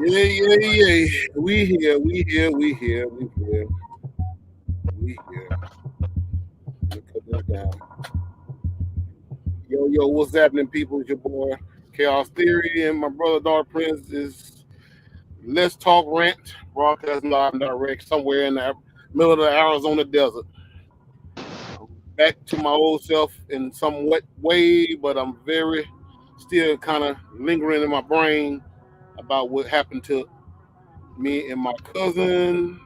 Yeah, yeah, yeah. We here, we here, we here, we here, we here. Let me put this down. Yo, yo, what's happening, people? It's your boy Chaos Theory and my brother Dark Prince is Let's Talk Rant, broadcasting live and direct somewhere in the middle of the Arizona desert. Back to my old self in some wet way, but I'm very still kind of lingering in my brain about what happened to me and my cousin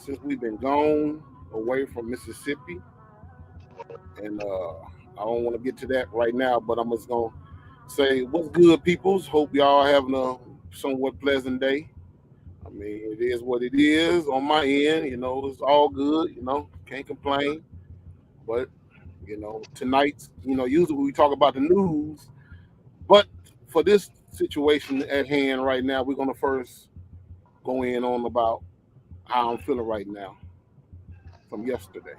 since we've been gone away from Mississippi. And I don't want to get to that right now, but I'm just gonna say what's good, peoples. Hope y'all having a somewhat pleasant day. I mean, it is what it is on my end. It's all good. Can't complain. But tonight, usually we talk about the news, but for this situation at hand right now, we're gonna first go in on about how I'm feeling right now from yesterday,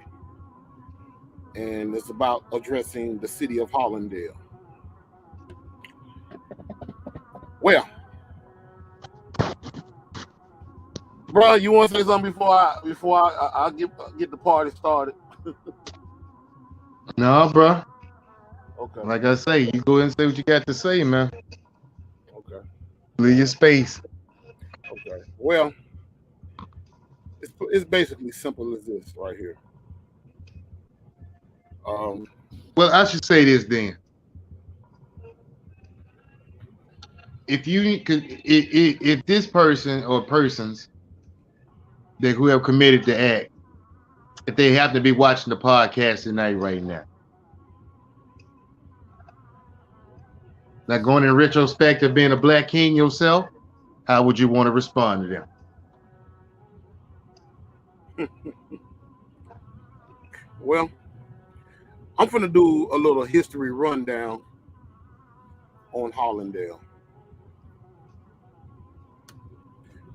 and it's about addressing the city of Hollandale. Well, bro, you want to say something before I get the party started? No, bro. Okay, Like I say, you go ahead and say what you got to say, man. okay, Leave your space. okay. Well, it's basically simple as this right here. Um, Well, I should say this then. If you could, if this person or persons that who have committed the act, if they happen to be watching the podcast tonight, right now, now going in retrospect of being a black king yourself, how would you want to respond to them? well, I'm gonna do a little history rundown on Hollandale.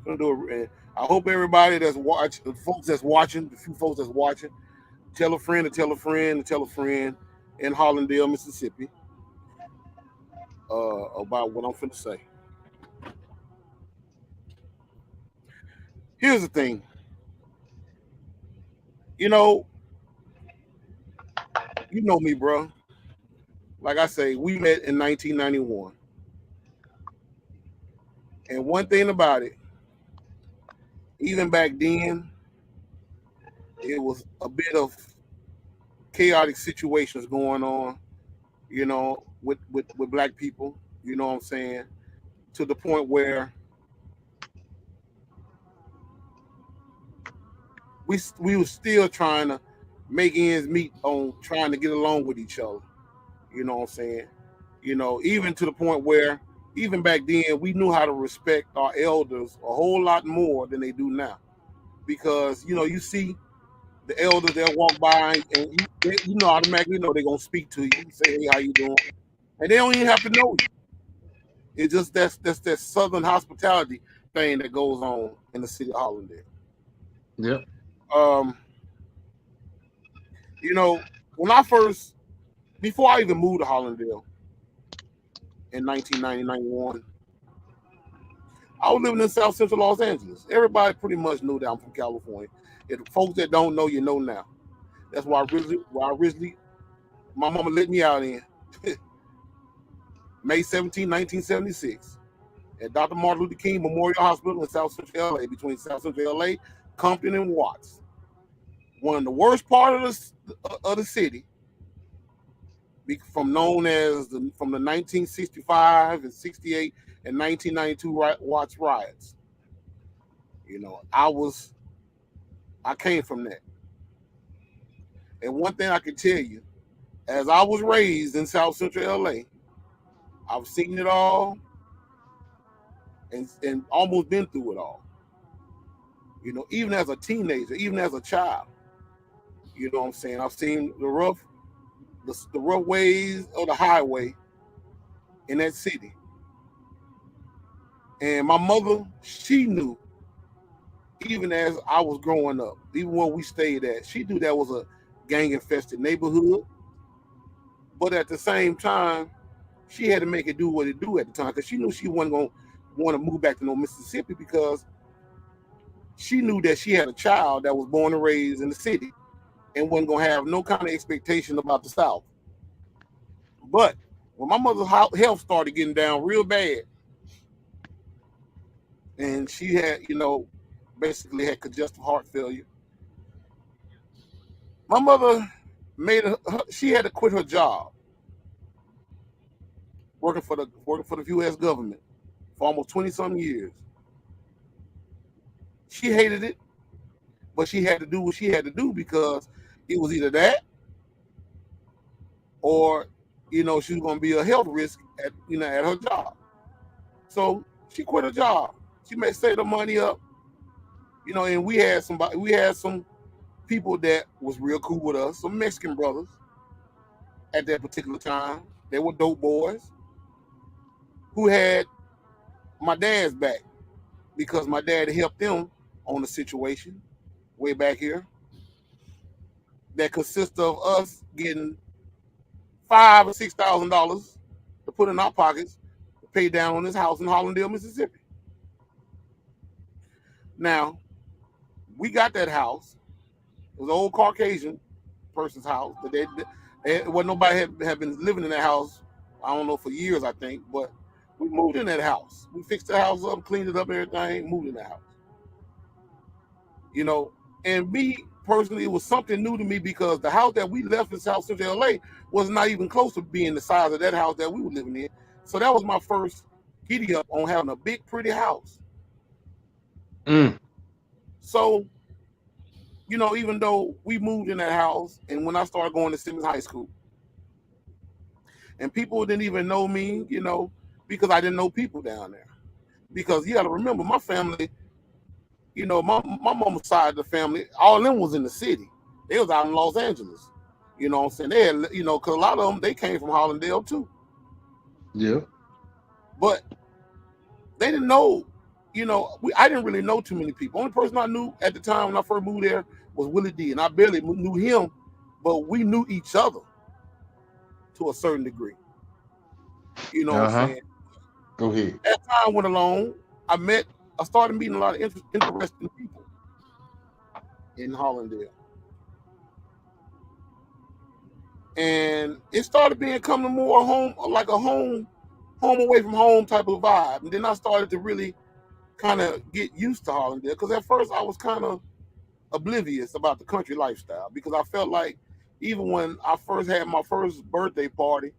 Gonna do it. I hope everybody the folks that's watching, the few folks that's watching, tell a friend to tell a friend to tell a friend in Hollandale, Mississippi, about what I'm finna say. Here's the thing, you know, you know me, bro. Like I say, we met in 1991, and one thing about it, even back then, it was a bit of chaotic situations going on, with black people. You know what I'm saying? To the point where we were still trying to make ends meet on trying to get along with each other. You know what I'm saying? Even to the point where even back then we knew how to respect our elders a whole lot more than they do now. Because you see the elders they'll walk by and automatically know they're gonna speak to you, say hey how you doing, and they don't even have to know you. It's just that's that southern hospitality thing that goes on in the city of Hollandale. Yep. Um, you know, when I first before I even moved to Hollandale in 1991, I was living in South Central Los Angeles. Everybody pretty much knew that I'm from California. If folks that don't know, you know now. That's why originally my mama let me out in May 17, 1976 at Dr. Martin Luther King Memorial Hospital in South Central LA, between South Central LA, Compton, and Watts. One of the worst part of the city, from known as from the 1965 and 68 and 1992 Watts riots. I came from that. And one thing I can tell you, as I was raised in South Central LA, I've seen it all and almost been through it all. Even as a teenager, even as a child, you know what I'm saying? I've seen the rough ways of the highway in that city. And my mother, she knew, even as I was growing up, even when we stayed at, she knew that was a gang infested neighborhood. But at the same time, she had to make it do what it do at the time because she knew she wasn't gonna want to move back to no Mississippi because she knew that she had a child that was born and raised in the city and wasn't gonna have no kind of expectation about the South. But when my mother's health started getting down real bad, and she had, basically had congestive heart failure, my mother she had to quit her job working for the U.S. government for almost 20 some years. She hated it, but she had to do what she had to do because it was either that or she was going to be a health risk at her job. So she quit her job. She may save the money up, and we had some people that was real cool with us, some Mexican brothers at that particular time. They were dope boys who had my dad's back because my dad helped them on the situation way back here that consists of us getting $5,000 or $6,000 to put in our pockets to pay down on this house in Hollandale, Mississippi. Now, we got that house. It was an old Caucasian person's house, but nobody had been living in that house. I don't know, for years, I think, but we moved in that house. We fixed the house up, cleaned it up, everything, moved in that house. You know, and me personally, it was something new to me because the house that we left in South Central LA was not even close to being the size of that house that we were living in. So that was my first giddy up on having a big, pretty house. So, even though we moved in that house, and when I started going to Simmons High School, and people didn't even know me, because I didn't know people down there. Because you got to remember, my family, my mama's side of the family, all of them was in the city. They was out in Los Angeles. You know what I'm saying? They had, because a lot of them, they came from Hollandale too. Yeah. But they didn't know, I didn't really know too many people. Only person I knew at the time when I first moved there was Willie D. And I barely knew him, but we knew each other to a certain degree. You know what I'm saying? Go ahead. As time went along, I started meeting a lot of interesting people in Hollandale. And it started becoming more home, like a home away from home type of vibe. And then I started to really kind of get used to Hollandale because at first I was kind of oblivious about the country lifestyle because I felt like even when I first had my first birthday party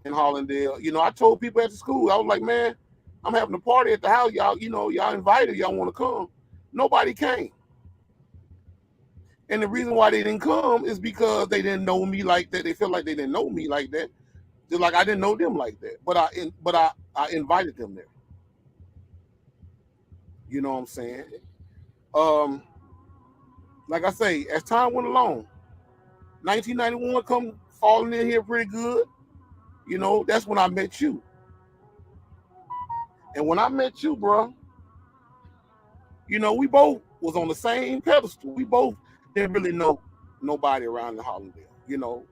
in Hollandale, I told people at the school, I was like, man, I'm having a party at the house. Y'all invited, y'all want to come. Nobody came. And the reason why they didn't come is because they didn't know me like that. They felt like they didn't know me like that. Just like I didn't know them like that. But I invited them there. You know what I'm saying? Like I say, as time went along, 1991 come falling in here pretty good. That's when I met you. And when I met you, bro, we both was on the same pedestal. We both didn't really know nobody around the Hollandale,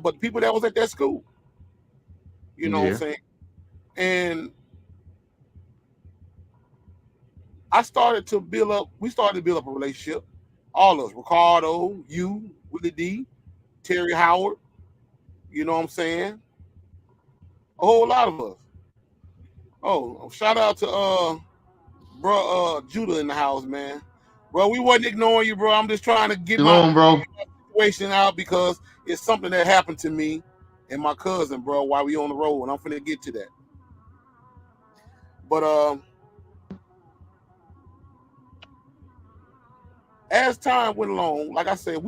but people that was at that school, what I'm saying? And we started to build up a relationship. All of us, Ricardo, you, Willie D, Terry Howard, you know what I'm saying? A whole lot of us. Oh, shout out to bro Judah in the house, man. Bro, we wasn't ignoring you, bro. I'm just trying to get my situation out because it's something that happened to me and my cousin, bro, while we on the road, and I'm finna get to that. But as time went along, like I said,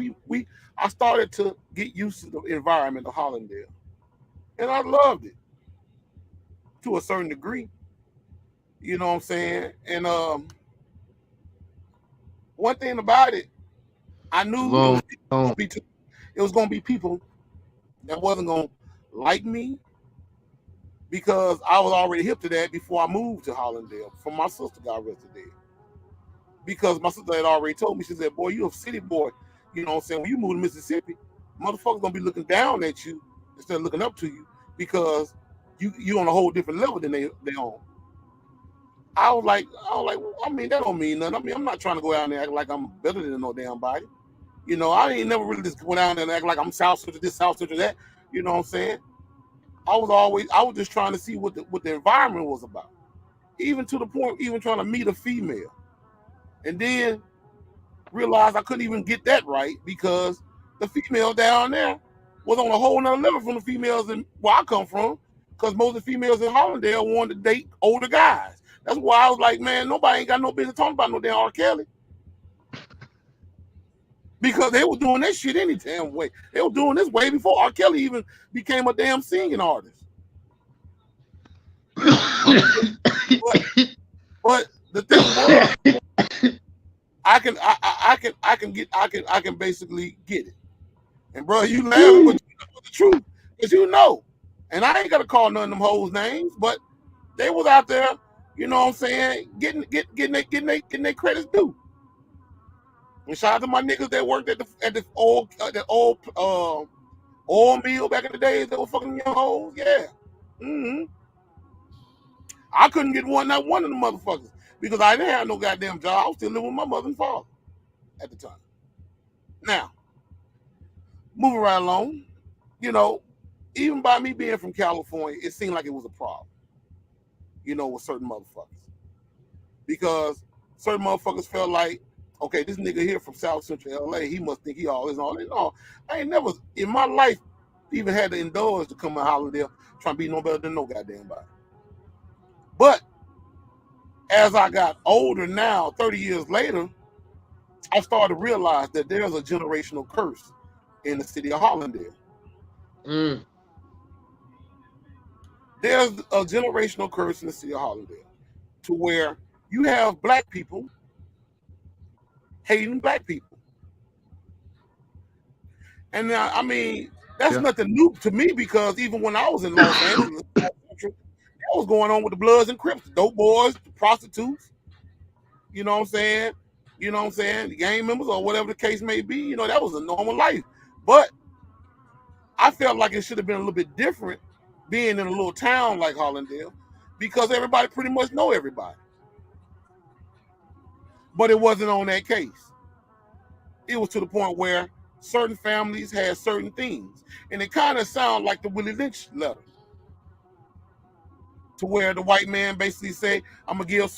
I started to get used to the environment of Hollandale, and I loved it to a certain degree. You know what I'm saying? And one thing about it, I knew it was gonna be people that wasn't gonna like me because I was already hip to that before I moved to Hollandale from my sister got arrested there. Because my sister had already told me, she said, boy, you a city boy. You know what I'm saying? When you move to Mississippi, motherfuckers gonna be looking down at you instead of looking up to you because you on a whole different level than they on. I mean, that don't mean nothing. I mean, I'm not trying to go out and act like I'm better than no damn body. I ain't never really just went out and act like I'm South Central this, South Central that. You know what I'm saying? I was just trying to see what the environment was about. Even to the point, even trying to meet a female, and then realized I couldn't even get that right because the female down there was on a whole nother level from the females in where I come from. Because most of the females in Hollandale wanted to date older guys. That's why I was like, man, nobody ain't got no business talking about no damn R. Kelly. Because they were doing that shit any damn way. They were doing this way before R. Kelly even became a damn singing artist. But the thing was, I can basically get it. And bro, you laughing, but you know the truth, cause And I ain't gotta call none of them hoes names, but they was out there, you know what I'm saying, getting their credits due. And shout out to my niggas that worked at the old oil mill back in the days that were fucking young hoes. Yeah. Mm-hmm. I couldn't get not one of them motherfuckers because I didn't have no goddamn job. I was still living with my mother and father at the time. Now, moving right along, even by me being from California, it seemed like it was a problem, with certain motherfuckers. Because certain motherfuckers felt like, okay, this nigga here from South Central LA, he must think he all this and all that. No, I ain't never in my life even had to indulge to come to Hollandale trying to be no better than no goddamn body. But as I got older now, 30 years later, I started to realize that there's a generational curse in the city of Hollandale. Mm. There's a generational curse in the city of Hollandale to where you have black people hating black people. And I mean, that's nothing new to me because even when I was in Los Angeles, that was going on with the Bloods and Crips, the dope boys, the prostitutes, you know what I'm saying? The gang members or whatever the case may be, that was a normal life. But I felt like it should have been a little bit different being in a little town like Hollandale because everybody pretty much know everybody. But it wasn't on that case. It was to the point where certain families had certain things. And it kind of sounded like the Willie Lynch letter. To where the white man basically say, I'm going to give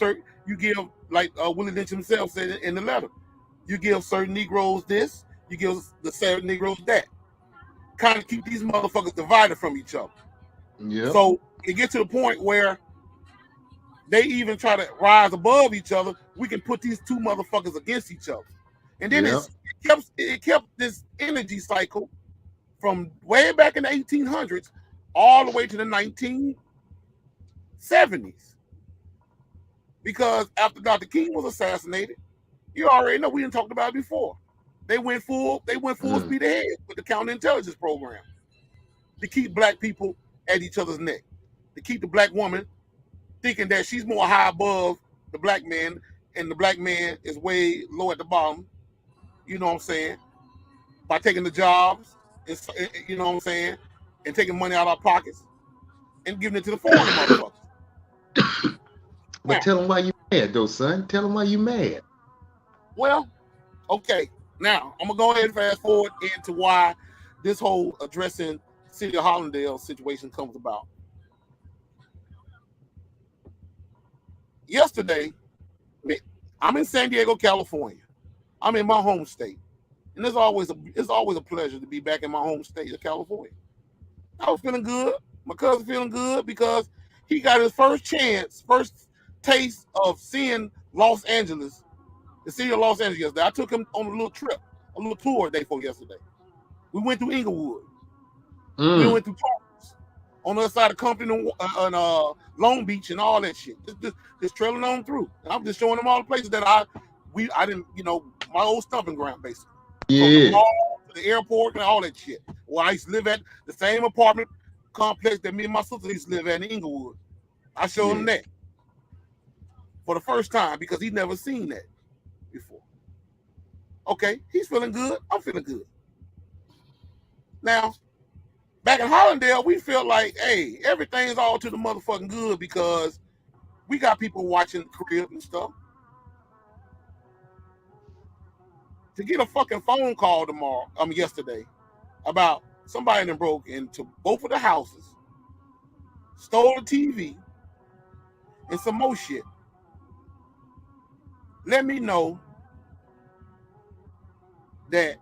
you give, like Willie Lynch himself said in the letter, you give certain Negroes this, you give the certain Negroes that. Kind of keep these motherfuckers divided from each other. Yep. So it gets to the point where they even try to rise above each other. We can put these two motherfuckers against each other. And then it kept this energy cycle from way back in the 1800s all the way to the 1970s. Because after Dr. King was assassinated, you already know we didn't talk about it before. They went full speed ahead with the counterintelligence program to keep black people at each other's neck, to keep the black woman thinking that she's more high above the black man and the black man is way low at the bottom, you know what I'm saying, by taking the jobs, you know what I'm saying, and taking money out of our pockets and giving it to the foreign motherfuckers. But tell them why you mad, though, son. Tell them why you mad. Well, okay. Now, I'm going to go ahead and fast forward into why this whole addressing City of Hollandale situation comes about. Yesterday, I'm in San Diego, California. I'm in my home state. And it's always a pleasure to be back in my home state of California. I was feeling good. My cousin feeling good because he got his first taste of seeing Los Angeles, the city of Los Angeles yesterday. I took him on a little trip, a little tour day for yesterday. We went through Inglewood. We went through Parks. On the other side of Compton and Long Beach and all that shit. Just trailing on through. And I'm just showing them all the places that I didn't, my old stomping ground basically. Yeah. From the mall to the airport and all that shit. Well, I used to live at the same apartment complex that me and my sister used to live at in Inglewood. I showed him that for the first time because he'd never seen that before. Okay, he's feeling good. I'm feeling good. Now, Back in Hollandale, we feel like, hey, everything's all to the motherfucking good because we got people watching the crib and stuff. To get a fucking phone call yesterday, about somebody that broke into both of the houses, stole the TV, and some more shit. Let me know that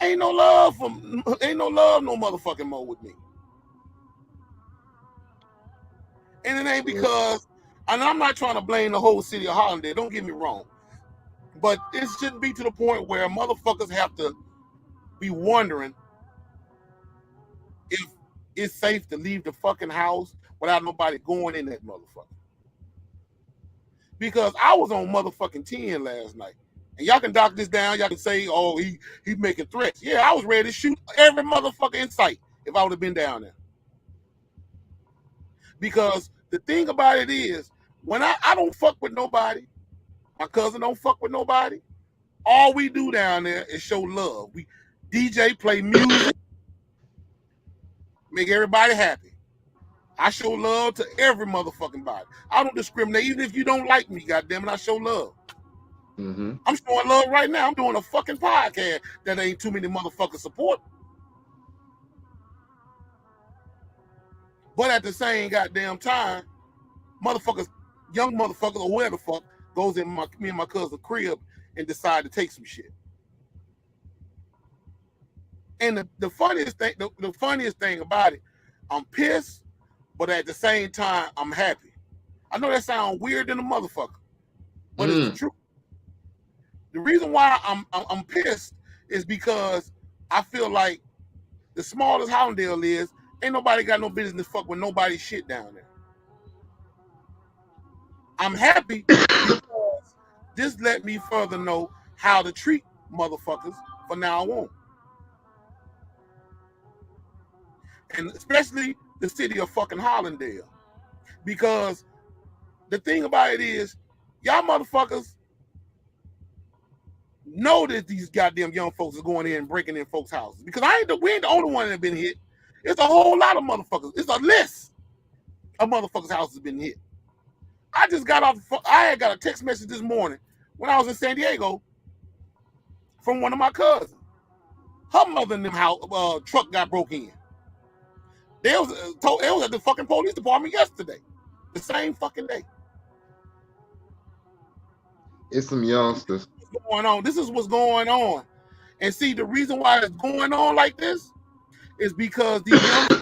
ain't no love no motherfucking more with me. And it ain't because, and I'm not trying to blame the whole city of Hollandale, don't get me wrong. But it shouldn't be to the point where motherfuckers have to be wondering if it's safe to leave the fucking house without nobody going in that motherfucker. Because I was on motherfucking 10 last night. And y'all can dock this down. Y'all can say, oh, he making threats. Yeah, I was ready to shoot every motherfucker in sight if I would have been down there. Because the thing about it is, when I don't fuck with nobody, my cousin don't fuck with nobody, all we do down there is show love. We DJ, play music, make everybody happy. I show love to every motherfucking body. I don't discriminate. Even if you don't like me, goddammit, I show love. Mm-hmm. I'm showing love right now. I'm doing a fucking podcast that ain't too many motherfuckers support. But at the same goddamn time, motherfuckers, young motherfuckers or whoever the fuck, goes in me and my cousin's crib and decide to take some shit. And the funniest thing about it, I'm pissed, but at the same time, I'm happy. I know that sounds weird than a motherfucker, but it's the truth. The reason why I'm pissed is because I feel like the smallest Hollandale is, ain't nobody got no business fuck with nobody's shit down there. I'm happy because this let me further know how to treat motherfuckers from now on. And especially the city of fucking Hollandale. Because the thing about it is, y'all motherfuckers know that these goddamn young folks are going in and breaking in folks' houses. Because we ain't the only one that been hit. It's a whole lot of motherfuckers. It's a list of motherfuckers' houses been hit. I just got off. I had got a text message this morning when I was in San Diego from one of my cousins. Her mother in them house truck got broke in. It was at the fucking police department yesterday, the same fucking day. It's some youngsters. What's going on? This is what's going on. And see, the reason why it's going on like this is because these young folks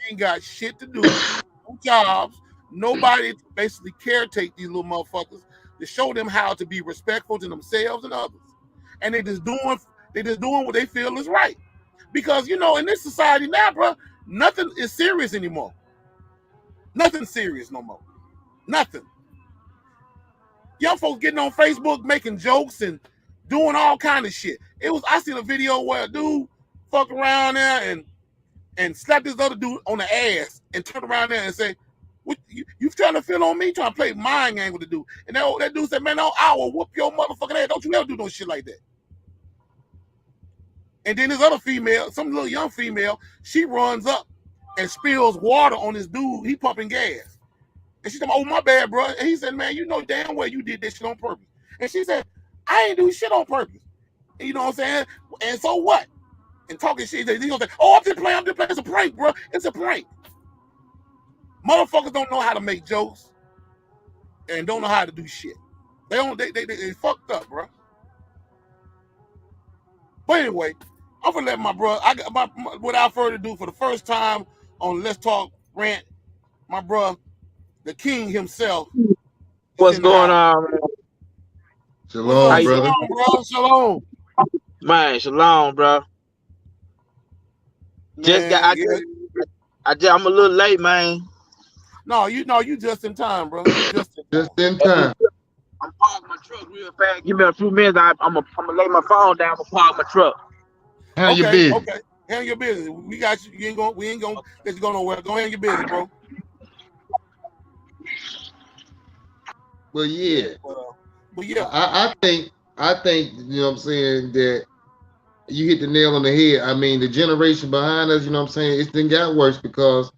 ain't got shit to do, no jobs, nobody to basically caretake these little motherfuckers to show them how to be respectful to themselves and others. And they just doing what they feel is right. Because in this society now, bro, nothing is serious anymore. Nothing's serious no more. Nothing. Young folks getting on Facebook making jokes and doing all kind of shit. I seen a video where a dude fucked around there and slapped this other dude on the ass and turned around there and say, "What you trying to feel on me? Trying to play mind game with the dude?" And that dude said, "Man, I will whoop your motherfucking ass. Don't you ever do no shit like that." And then this other female, some little young female, she runs up and spills water on this dude. He pumping gas. And she said, "Oh, my bad, bro." And he said, "Man, you know damn well you did this shit on purpose." And she said, "I ain't do shit on purpose." And you know what I'm saying? And so what? And talking shit, he's gonna say, "Oh, I'm just playing. It's a prank, bro. It's a prank." Motherfuckers don't know how to make jokes and don't know how to do shit. They fucked up, bro. But anyway, I'm gonna let my brother. Without further ado, for the first time on Let's Talk Rant, my brother, the king himself, is What's in the going house. on, man? What's up? Shalom, brother. Shalom, bro. Shalom. Man, shalom, bro. Just got, Man, yeah. I'm a little late, man. No, you just in time, bro. You just in Just time. in time. I'm parking my truck real fast. Give me a few minutes. I'm gonna lay my phone down and park my truck. How you Okay, busy? okay. Handle your business. We got you. We ain't gonna let you go nowhere. Go handle your business, bro. Well, Yeah, yeah. but yeah. I think you know what I'm saying that you hit the nail on the head. I mean, the generation behind us, you know what I'm saying, it's then got worse because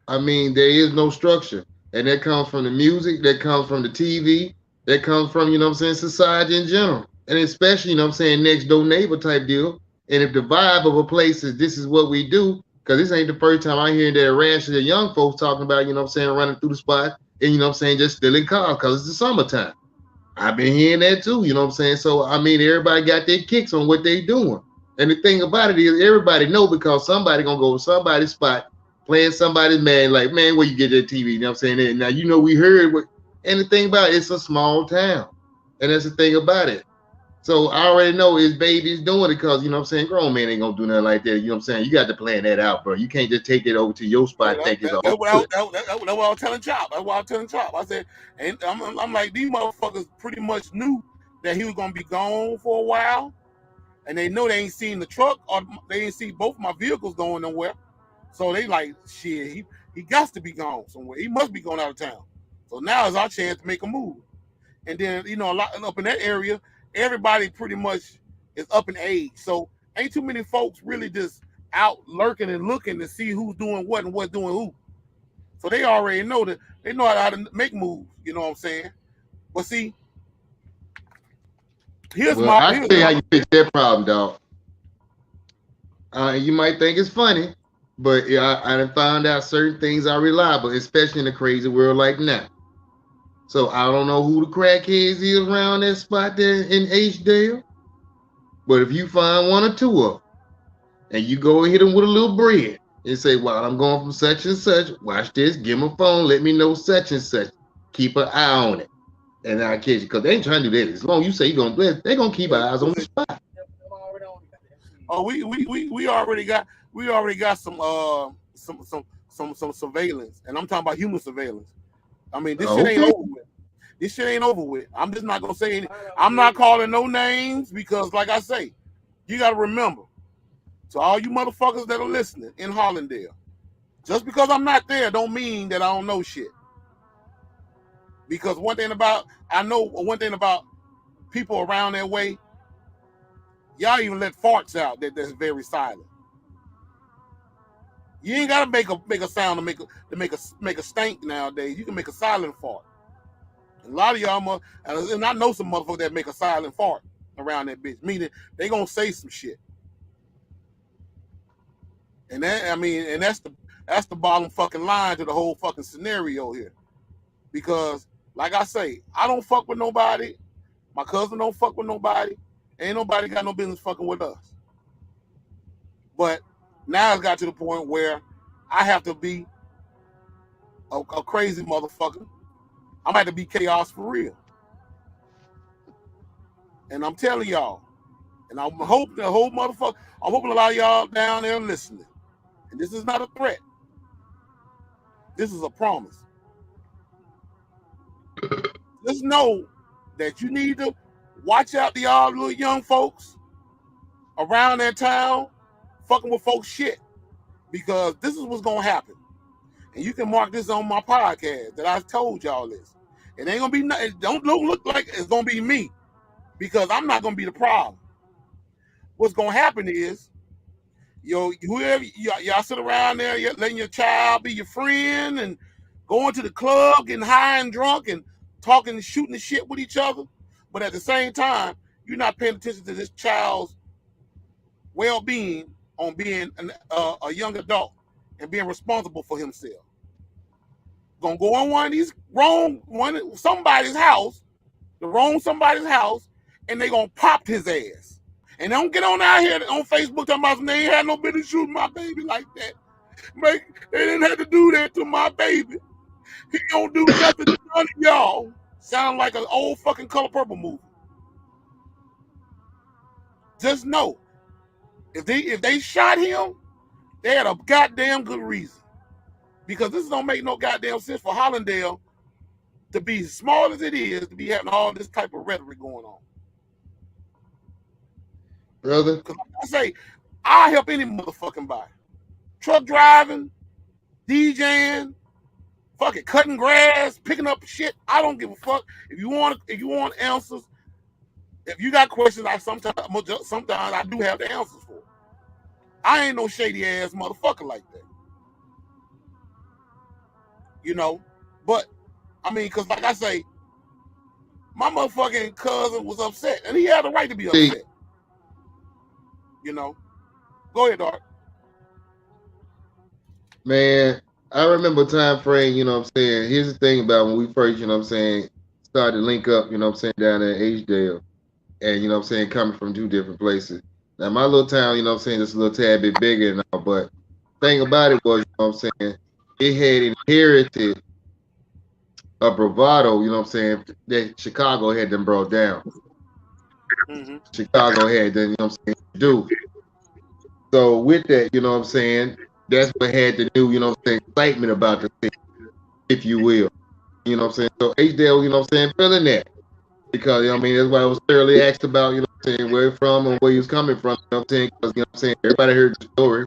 I mean, there is no structure. And that comes from the music, that comes from the TV, that comes from, you know what I'm saying, society in general. And especially, you know what I'm saying, next door neighbor type deal. And if the vibe of a place is this is what we do, because this ain't the first time I hear that rash of the young folks talking about, you know what I'm saying, running through the spot and, you know what I'm saying, just stealing cars because it's the summertime. I've been hearing that too, you know what I'm saying? So, I mean, everybody got their kicks on what they doing. And the thing about it is everybody know because somebody going to go to somebody's spot playing somebody's man, like, man, where you get that TV? You know what I'm saying? And now, you know, we heard what, and the thing about it, it's a small town. And that's the thing about it. So I already know his baby's doing it because, you know what I'm saying, grown man ain't going to do nothing like that. You know what I'm saying? You got to plan that out, bro. You can't just take it over to your spot and think it's all good. That's what I was telling Chop. That's what I was telling Chop. I said, and I'm like, these motherfuckers pretty much knew that he was gonna be gone for a while, and they know they ain't seen the truck or they ain't see both my vehicles going nowhere. So they like, shit, he got to be gone somewhere. He must be going out of town. So now is our chance to make a move. And then, you know, a lot up in that area, everybody pretty much is up in age. So ain't too many folks really just out lurking and looking to see who's doing what and what's doing who. So they already know that they know how to make moves, you know what I'm saying? But see, Well, I can tell you how you fix that problem, dog. You might think it's funny, but yeah, I done found out certain things are reliable, especially in a crazy world like now. So I don't know who the crackheads is around that spot there in H-Dale, but if you find one or two of them, and you go and hit them with a little bread and say, well, I'm going from such and such, watch this, give them a phone, let me know such and such. Keep an eye on it. And I'll catch you, because they ain't trying to do that. As long as you say you're going to bless, they're going to keep eyes on the spot. Oh, we already got some surveillance, and I'm talking about human surveillance. I mean, this shit ain't over with. This shit ain't over with. I'm just not gonna say anything. I'm not calling no names because, like I say, you gotta remember, to all you motherfuckers that are listening in Hollandale, just because I'm not there don't mean that I don't know shit. Because one thing about people around that way, y'all even let farts out that's very silent. You ain't gotta make a sound to make a stank nowadays. You can make a silent fart. And a lot of y'all, and I know some motherfuckers that make a silent fart around that bitch, meaning they gonna say some shit. And that's the bottom fucking line to the whole fucking scenario here. Because, like I say, I don't fuck with nobody. My cousin don't fuck with nobody. Ain't nobody got no business fucking with us. But now it's got to the point where I have to be a crazy motherfucker. I'm about to be chaos for real. And I'm telling y'all, and I'm hoping the whole motherfucker, I'm hoping a lot of y'all down there listening. And this is not a threat. This is a promise. Just know that you need to watch out the all little young folks around that town fucking with folks shit. Because this is what's gonna happen. And you can mark this on my podcast that I told y'all this. It ain't gonna be nothing. Don't look like it's gonna be me, because I'm not gonna be the problem. What's gonna happen is, whoever y'all sit around there, you're letting your child be your friend and going to the club, getting high and drunk and talking and shooting the shit with each other. But at the same time, you're not paying attention to this child's well-being on being a young adult and being responsible for himself. Gonna go on one of these somebody's house, and they gonna pop his ass. And don't get on out here on Facebook talking about they ain't had no business shooting my baby like that. They didn't have to do that to my baby. He don't do nothing to none of y'all. Sound like an old fucking Color Purple movie. Just know, if they shot him, they had a goddamn good reason. Because this don't make no goddamn sense for Hollandale to be as small as it is to be having all this type of rhetoric going on. Brother. Because like I say, I'll help any motherfucking body. Truck driving, DJing, fucking cutting grass, picking up shit. I don't give a fuck. If you want answers, If you got questions, sometimes I do have the answers for. I ain't no shady ass motherfucker like that. You know, but I mean, because like I say, my motherfucking cousin was upset, and he had the right to be See, upset. You know, go ahead, Art. man, I remember time frame, you know what I'm saying? Here's the thing about when we first, you know what I'm saying, started to link up, you know what I'm saying, down there in H-Dale. And, you know what I'm saying, coming from two different places. Now, my little town, you know what I'm saying, just a little tad bit bigger and all, but thing about it was, you know what I'm saying, it had inherited a bravado, you know what I'm saying, that Chicago had them brought down. Mm-hmm. Chicago had them, you know what I'm saying, do. So with that, you know what I'm saying, that's what had the new, you know what I'm saying, excitement about the city, if you will. You know what I'm saying? So H-Dale, you know what I'm saying, feeling that. Because, you know what I mean, that's why I was thoroughly asked about, you know what I'm saying, where from and where he was coming from, you know what I'm saying? Because, you know what I'm saying, everybody heard the story. You know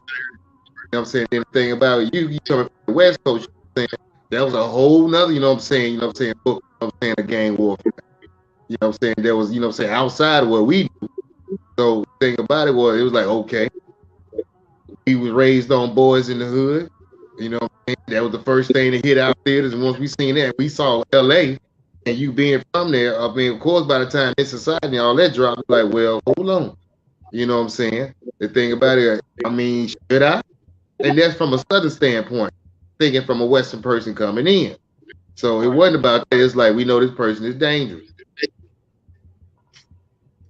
what I'm saying? Then the thing about it, you coming from the West Coast, you know what I'm saying? That was a whole nother, you know what I'm saying, book, you know what I'm saying, a gang warfare. You know what I'm saying? There was, you know what I'm saying, outside of what we do. So the thing about it was like, okay, we was raised on Boys in the Hood. You know what I'm saying? That was the first thing to hit our theaters. And once we seen that, we saw LA. And you being from there, I mean, of course, by the time this society and all that dropped, like, well, hold on. You know what I'm saying? The thing about it, I mean, should I? And that's from a southern standpoint, thinking from a Western person coming in. So it Right. wasn't about that. It's like, we know this person is dangerous,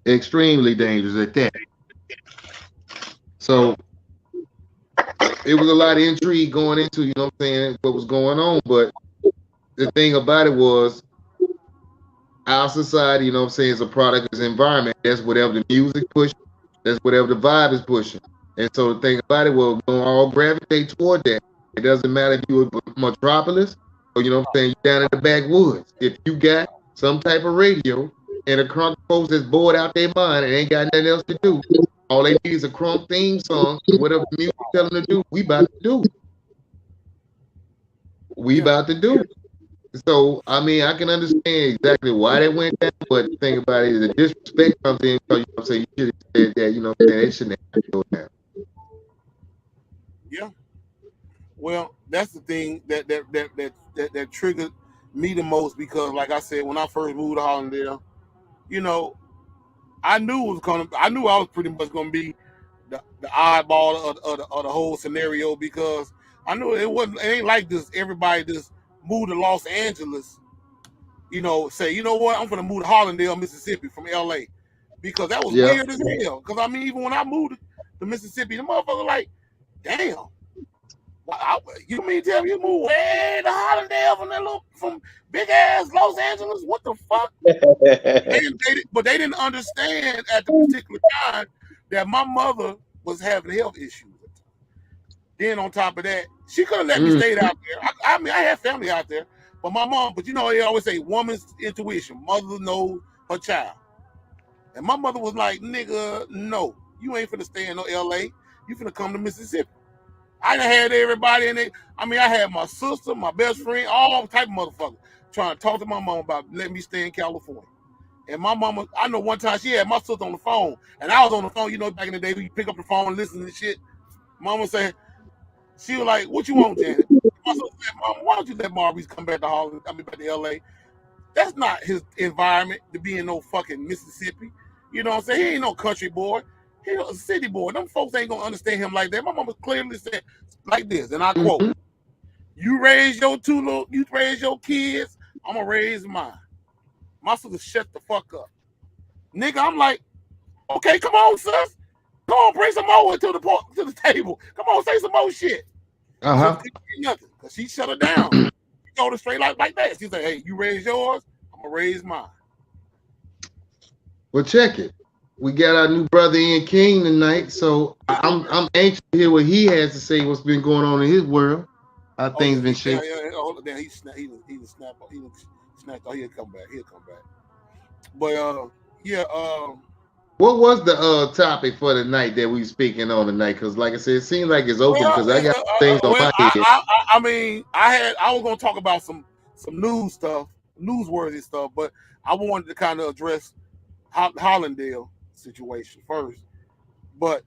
extremely dangerous at that. So it was a lot of intrigue going into, you know what I'm saying, what was going on. But the thing about it was, our society, you know what I'm saying, is a product of its environment. That's whatever the music pushes, that's whatever the vibe is pushing. And so the thing about it, we're going to all gravitate toward that. It doesn't matter if you're a metropolis or, you know what I'm saying, you're down in the backwoods. If you got some type of radio and a crunk folks that's bored out their mind and ain't got nothing else to do, all they need is a crunk theme song and whatever the music tell them to do, we about to do. We Yeah. about to do. So I mean, I can understand exactly why that went down, but the thing about it is the disrespect comes in because, you know what I'm saying, you should have said that, you know what I'm saying, it shouldn't have to go down. Yeah. Well, that's the thing that triggered me the most because, like I said, when I first moved to Hollandale, you know, I knew it was gonna. I knew I was pretty much gonna be the oddball of the whole scenario because I knew it wasn't. It ain't like this. Everybody just moved to Los Angeles. You know, say you know what? I'm gonna move to Hollandale, Mississippi from L.A. because that was Yep. weird as hell. Because I mean, even when I moved to Mississippi, the motherfucker like, damn. You mean tell me you moved way to Hollandale from big ass Los Angeles? What the fuck? But they didn't understand at the particular time that my mother was having health issues. Then on top of that, she could have let me Mm. stay out there. I mean, I had family out there, but my mom. But you know, they always say woman's intuition. Mother knows her child, and my mother was like, "Nigga, no, you ain't finna stay in no L.A. You finna come to Mississippi." I done had everybody in it. I mean, I had my sister, my best friend, all type of motherfuckers trying to talk to my mom about letting me stay in California. And my mama, I know one time she had my sister on the phone, and I was on the phone. You know, back in the day, we pick up the phone and listen to shit. Mama said, she was like, "What you want, Janet?" My sister said, "Mama, why don't you let Maurice come back to Holland? I mean, back to L.A. That's not his environment to be in no fucking Mississippi. You know what I'm saying? He ain't no country boy. He a city boy. Them folks ain't gonna understand him like that." My mama clearly said like this, and I quote, Mm-hmm. you raise your kids, I'm gonna raise mine. My sister shut the fuck up. Nigga, I'm like, okay, come on, sis. Come on, bring some more to the table. Come on, say some more shit. Sis Uh-huh. couldn't say nothing because she shut her down. She told her straight like that. She said, hey, you raise yours, I'm gonna raise mine. Well, check it. We got our new brother Ian King tonight, so I'm anxious to hear what he has to say, what's been going on in his world, how Oh things yeah, been shaped. hold on, he snap, he snapped. Oh, he'll come back. He'll come back. But yeah, What was the topic for the night that we speaking on tonight? Because like I said, it seems like it's open well, because I got things on well, my head. I mean, I was gonna talk about some news stuff, newsworthy stuff, but I wanted to kind of address Hollandale situation first. But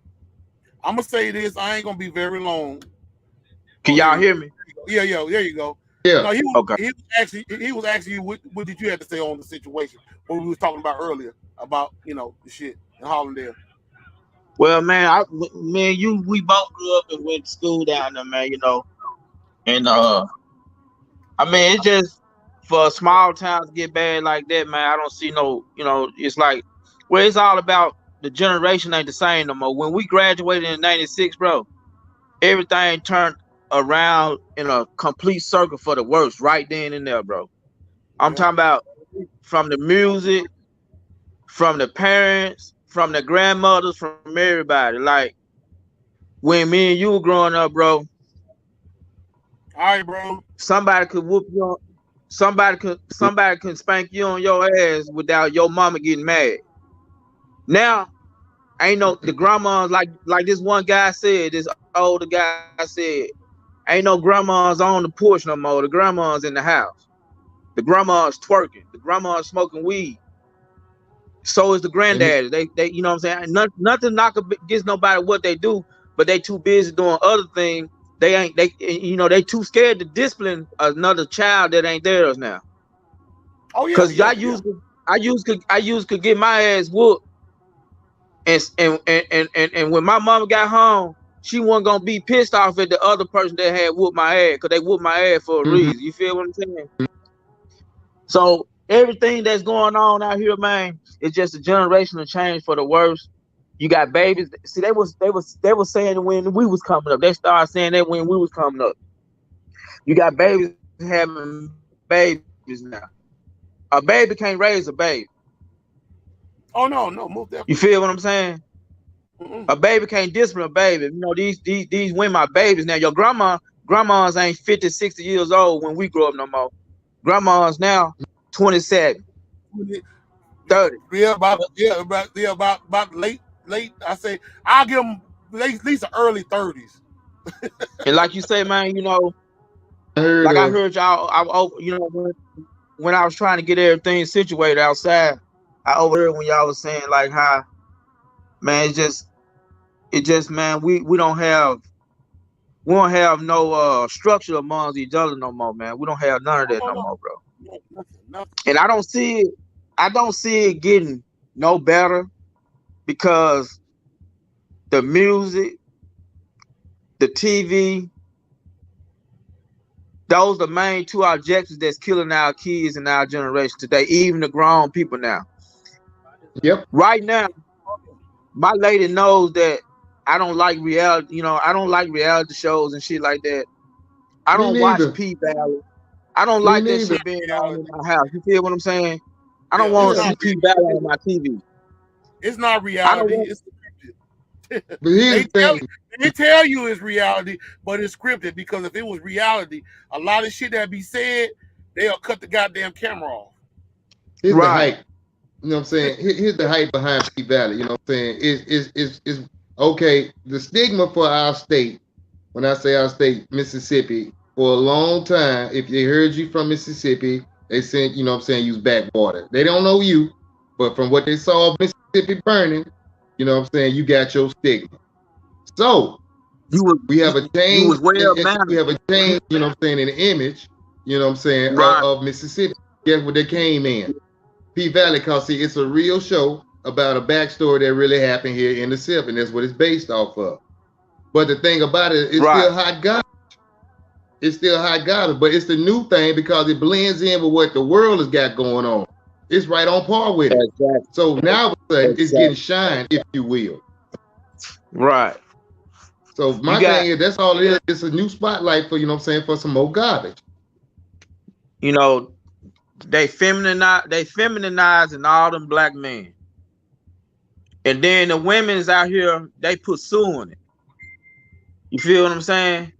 I'm gonna say this. I ain't gonna be very long. Can Oh, here y'all you go. hear me? Yeah, yeah, there you go. Yeah. No, Okay. he was asking you what did you have to say on the situation what we was talking about earlier about the shit in Hollandale. Well, man, me and you, we both grew up and went to school down there, man. And I mean, it's just for a small town to get bad like that, man. I don't see no, it's like, well, it's all about the generation ain't the same no more. When we graduated in '96, bro, everything turned around in a complete circle for the worst right then and there, bro. I'm Yeah. talking about from the music, from the parents, from the grandmothers, from everybody. Like when me and you were growing up, bro, All right, bro. somebody could whoop you on, somebody could spank you on your ass without your mama getting mad. Now, ain't no the grandmas like this one guy said, this older guy said, ain't no grandmas on the porch no more. The grandmas in the house. The grandmas twerking. The grandmas smoking weed. So is the And granddaddy. They you know what I'm saying? Nothing knock against nobody what they do, but they too busy doing other things. They too scared to discipline another child that ain't theirs now. Oh yeah, Cause yeah, yeah. I used to get my ass whooped, and when my mama got home, she wasn't gonna be pissed off at the other person that had whooped my ass, cause they whooped my ass for a mhm. reason. You feel what I'm saying? So everything that's going on out here, man, it's just a generational change for the worse. You got babies. See, they was saying when we was coming up. They started saying that when we was coming up. You got babies having babies now. A baby can't raise a baby. Oh no, no, You most feel definitely. what I'm saying? A Mm-mm. baby can't discipline a baby. These women are babies now. Your grandmas ain't 50, 60 years old when we grow up no more. Grandmas now 27, 30. About late. I say I'll give them at least the early 30s. And like you say, man, I heard like I of. heard y'all, when I was trying to get everything situated outside, I overheard when y'all was saying like how, man, it just man, we don't have no structure amongst each other no more, man. We don't have none of Oh that no, no no, more, bro. no, nothing, nothing. And I don't see it getting no better because the music, the TV, those the main two objectives that's killing our kids and our generation today, even the grown people now. Yep. Right now, my lady knows that I don't like reality, I don't like reality shows and shit like that. I Me don't watch neither. P Valley. I don't Me like that neither. shit being on in Reality. my house. You feel what I'm saying? I don't Yeah, want it's to Yeah. see not. P Valley on my TV. It's not I don't reality. want It's scripted. But here's they the tell thing. they tell you it's reality, but it's scripted because if it was reality, a lot of shit that be said, they'll cut the goddamn camera off. Here's the right, hype. You know what I'm saying? Here's the hype behind P Valley. You know what I'm saying? Is okay. The stigma for our state, when I say our state, Mississippi, for a long time, if they heard you from Mississippi, they said, you know what I'm saying, use backwater. They don't know you, but from what they saw of Mississippi burning, you know what I'm saying, you got your stigma. So you was we have you, a you change, was well we mannered. have a change, you know what I'm saying, in the image, you know what I'm saying, Right, of Mississippi. Guess what they came in? P Valley, cause see, it's a real show about a backstory that really happened here in the South, and that's what it's based off of. But the thing about it, it's right. still hot garbage. It's still hot garbage, but it's the new thing because it blends in with what the world has got going on. It's right on par with it. Exactly, So now it's getting exactly. shine, if you will. Right. So You my thing got, is that's all it is. It's a new spotlight for, you know what I'm saying, for some more garbage. you know, they feminizing all them black men. And then the women's out here, they pursuing it. You feel what I'm saying?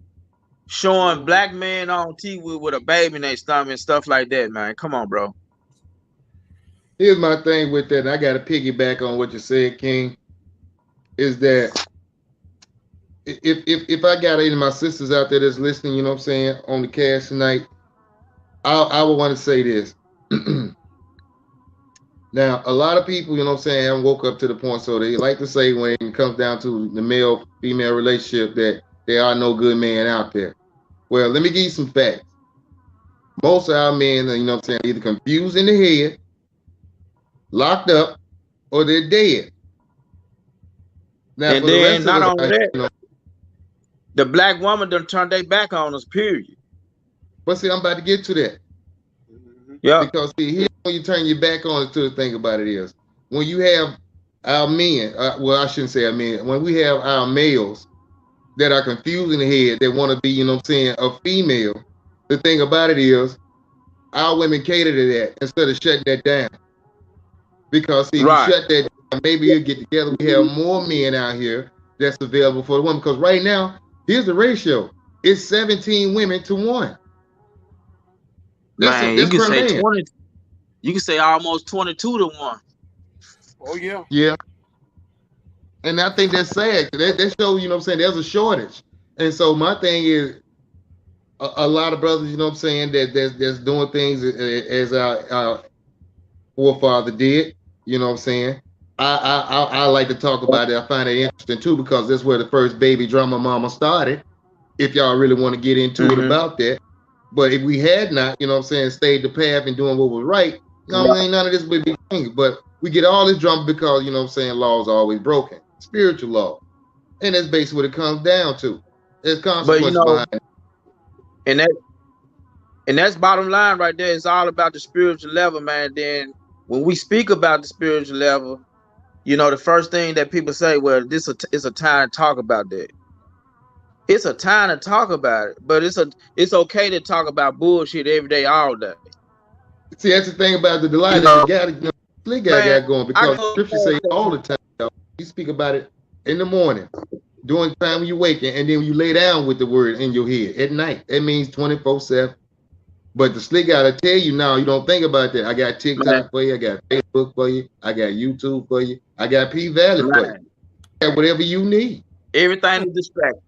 Showing Mhm. black men on TV with a baby in their stomach and stuff like that, man. Come on, bro. Here's my thing with that, and I gotta piggyback on what you said, King, is that if I got any of my sisters out there that's listening, you know what I'm saying, on the cast tonight, I would want to say this. Now, a lot of people, you know what I'm saying, haven't woke up to the point, so they like to say when it comes down to the male-female relationship that there are no good men out there. Well, let me give you some facts. Most of our men, you know what I'm saying, either confused in the head, locked up, or they're dead. Now, And for the then rest of not us, only that, the black woman done turned their back on us, period. but see, I'm about to get to that. Yep. Because see, here when you turn your back on it, to the thing about it is when you have our men, well, I shouldn't say our men, when we have our males that are confused in the head that want to be, you know what I'm saying, a female, the thing about it is our women cater to that instead of shutting that down. Because see, if you Right. shut that down, maybe you'll get together. We have more men out here that's available for the women. Because right now, here's the ratio: it's 17 women to 1. Man, you That's can per say man. 20, you can say almost 22 to 1. Oh yeah. Yeah. And I think that's sad. That shows, you know what I'm saying, there's a shortage. And so my thing is a lot of brothers, you know what I'm saying, that's doing things as our forefather did, you know what I'm saying. I like to talk about it. I find it interesting too because that's where the first baby drama mama started. If y'all really want to get into it Mm-hmm. about that, but if we had not, you know what I'm saying, stayed the path and doing what was right, you know what I'm saying, none of this would be things. But we get all this drama because, you know what I'm saying, laws are always broken. Spiritual law. And that's basically what it comes down to. There's But consequences behind it. and that and that's bottom line right there. It's all about the spiritual level, man. Then when we speak about the spiritual level, the first thing that people say, well, it's a time to talk about that. It's a time to talk about it, but it's okay to talk about bullshit every day, all day. See, that's the thing about the You delight that the know, guy, the guy man, got going I because go scripture say all the time, y'all. You speak about it in the morning, during the time when you waking, and then when you lay down with the word in your head at night. That means 24/7. But the slick gotta tell you now, you don't think about that. I got man, TikTok for you, I got Facebook for you, I got YouTube for you, I got P Valley for you. man. I got whatever you need. Everything is distracted.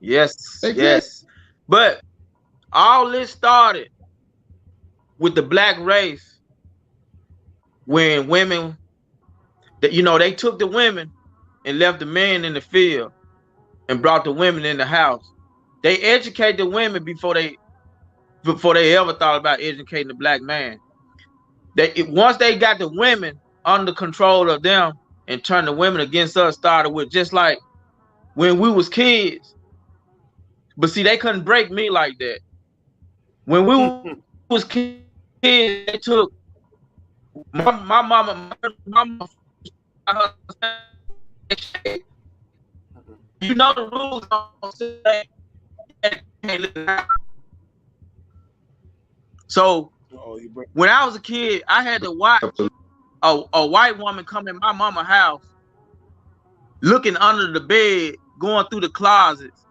Yes, Exactly. yes. But all this started with the black race when women that they took the women and left the men in the field and brought the women in the house. They educate the women before they ever thought about educating the black man. Once they got the women under control of them and turned the women against us, started with just like when we was kids. But see, they couldn't break me like that. When we was kids, they took my mama the rules don't say so when I was a kid, I had to watch a white woman come in my mama's house, looking under the bed, going through the closets,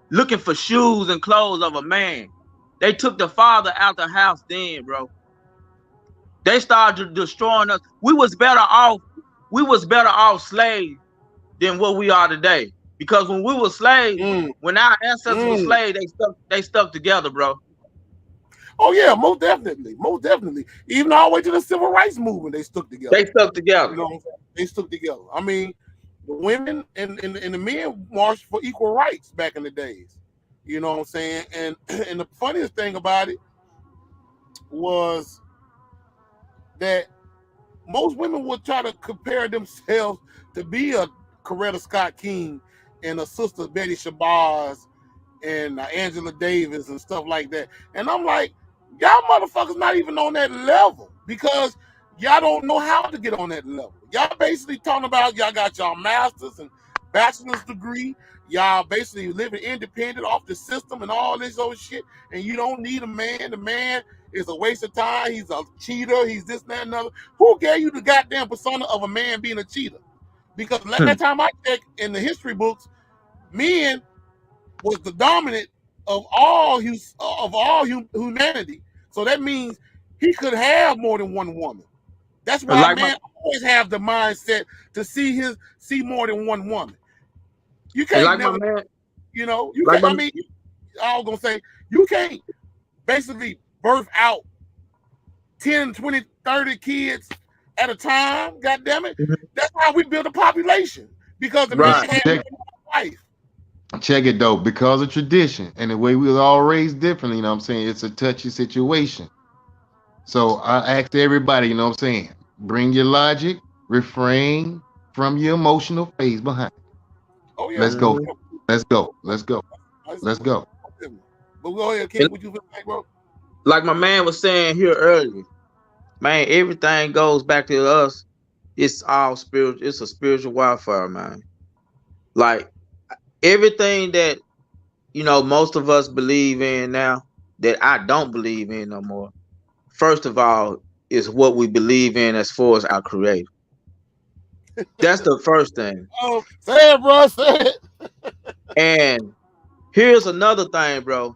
looking for shoes and clothes of a man. They took the father out the house then, bro. They started destroying us. We was better off. We was better off slaves than what we are today. Because when we were slaves, when our ancestors were slaves, they stuck together, bro. Oh yeah, most definitely, most definitely. Even all the way to the civil rights movement, they stuck together. They stuck together. You know what I'm saying? They stuck together. I mean, the women and the men marched for equal rights back in the days. You know what I'm saying? And and the funniest thing about it was that most women would try to compare themselves to be a Coretta Scott King and a sister Betty Shabazz and Angela Davis and stuff like that. And I'm like, y'all motherfuckers not even on that level because y'all don't know how to get on that level. Y'all basically talking about y'all got y'all masters and bachelor's degree. Y'all basically living independent off the system and all this old shit. And you don't need a man. The man is a waste of time. He's a cheater. He's this, that, and other. Who gave you the goddamn persona of a man being a cheater? Because last time I checked in the history books, men was the dominant of all humanity. So that means he could have more than one woman. That's why Like my man always have the mindset to see more than one woman. You and can't like my never, man, you like can't. my I mean, I was gonna say you can't basically birth out 10, 20, 30 kids at a time. God damn it, that's how we build a population because the But Right. man had check, one wife. check it though, because of tradition and the way we was all raised differently. You know what I'm saying? It's a touchy situation. So I asked everybody. You know what I'm saying? Bring your logic, refrain from your emotional phase behind. Oh yeah, Let's go. Mhm. Let's go. Let's go. that's, Let's go. but go ahead, And King. What you feel like, bro? like my man was saying here earlier, man, everything goes back to us. It's all spiritual. It's a spiritual warfare, man. Like everything that most of us believe in now that I don't believe in no more. First of all, is what we believe in as far as our creator. That's the first thing. Oh, say it, bro. Say it. And here's another thing, bro.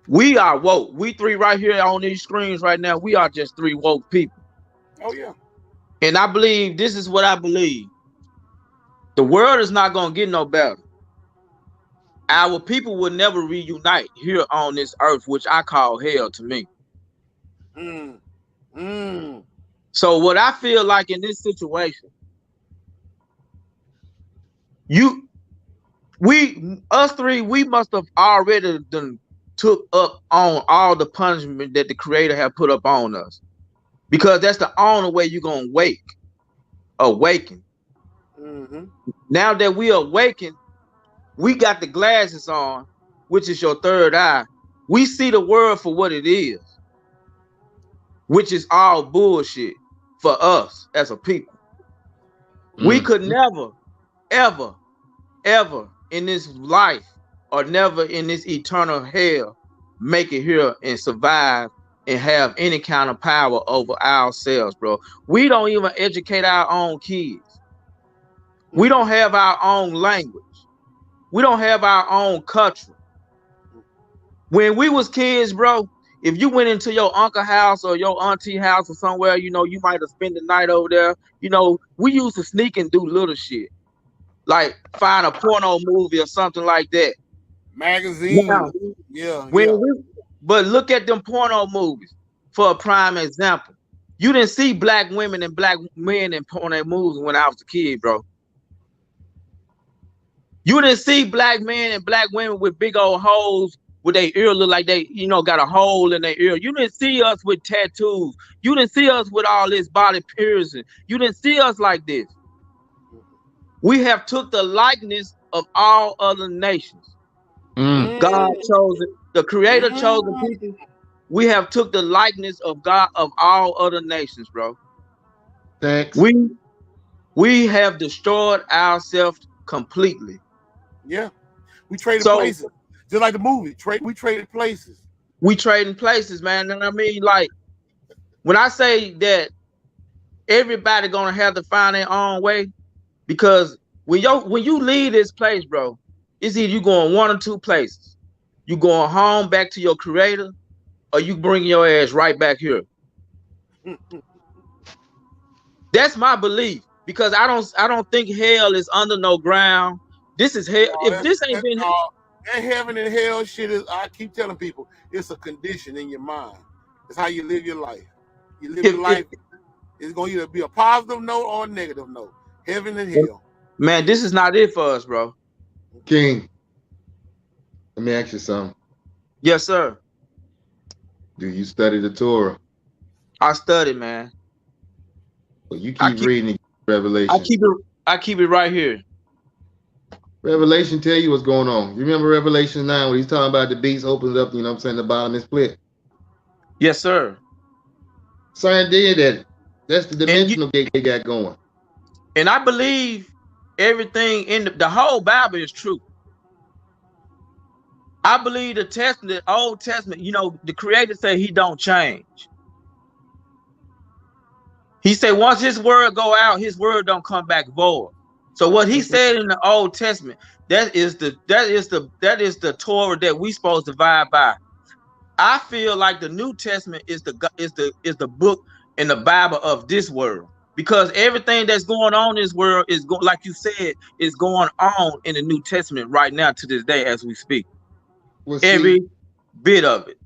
We are woke. We three right here on these screens right now, we are just three woke people. Oh yeah. And I believe this is what I believe. The world is not gonna get no better. Our people will never reunite here on this earth, which I call hell to me. Mm. Mm. So what I feel like in this situation, you us three, we must have already done took up on all the punishment that the creator have put up on us. Because that's the only way you're gonna awaken. Mm-hmm. Now that we awaken, we got the glasses on, which is your third eye. We see the world for what it is, which is all bullshit for us as a people. We Mm. could never, ever, ever in this life or never in this eternal hell make it here and survive and have any kind of power over ourselves, bro. We don't even educate our own kids. We don't have our own language. We don't have our own culture. When we was kids, bro, if you went into your uncle house or your auntie house or somewhere, you might have spent the night over there. We used to sneak and do little shit, like find a porno movie or something like that. Now, Magazine. Yeah, when yeah. we, but look at them porno movies for a prime example. You didn't see black women and black men in porno movies when I was a kid, bro. You didn't see black men and black women with big old holes with their ear look like they, got a hole in their ear. You didn't see us with tattoos. You didn't see us with all this body piercing. You didn't see us like this. We have took the likeness of all other nations. Mm. God Mm. chose it. The creator chose the Mm. people. We have took the likeness of God of all other nations, bro. Thanks. We have destroyed ourselves completely. Yeah. We traded So places. Just like the movie. We traded places. we trading places, man. And I mean, like, when I say that everybody gonna have to find their own way, because when you leave this place, bro, it's either you going one or two places. You going home back to your creator, or you bring your ass right back here. That's my belief, because I don't think hell is under no ground. This is hell. No, If this ain't been no, that heaven and hell shit is. I keep telling people it's a condition in your mind. It's how you live your life. You live your if life. It's gonna either be a positive note or a negative note. Heaven and hell. man, this is not it for us, bro. King, let me ask you something. Yes, sir. Do you study the Torah? I study, man. Well, you I keep keep reading I Revelation. keep it I keep it right here. Revelation tell you what's going on. You remember Revelation 9 when he's talking about the beast opens up, you know what I'm saying, the bottom is split. Yes, sir. Same did that. That's the And you dimensional gate they got going. and I believe everything in the whole Bible is true. I believe the Old Testament, the creator said he don't change. He said once his word go out, his word don't come back void. So what he said in the Old Testament, that is the Torah that we supposed to abide by. I feel like the New Testament is the book in the Bible of this world, because everything that's going on in this world is going, like you said, is going on in the New Testament right now to this day as we speak. Well, see, Every bit of it.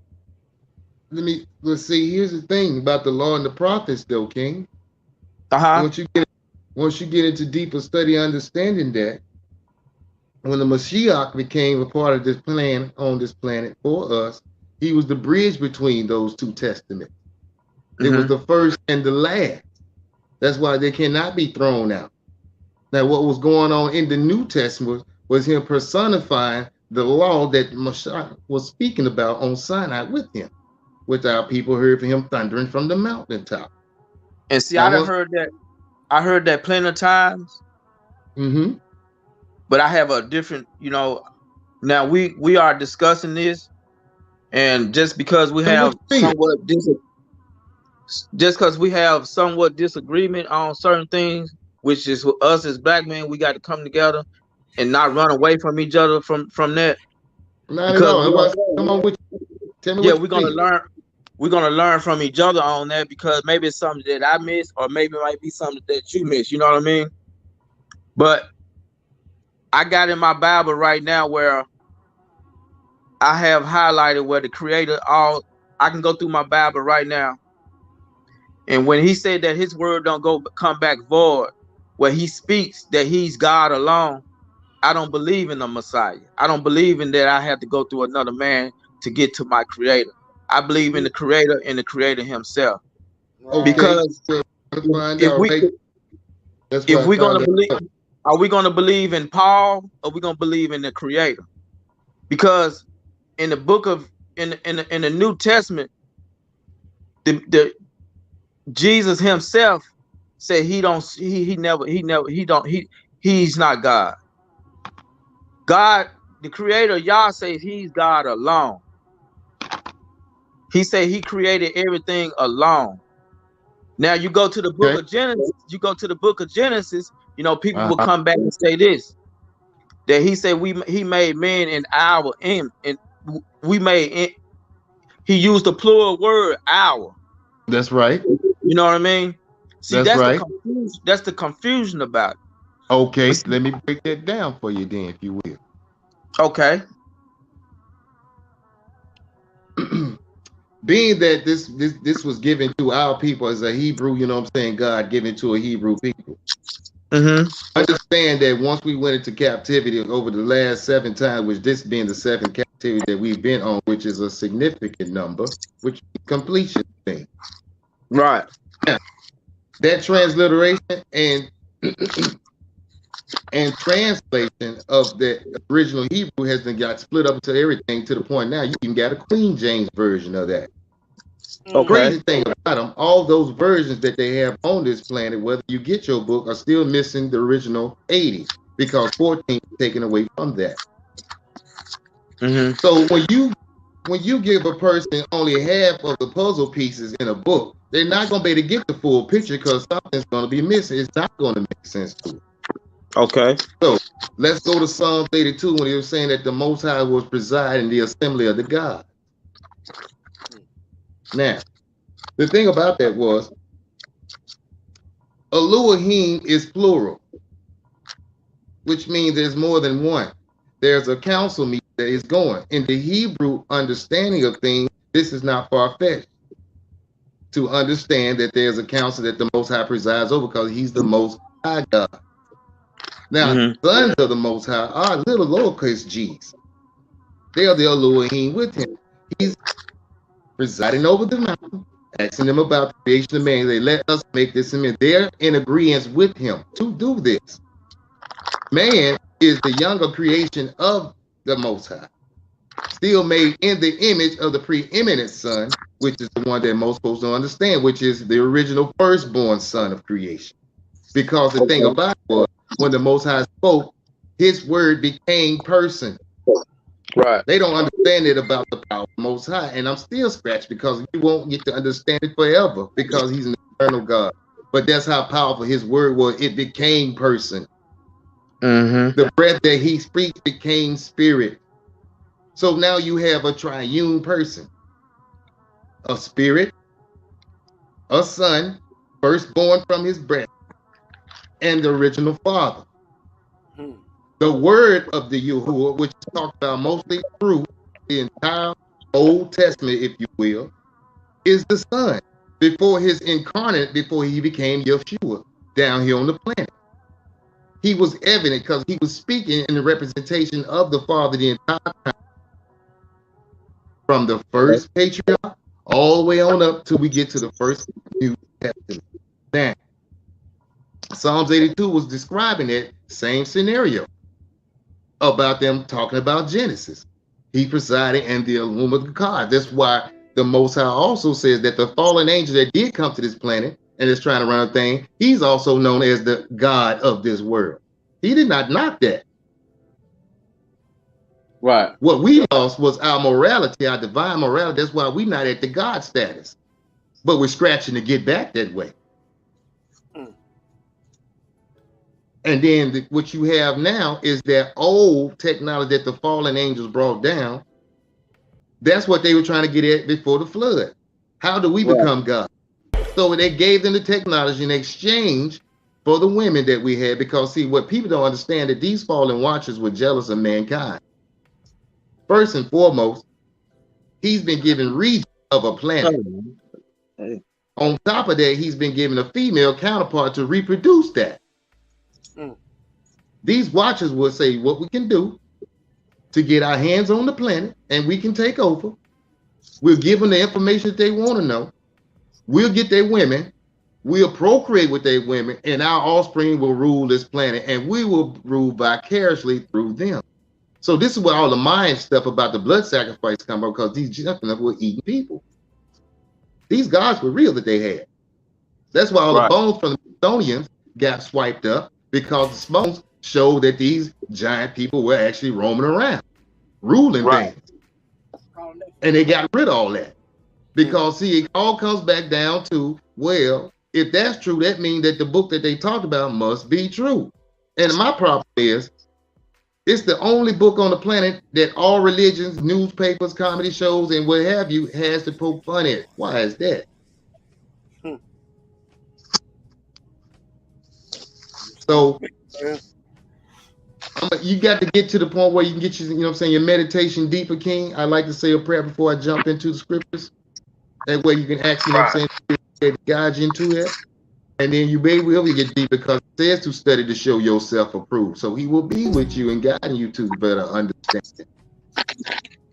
let's see. Here's the thing about the law and the prophets, though, King. Uh-huh. Once you get into deeper study, understanding that when the Mashiach became a part of this plan on this planet for us, he was the bridge between those two testaments. It was Mm-hmm. the first and the last. That's why they cannot be thrown out. Now, what was going on in the New Testament was him personifying the law that Mashiach was speaking about on Sinai with him, which our people heard from him thundering from the mountaintop. And see, I Now, done heard that. I heard that plenty of times, mm-hmm. but I have a different, now we are discussing this, and just because we Tell me what have you feel. somewhat disagreement on certain things, which is with us as black men, we got to come together and not run away from each other from that, Not at because all. That's why I said, come on with you. Tell me yeah, what we're you gonna feel. learn. We're gonna learn from each other on that, because maybe it's something that I miss, or maybe it might be something that you miss. You know what I mean? But I got in my Bible right now where I have highlighted where the Creator all. I can go through my Bible right now, and when He said that His word don't come back void, where He speaks that He's God alone, I don't believe in the Messiah. I don't believe in that I have to go through another man to get to my Creator. I believe in the Creator and the Creator Himself. Right. Okay, Because so I'm gonna if, find if out, we right? That's if why I we're gonna found believe, out. are we gonna believe in Paul, or we gonna believe in the Creator? Because in the book of in the New Testament, the Jesus Himself said he's not God. God, the Creator, Yah says He's God alone. He said He created everything alone. Now you go to the book Okay. of Genesis. You go to the book of Genesis. People will Uh-huh. come back and say this, that He said He made man in our image, and we made it. He used the plural word our. That's right. You know what I mean? See, That's that's the right. confusion. That's the confusion about it. But Okay, see, let me break that down for you then, if you okay, will. Being that this was given to our people as a Hebrew, you know what I'm saying, God given to a Hebrew people. mm-hmm, Understand that once we went into captivity over the last 7 times, which this being the seventh captivity that we've been on, which is a significant number, which is completion thing. right, Now, that transliteration and and translation of the original Hebrew has been got split up into everything to the point now you even got a Queen James version of that. okay, Crazy thing about them, all those versions that they have on this planet, whether you get your book, are still missing the original 80 because 14 is taken away from that. mm-hmm, So when you give a person only half of the puzzle pieces in a book, they're not going to be able to get the full picture because something's going to be missing. It's not going to make sense to them. okay, So let's go to Psalm 32 when he was saying that the Most High was preside in the assembly of the God. Now, the thing about that was Elohim is plural, which means there's more than one. There's a council meeting that is going. In the Hebrew understanding of things, this is not far-fetched to understand that there's a council that the Most High presides over because he's the Most High God. Now, mm-hmm, the sons of the Most High are little lowercase g's. They are the Elohim with him. He's presiding over the mountain, asking them about the creation of man. They let us make this image. They're in agreement with him to do this. Man is the younger creation of the Most High, still made in the image of the preeminent Son, which is the one that most supposed to understand, which is the original firstborn son of creation. Because the thing okay, about it was, when the Most High spoke, his word became person. right, They don't understand it about the power of the Most High. And I'm still scratched because you won't get to understand it forever because he's an eternal God. But that's how powerful his word was. It became person. mm-hmm, The breath that he speaks became spirit. So now you have a triune person, a spirit, a son, firstborn from his breath, and the original father. Hmm. The word of the Yahuwah, which is talked about mostly through the entire Old Testament, if you will, is the Son before his incarnate, before he became Yeshua down here on the planet. He was evident because he was speaking in the representation of the Father the entire time, from the first patriarch all the way on up till we get to the first New Testament. Now, Psalms 82 was describing that same scenario about them talking about Genesis. He presided in the Illum of God. That's why the Most High also says that the fallen angel that did come to this planet and is trying to run a thing, he's also known as the God of this world. He did not knock that. Right. What we lost was our morality, our divine morality. That's why we're not at the God status, but we're scratching to get back that way. And then what you have now is that old technology that the fallen angels brought down. That's what they were trying to get at before the flood. How do we become God? So they gave them the technology in exchange for the women that we had, because see, what people don't understand, that these fallen watchers were jealous of mankind. First and foremost, he's been given region of a planet. On top of that, he's been given a female counterpart to reproduce that. These watchers will say what we can do to get our hands on the planet and we can take over. We'll give them the information that they want to know. We'll get their women. We'll procreate with their women, and our offspring will rule this planet, and we will rule vicariously through them. So this is where all the Mayan stuff about the blood sacrifice come from, because these gentlemen were eating people. These gods were real that they had. That's why all the bones from the Macedonians got swiped up, because the bones showed that these giant people were actually roaming around, ruling things. And they got rid of all that. Because see, it all comes back down to, well, if that's true, that means that the book that they talked about must be true. And my problem is, it's the only book on the planet that all religions, newspapers, comedy shows, and what have you has to poke fun at. Why is that? So you got to get to the point where you can get your, you know what I'm saying, your meditation deeper, King. I like to say a prayer before I jump into the scriptures. That way you can ask, you know what I'm saying, guide you into it. And then you may really get deep, because it says to study to show yourself approved. So he will be with you and guiding you to better understand.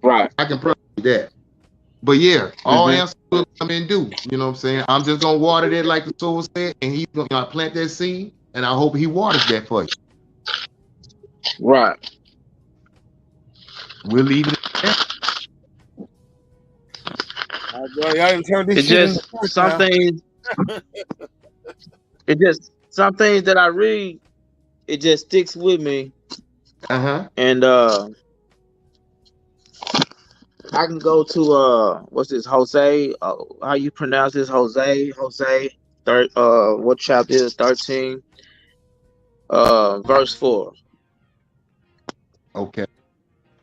Right. I can promise you that. But yeah, all answers will come and do. You know what I'm saying? I'm just going to water that like the soul said, and he's going to plant that seed, and I hope he waters that for you. Right. We'll leave it at that. Y'all didn't turn this shit into some things. It just some things that I read, it just sticks with me. And I can go to what's this, Jose? How you pronounce this? Jose? What chapter is 13? Verse 4. Okay.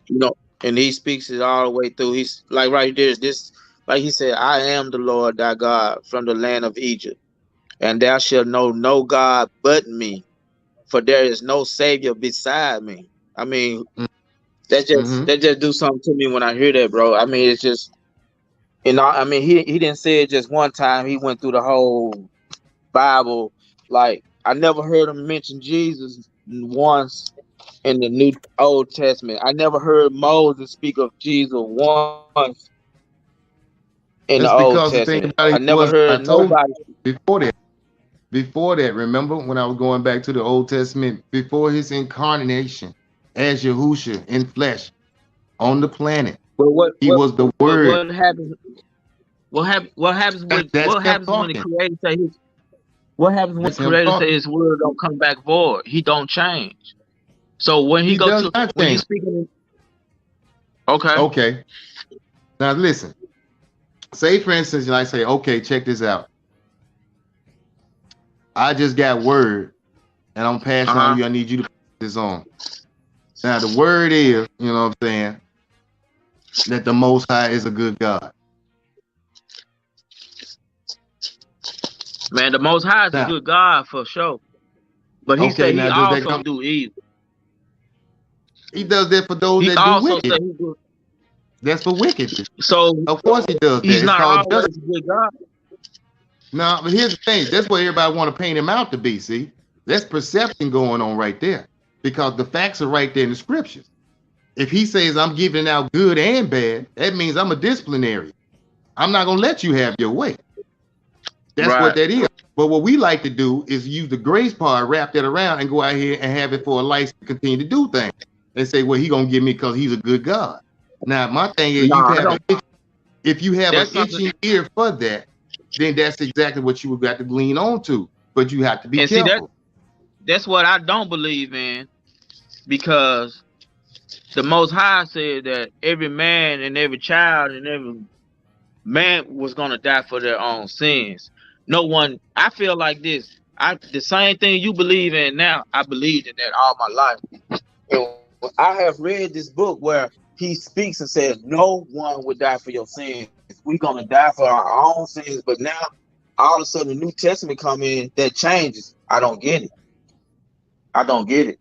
You know, and he speaks it all the way through. He's like right there, this, like he said, I am the Lord thy God from the land of Egypt, and thou shalt know no God but me, for there is no Savior beside me. I mean, that just do something to me when I hear that, bro. I mean, it's just, you know, I mean, he didn't say it just one time. He went through the whole Bible. Like, I never heard him mention Jesus once in the Old Testament. I never heard Moses speak of Jesus once in the Old Testament. I never heard nobody before that. Remember when I was going back to the Old Testament, before his incarnation as Yahushua in flesh on the planet, he was the Word. What happens when the Creator say his? What happens when the Creator say his word don't come back void? He don't change. So when he goes to, when he's speaking, okay. Now listen. Say for instance, I say, okay, check this out. I just got word, and I'm passing on you. I need you to pass this on. Now the word is, you know what I'm saying, that the Most High is a good God. Man, the Most High is a good God for sure. But he said he also do evil. He does that for those that do wicked. That's for wickedness. So Of course he does that. he's It's not called always justice. a good God. Now, but here's the thing. That's what everybody want to paint him out to be. See, that's perception going on right there, because the facts are right there in the scriptures. If he says I'm giving out good and bad, that means I'm a disciplinary. I'm not gonna let you have your way. That's what Right. that is. But what we like to do is use the grace part, wrap that around, and go out here and have it for a license to continue to do things. And say, well, he gonna give me because he's a good God. Now, my thing is, No, I don't. if you have an That's something. itching ear for that, then that's exactly what you would got to lean on to. But you have to be And see, careful. that's what I don't believe in, because the Most High said that every man and every child and every man was gonna die for their own sins. No one. I feel like this. The same thing you believe in now, I believed in that all my life. And I have read this book where he speaks and says, "No one would die for your sins. We're gonna die for our own sins." But now, all of a sudden, the New Testament come in that changes. I don't get it. I don't get it.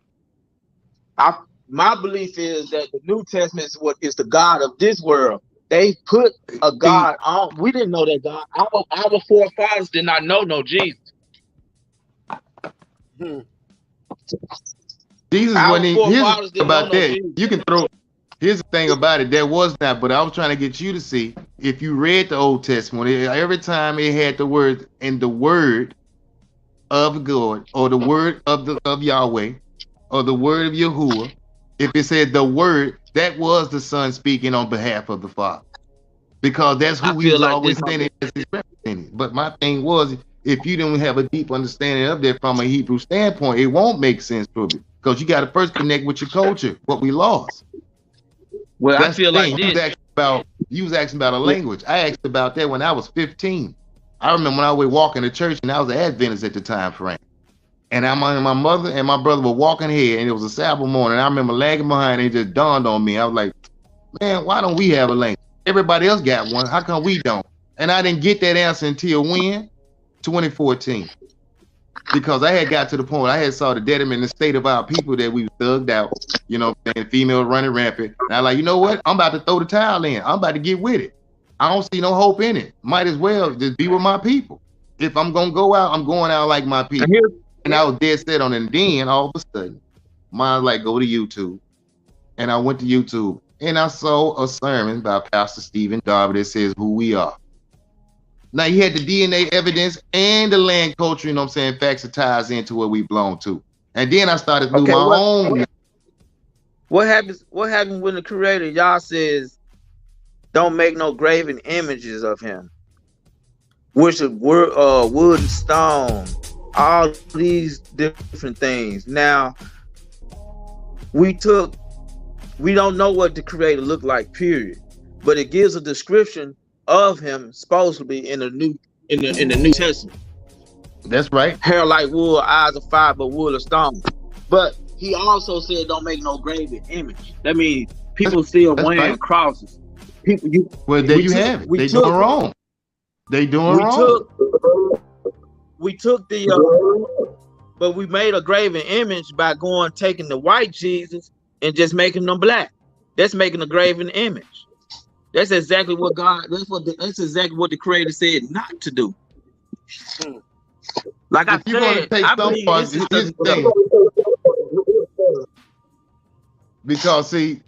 I My belief is that the New Testament is what is the God of this world. They put a See, God on. We didn't know that God. Our forefathers did not know no Jesus. Hmm. Jesus Our wasn't even, here's the thing forefathers didn't know about no that. Jesus. You can throw, here's the thing about it. There was not, but I was trying to get you to see, if you read the Old Testament, every time it had the word, and the word of God, or the word of Yahweh, or the word of Yahuwah, if it said the word, that was the Son speaking on behalf of the Father, because that's I who he feel was like this. always standing as his representative. But my thing was, if you don't have a deep understanding of that from a Hebrew standpoint, it won't make sense for me, because you got to first connect with your culture, what we lost. Well, I That's the feel like thing. this. You was asking about a language. I asked about that when I was 15. I remember when I was walking to church, and I was an Adventist at the time frame. And my mother and my brother were walking here, and it was a Sabbath morning. I remember lagging behind, and it just dawned on me. I was like, man, why don't we have a language? Everybody else got one. How come we don't? And I didn't get that answer until when? 2014. Because I had got to the point I had saw the detriment in the state of our people, that we thugged out, and female running rampant. And I like, you know what? I'm about to throw the towel in. I'm about to get with it. I don't see no hope in it. Might as well just be with my people. If I'm gonna go out, I'm going out like my And people. here, And I was dead set on it. And then all of a sudden, mine like, go to YouTube. And I went to YouTube and I saw a sermon by Pastor Stephen Darby that says who we are. Now he had the DNA evidence and the land culture, facts that ties into what we belong to. And then I started to do okay, my own. what happens? What happens when the Creator Yah says, "Don't make no graven images of Him," which are wood and stone, all these different things. Now we took we don't know what the Creator looked like, period, but it gives a description of Him supposedly in the New Testament. That's right. Hair like wool, eyes of fire, but wood of stone. But He also said, "Don't make no graven image." That means people still That's wearing right. crosses. People, Well, there you have it. we They took doing wrong. They doing we wrong. took we took the but we made a graven image by taking the white Jesus and just making them black. That's making a graven image. That's exactly what God. That's exactly what the Creator said not to do. Hmm. Like I If you're going to said, take I some believe parts, this is here's the. the thing. Because see,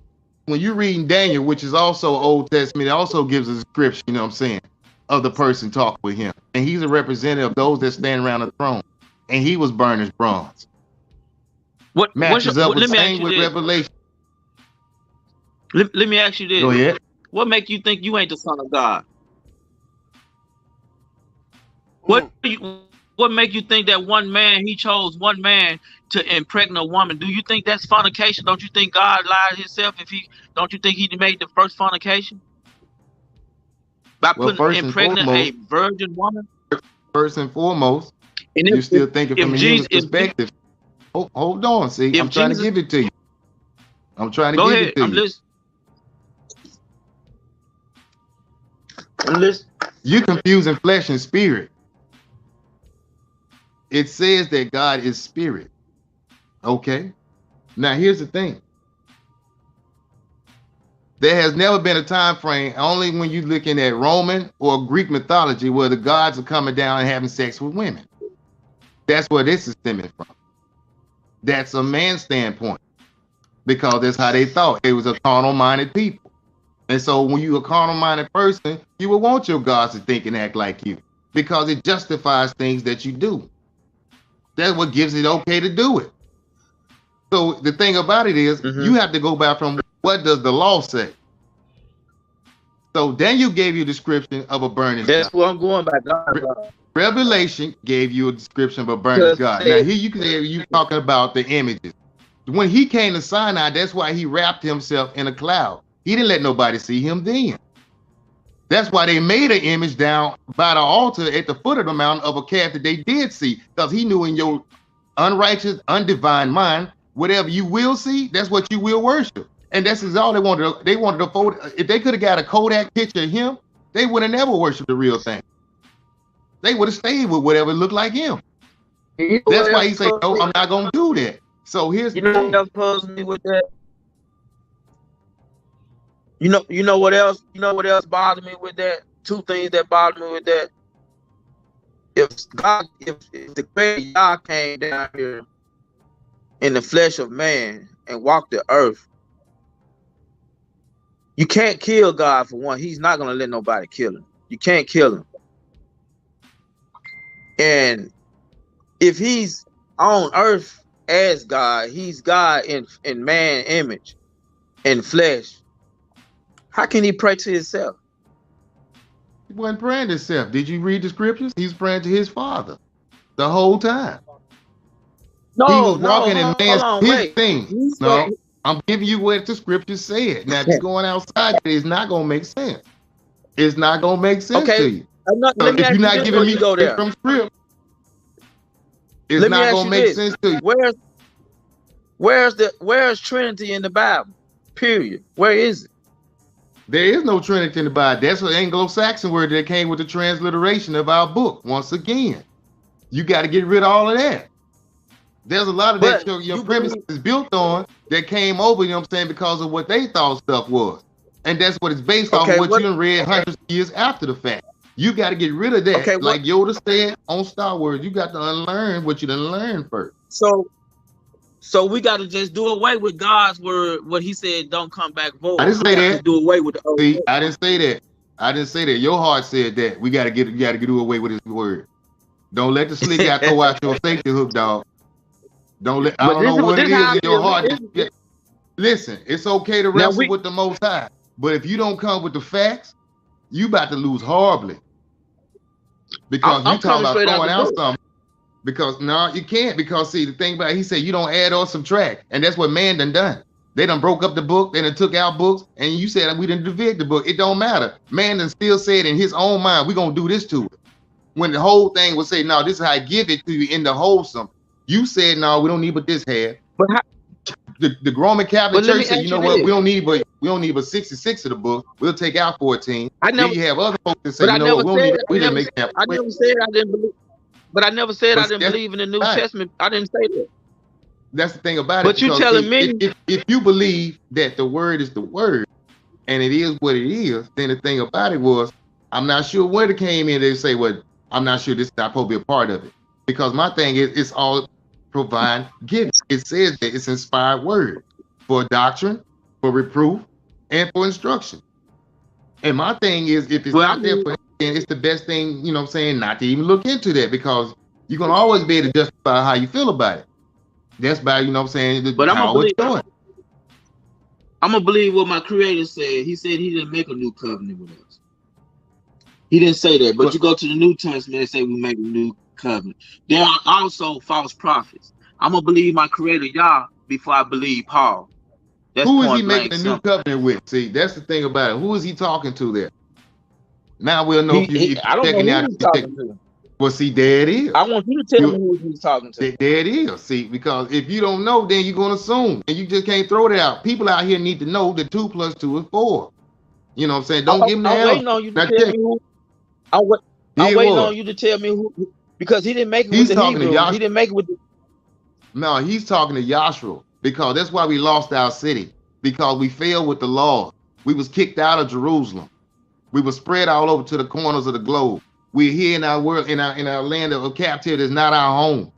when you're reading Daniel, which is also Old Testament, it also gives a description, of the person talking with him. And he's a representative of those that stand around the throne. And he was burned as bronze. Matches up with Let me ask same you with this. Revelation. Let me ask you Go this. ahead. What make you think you ain't the son of God? Hmm. What make you think that one man, he chose one man to impregnate a woman? Do you think that's fornication? Don't you think God lied himself don't you think he made the first fornication? By Well, putting impregnate a virgin woman? first and foremost, And you're still thinking if from a human Jesus perspective. Hold on. See, if I'm trying to Jesus give it to you. I'm trying to Go give ahead, it to you. I'm listening. You're confusing flesh and spirit. It says that God is spirit. Okay. Now, here's the thing. There has never been a time frame, only when you're looking at Roman or Greek mythology, where the gods are coming down and having sex with women. That's where this is stemming from. That's a man's standpoint, because that's how they thought. It was a carnal-minded people. And so when you're a carnal-minded person, you will want your gods to think and act like you, because it justifies things that you do. That's what gives it okay to do it. So the thing about it is, you have to go back from what does the law say. So Daniel gave you a description of a burning That's God. what I'm going by. God. Revelation gave you a description of a burning God. Now here you talking about the images. When he came to Sinai, that's why he wrapped himself in a cloud. He didn't let nobody see him then. That's why they made an image down by the altar at the foot of the mountain of a calf that they did see, because he knew in your unrighteous, undivine mind, whatever you will see, that's what you will worship. And that's all they wanted. They wanted a photo. If they could have got a Kodak picture of him, they would have never worshipped the real thing. They would have stayed with whatever looked like him. That's why he said, no, I'm not going to do that. So here's the thing. What else puzzles me with that? You know what else? You know what else bothered me with that? Two things that bothered me with that. If the creator God came down here in the flesh of man and walked the earth, you can't kill God for one. He's not gonna let nobody kill him. You can't kill him. And if he's on earth as God, he's God in man image, in flesh. How can he pray to himself? He wasn't praying to himself. Did you read the scriptures? He was praying to his Father the whole time. No, he was walking in man's thing. No, said, I'm giving you what the scriptures said. Now, if you're going outside, it's not going to make sense. It's not going to make sense to you. So if you're not giving me from script, it's not going to make sense to you. Where's Trinity in the Bible? Period. Where is it? There is no Trinity in the Bible. That's an Anglo-Saxon word that came with the transliteration of our book. Once again, you got to get rid of all of that. There's a lot of that your premise is built on that came over, you know what I'm saying, because of what they thought stuff was. And that's what it's based off of what you read hundreds of years after the fact. You got to get rid of that. Like Yoda said on Star Wars, you got to unlearn what you done learned first. So we got to just do away with God's word. What he said, don't come back void. I didn't say that. Do away with the old word. I didn't say that. I didn't say that. Your heart said that. We got to do away with his word. Don't let the slick guy throw out your safety hook, dog. Don't let. I don't know what it is in your heart. Listen, it's okay to wrestle with the Most High, but if you don't come with the facts, you about to lose horribly. Because you talking about throwing out something. Because no, you can't. Because see, the thing about it, he said you don't add or subtract, and that's what man done. They done broke up the book, they done took out books, and you said we didn't divide the book. It don't matter. Man done still said in his own mind, we're gonna do this to it. When the whole thing was saying, no, this is how I give it to you in the wholesome. You said, no, we don't need but this half. But the Roman Catholic Church said, you know what, we don't need but 66 of the book. We'll take out 14. Then you have other folks that say, you know what, we didn't make that. I never said I didn't believe. But I never said I didn't believe in the New Testament. I didn't say that. That's the thing about it. But you telling me if you believe that the word is the word and it is what it is, then the thing about it was, I'm not sure where it came in. They say, well, I'm not sure this is not supposed to be a part of it. Because my thing is, it's all provide giving. It says that it's inspired word for doctrine, for reproof, and for instruction. And my thing is, if it's not there for him, it's the best thing, you know what I'm saying, not to even look into that, because you're going to always be able to justify how you feel about it. That's by, you know what I'm saying, but I'm going to believe what my creator said. He said he didn't make a new covenant with us. He didn't say that, but you go to the New Testament and say we make a new covenant. There are also false prophets. I'm going to believe my creator, Yah, before I believe Paul. That's who is he making a new covenant with? See, that's the thing about it. Who is he talking to there? Now we'll know if you're checking out. Well, see, there it is. I want you to tell me who he's talking to. There it is. See, because if you don't know, then you're going to assume. And you just can't throw it out. People out here need to know that 2 + 2 is 4. You know what I'm saying? Don't give them the I'm waiting on you to tell me who. I'm waiting on you to tell me who. Because he didn't make it with the Hebrew. He didn't make it with the... No, he's talking to Yashua. Because that's why we lost our city. Because we failed with the law. We was kicked out of Jerusalem. We were spread all over to the corners of the globe. We're here in our world, in our land of captivity. It's not our home.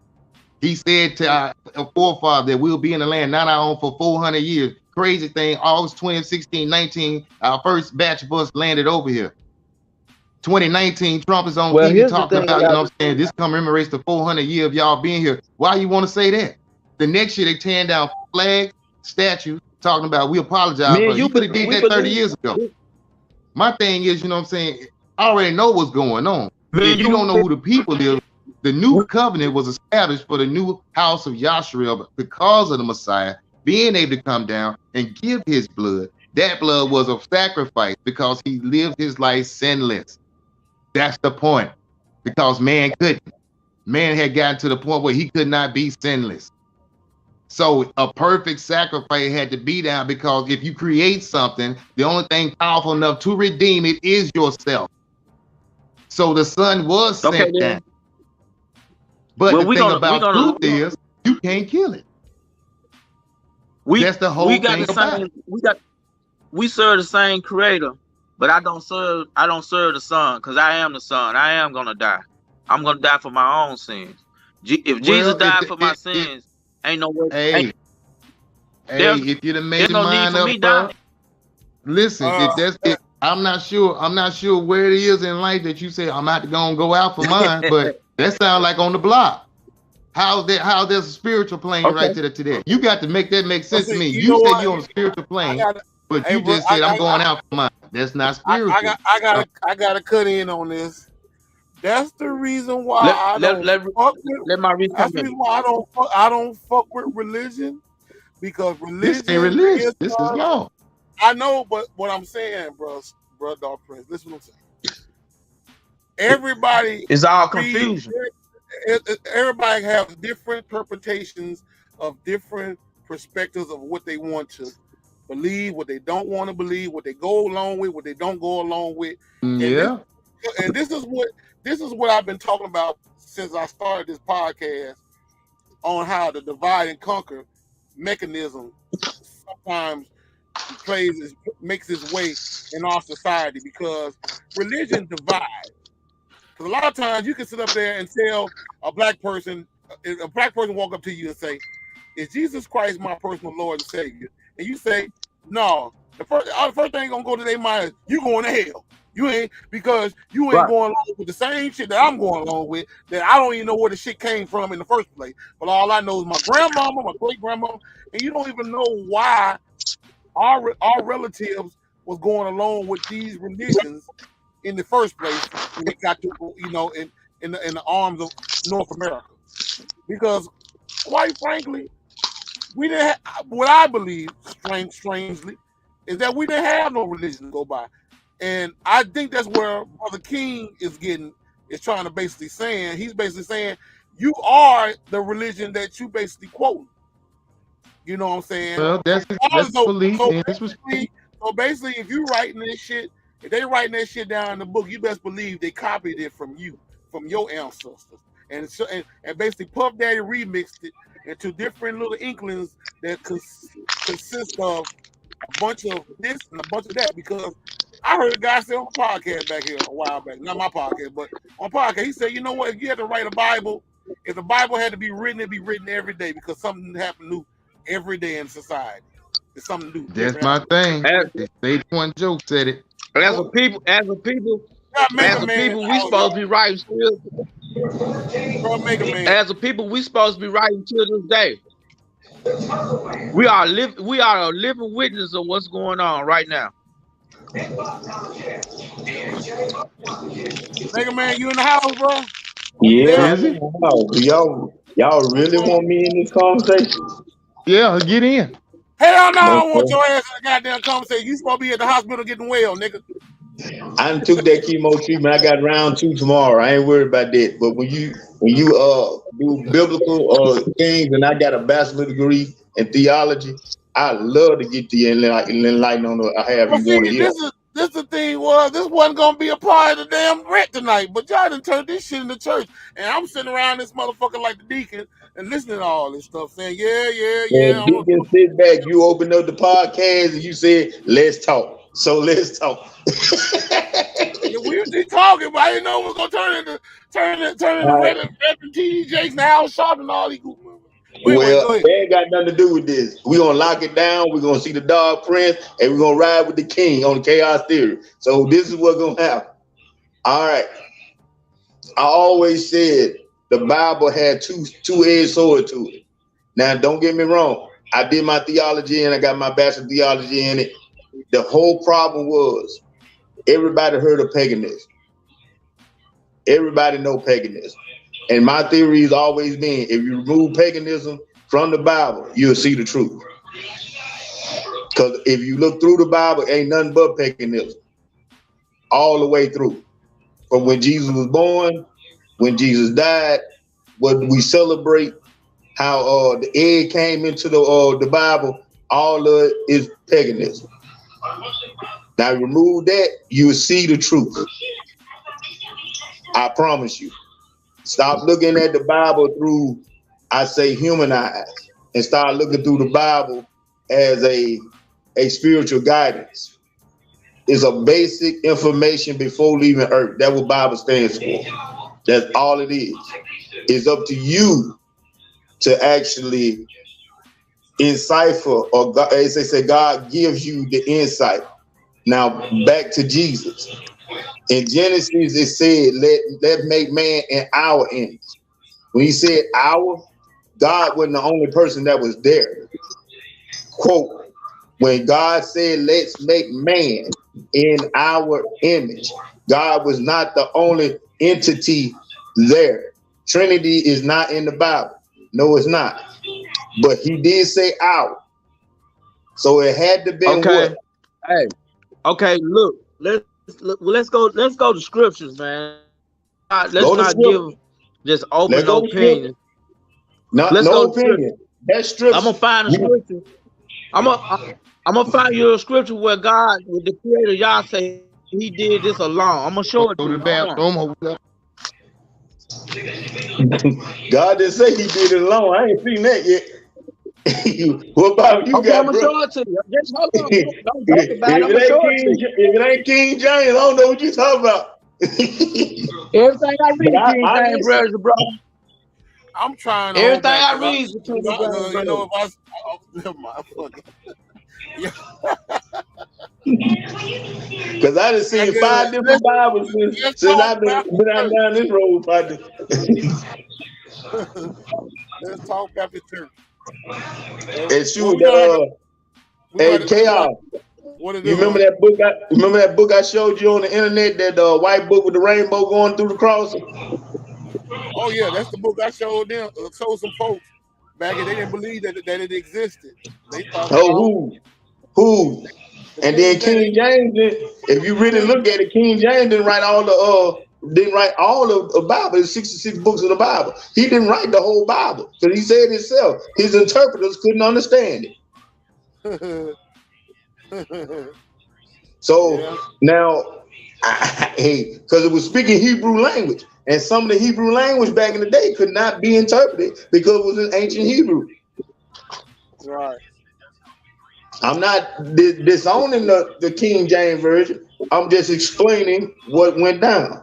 He said to our forefather that we'll be in the land not our own for 400 years. Crazy thing, August 2016, 19, our first batch of us landed over here. 2019, Trump is on Well, TV here's the talking thing about, you know about what I'm saying, this commemorates the 400 year of y'all being here. Why you want to say that? The next year they tearing down flags, statues, talking about we apologize, me and but you. he could have did We that 30 believe. years ago. My thing is, you know what I'm saying, I already know what's going on. Me If and you don't know you. who the people is, the new covenant was established for the new house of Yashua because of the Messiah being able to come down and give his blood. That blood was a sacrifice because he lived his life sinless. That's the point. Because man couldn't. Man had gotten to the point where he could not be sinless. So a perfect sacrifice had to be down because if you create something, the only thing powerful enough to redeem it is yourself. So the son was Okay, sent down. then. But Well, the thing about truth is you can't kill it. That's the whole thing about it. We serve the same creator, but I don't serve the son because I am the son. I am gonna die. I'm gonna die for my own sins. If Jesus Well, died for my sins, ain't no way. hey, if you'd have made There's your no need mind for up, me bro, dying. listen, if that's it, I'm not sure where it is in life that you say I'm not gonna go out for mine, but that sounds like on the block. How there's a spiritual plane right to that? You got to make that make sense to me. You said you're on a spiritual plane, but you just said I'm going out for mine. That's not spiritual. I gotta cut in on this. That's the reason why I don't fuck with. That's the reason why I don't fuck with religion, because this ain't religion religion. is. This is law. I know, but what I'm saying, bro, Dog Prince, listen what I'm saying. Everybody is all confusion. Everybody has different interpretations of different perspectives of what they want to believe, what they don't want to believe, what they go along with, what they don't go along with. Yeah. And this is what I've been talking about since I started this podcast on how the divide and conquer mechanism sometimes makes its way in our society, because religion divides. Because a lot of times you can sit up there and tell a black person walk up to you and say, "Is Jesus Christ my personal Lord and Savior?" And you say, "No." The first thing gonna go to their mind is, "You going to hell." You ain't, because you ain't going along with the same shit that I'm going along with, that I don't even know where the shit came from in the first place. But all I know is my grandmama, my great grandmama, and you don't even know why our relatives was going along with these religions in the first place when they got to, in the arms of North America. Because quite frankly, we didn't what I believe, strangely, is that we didn't have no religion to go by. And I think that's where Brother King is trying to basically saying, he's basically saying, you are the religion that you basically quoting. You know what I'm saying? Well, that's belief. So basically, if you writing this shit, if they writing that shit down in the book, you best believe they copied it from you, from your ancestors. And basically Puff Daddy remixed it into different little inklings that consist of a bunch of this and a bunch of that. Because I heard a guy say on a podcast back here a while back, not my podcast, but on podcast, he said, you know what, if you had to write a Bible, if the Bible had to be written, it'd be written every day, because something happened new every day in society. It's something new. That's my thing. Stage One Joe said it. As a people, we supposed to be writing still. As a people, we supposed to be writing till this day. We are a living witness of what's going on right now. Mega Man, you in the house, bro? Yeah, I'm in the house. Y'all really want me in this conversation? Yeah, get in. Hell no, I don't want your ass in the goddamn conversation. You supposed to be at the hospital getting well, nigga. I done took that chemo treatment. I got round 2 tomorrow. I ain't worried about that. But when you do biblical things, and I got a bachelor degree in theology, I love to get the enlightenment on what I have you want to hear. This is the thing was this wasn't gonna be a part of the damn rent tonight, but y'all done turned this shit into church, and I'm sitting around this motherfucker like the deacon and listening to all this stuff, saying, And I'm Deacon, sit back. You opened up the podcast and you said, "Let's talk." So let's talk. yeah, we was just talking, but I didn't know it was gonna turn into All right. Reverend T.D. Jakes and Al Sharpton and all these group members. But anyway, Well, go ahead. they ain't got nothing to do with this. We're gonna lock it down. We're gonna see the dog prince, and we're gonna ride with the king on the chaos theory. So this is what's gonna happen. All right. I always said the Bible had two-edged sword to it. Now, don't get me wrong. I did my theology and I got my bachelor of theology in it. The whole problem was everybody heard of paganism. Everybody know paganism. And my theory has always been, if you remove paganism from the Bible, you'll see the truth. Because if you look through the Bible, ain't nothing but paganism all the way through. From when Jesus was born, when Jesus died, what we celebrate, how the egg came into the Bible, all of it is paganism. Now remove that, you will see the truth. I promise you. Stop looking at the Bible through, I say, human eyes, and start looking through the Bible as a spiritual guidance. It's a basic information before leaving earth. That's what Bible stands for. That's all it is. It's up to you to actually encipher, or God, as they say, God gives you the insight. Now back to Jesus. In Genesis, it said, let make man in our image. When he said our, God wasn't the only person that was there. Quote, when God said, let's make man in our image, God was not the only entity there. Trinity is not in the Bible. No, it's not. But he did say our. So it had to be what? Hey. Okay, look. Let's go to scriptures, man. Let's not give just open opinion. Let's no opinion. That's scripture. I'm gonna find a scripture. I'm gonna find you a scripture where God, with the Creator, y'all say He did this alone. I'm gonna show it to you. God didn't say He did it alone. I ain't seen that yet. What about you, okay, got, I'm gonna bro? show it to you. Just hold on. Don't talk about it. If it ain't King James, I don't know what you talking about. Everything I read, King James, bro. I'm trying to everything I read is King James, you know, if never mind, fuck it. Yeah. Because I done seen 5 different Bibles since I've been down this road, partner. Let's talk Baptist Church. And shoot, and chaos. You remember that book? Remember that book I showed you on the internet? That white book with the rainbow going through the cross. Oh yeah, that's the book I showed them. Showed some folks back, and they didn't believe that it existed. They thought. Oh, who? And then King James, if you really look at it, King James didn't write all of the Bible. There's 66 books of the Bible. He didn't write the whole Bible. So he said himself, his interpreters couldn't understand it. So now, hey, because it was speaking Hebrew language, and some of the Hebrew language back in the day could not be interpreted because it was in ancient Hebrew. Right. I'm not disowning the King James version. I'm just explaining what went down.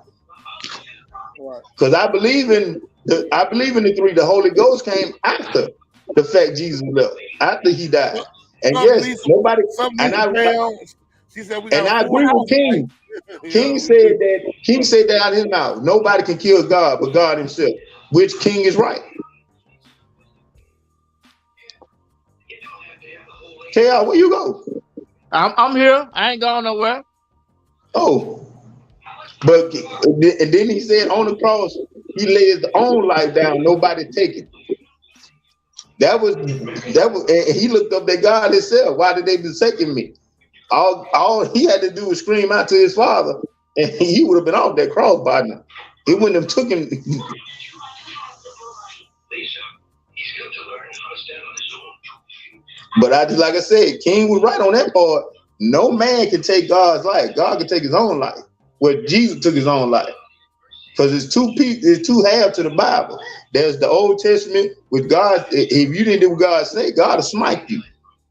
Because I believe in the three. The Holy Ghost came after the fact Jesus left, after he died. And yes, nobody. And I agree with King. King said that out of his mouth. Nobody can kill God but God himself. Which King is right? KL, where you go? I'm here. I ain't going nowhere. Oh. But and then he said on the cross, he laid his own life down, nobody take it. That was, and he looked up at God himself. Why did they forsake me? All he had to do was scream out to his father, and he would have been off that cross by now. He wouldn't have took him. But like I said, King was right on that part. No man can take God's life. God can take his own life. Well, Jesus took his own life. Because there's two halves to the Bible. There's the Old Testament with God. If you didn't do what God say, God will smite you.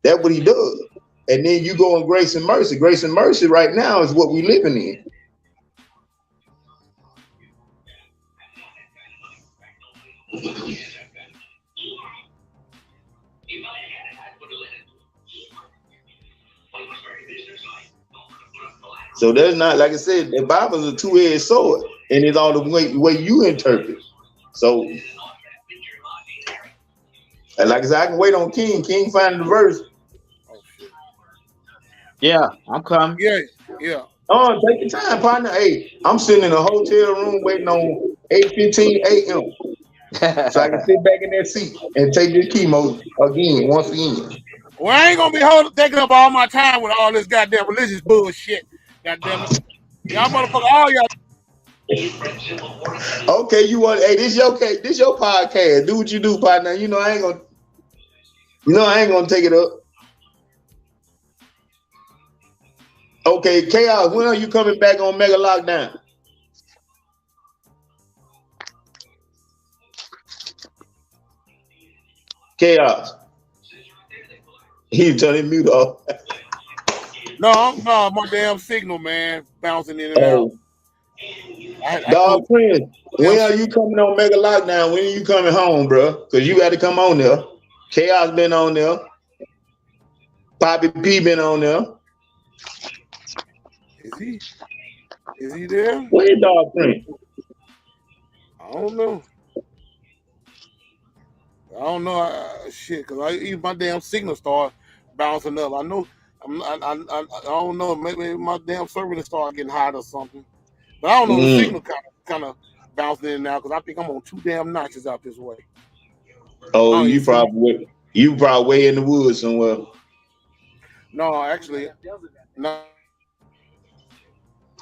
That's what he does. And then you go on grace and mercy. Grace and mercy right now is what we living in. So there's not, like I said, the Bible is a two-edged sword, and it's all the way you interpret. So, and like I said, I can wait on King. King finding the verse. Oh shit. Yeah, I'm coming. Yeah. Oh, take your time, partner. Hey, I'm sitting in a hotel room waiting on 8:15 a.m. so I can sit back in that seat and take this chemo again, once again. Well, I ain't gonna be taking up all my time with all this goddamn religious bullshit. Goddamn it. Y'all motherfucker, all y'all. Okay, you want? Hey, this your podcast. Do what you do, partner. You know I ain't gonna take it up. Okay, Chaos. When are you coming back on Mega Lockdown? Chaos. He turn his mute off. No, my damn signal, man, bouncing in and out. Dog friend, when are you coming on Mega Lockdown? When are you coming home, bro? Because you got to come on there. Chaos been on there. Poppy P been on there. Is he there? Where your dog friend? I don't know. Shit, because even my damn signal start bouncing up. I know. I don't know. Maybe my damn server start getting hot or something. But I don't know. The signal kind of bouncing in and out because I think I'm on too damn notches out this way. Oh, you probably way in the woods somewhere. No, actually, no.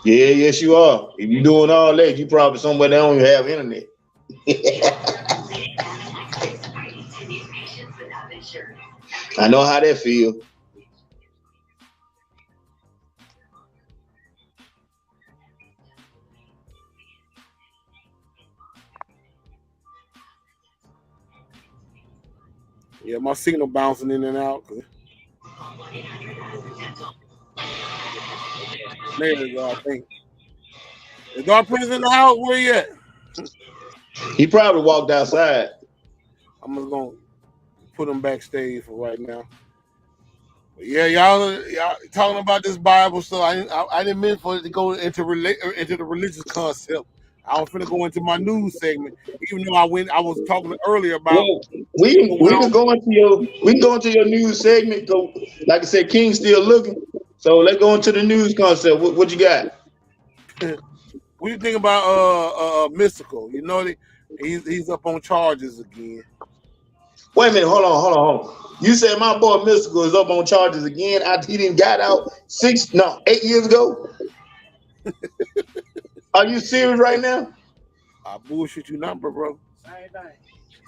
Yeah, yes, you are. If you're doing all that, you probably somewhere that don't even have internet. I know how that feels. Yeah, my signal bouncing in and out. There you go, I think. Is God Prince in the house? Where you at? He probably walked outside. I'm just gonna put him backstage for right now. But yeah, y'all talking about this Bible stuff. I didn't mean for it to go into the religious concept. I was finna go into my news segment, even though I was talking earlier about. Well, we can go into your news segment. Go, like I said, King's still looking. So let's go into the news concept. What you got? What do you think about Mystical? You know he's up on charges again. Wait a minute, hold on. You said my boy Mystical is up on charges again after he didn't got out 8 years ago? Are you serious right now? I bullshit you not, bro.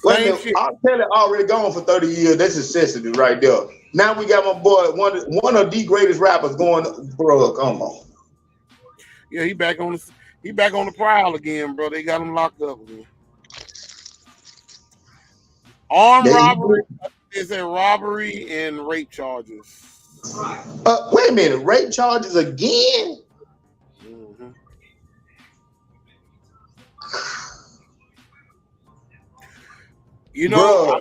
Wait a minute, I'll tell it already gone for 30 years. That's necessity right there. Now we got my boy, one of the greatest rappers going, bro, come on. Yeah, he back on the prowl again, bro. They got him locked up again. Armed robbery. Is a robbery and rape charges. Wait a minute, rape charges again? Mm-hmm. You know,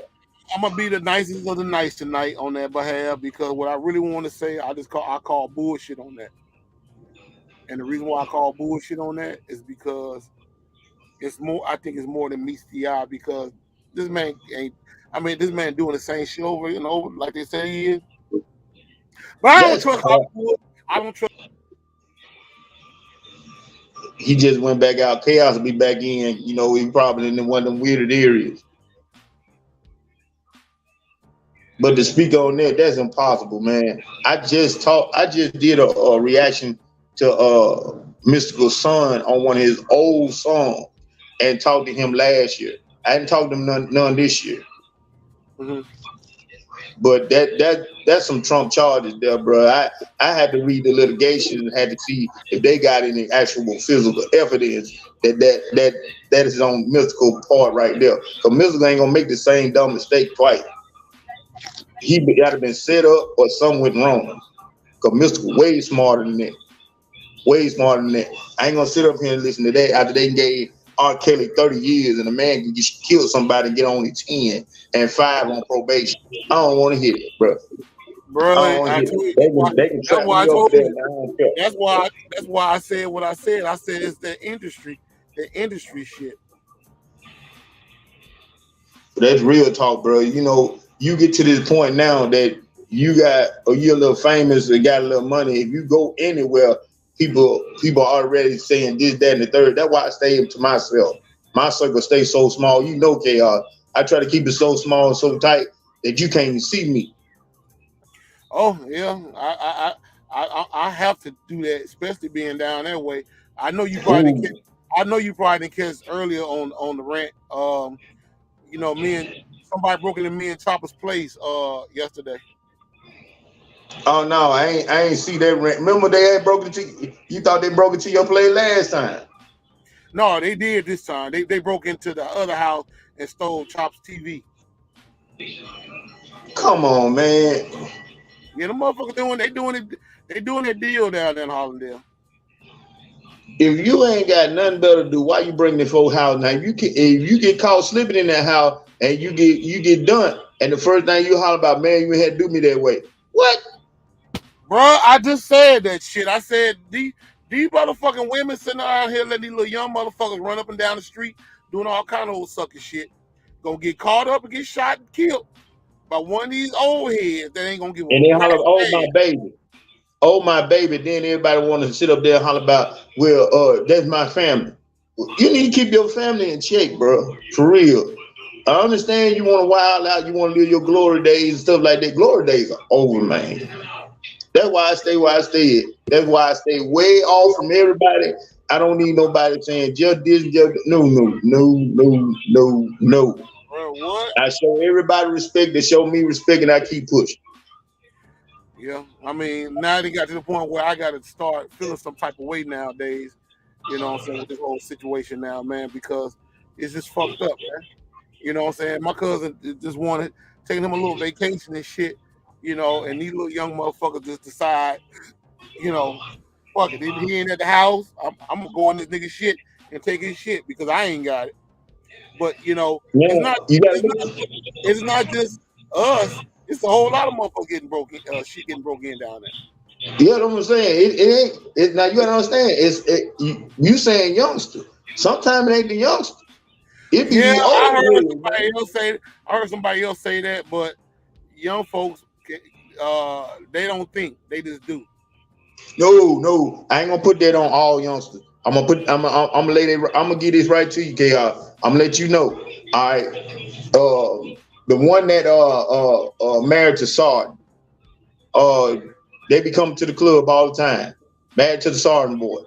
I'm gonna be the nicest of the nice tonight on that behalf because what I really want to say, I call bullshit on that. And the reason why I call bullshit on that is because I think it's more than meets the eye because this man this man doing the same shit over and over like they say he is. But I don't trust Hollywood. I don't trust. He just went back out. Chaos will be back in. You know, he probably in one of them weird areas. But to speak on that, that's impossible, man. I just did a reaction to Mystical Son on one of his old songs and talked to him last year. I hadn't talked to him none this year. Mm-hmm. But that's some Trump charges there, bro. I had to read the litigation and had to see if they got any actual physical evidence that is on mystical part right there. Cause mystical ain't gonna make the same dumb mistake twice. He got to been set up or something went wrong. Cause mystical way smarter than that. Way smarter than that. I ain't gonna sit up here and listen to that after they gave R. Kelly 30 years and a man can just kill somebody and get only 10 and 5 on probation. I don't want to hear it, bro. I Bro, don't want to I hear told it. you They can that's trap why I me over told there you. and I don't care. That's why I said what I said. I said it's the industry shit. That's real talk, bro. You know, you get to this point now that you're a little famous and got a little money. If you go anywhere, people are already saying this, that, and the third. That's why I stay to myself. My circle stays so small. You know, KR. I try to keep it so small and so tight that you can't even see me. Oh yeah, I have to do that, especially being down that way. I know you probably didn't catch. Ooh. I know you probably didn't catch earlier on the rant. Me and somebody broke into me and Chopper's place yesterday. Oh no, I ain't see that rent. Remember they had broken into you thought they broke into your place last time. No, they did this time. They broke into the other house and stole Chop's TV. Come on, man. Yeah, the motherfuckers doing their deal down there in Hollandale. If you ain't got nothing better to do, why you bring the full house now? If you get caught slipping in that house and you get done, and the first thing you holler about, man, you had to do me that way. What? Bro, I just said that shit. I said these motherfucking women sitting around here letting these little young motherfuckers run up and down the street doing all kind of old sucker shit. Gonna get caught up and get shot and killed by one of these old heads that ain't gonna give a And they rat's holler, oh my ass. baby, oh my baby. Then everybody want to sit up there and holler about, well, that's my family. You need to keep your family in check, bro. For real. I understand you want to wild out, you want to live your glory days and stuff like that. Glory days are over, man. That's why I stay where I stay at. That's why I stay way off from everybody. I don't need nobody saying just this, just no, no, no, no, no, no. Bro, what? I show everybody respect. They show me respect, and I keep pushing. Yeah, I mean, now they got to the point where I got to start feeling some type of way nowadays. You know what I'm saying, with this whole situation now, man, because it's just fucked up, man. You know what I'm saying? My cousin just wanted taking him a little vacation and shit, and these little young motherfuckers just decide, you know, fuck it. He ain't at the house. I'm gonna go on this nigga shit and take his shit because I ain't got it. But it's Yeah, not you it's not gotta. it's not just us. It's a whole lot of motherfuckers getting broken, shit getting broken in down there. You know what I'm saying? It ain't. Now you gotta understand. You saying youngster. Sometimes it ain't the youngster. It be Yeah, these I older heard heads, somebody man. else say. I heard somebody else say that, but young folks, they don't think. They just do. No, no, I ain't gonna put that on all youngsters. I'm gonna lay that. I'm gonna get this right to you, KR. I'm gonna let you know. All right. The one that married to Sarton, uh, they be coming to the club all the time. Married to the Sarton boy,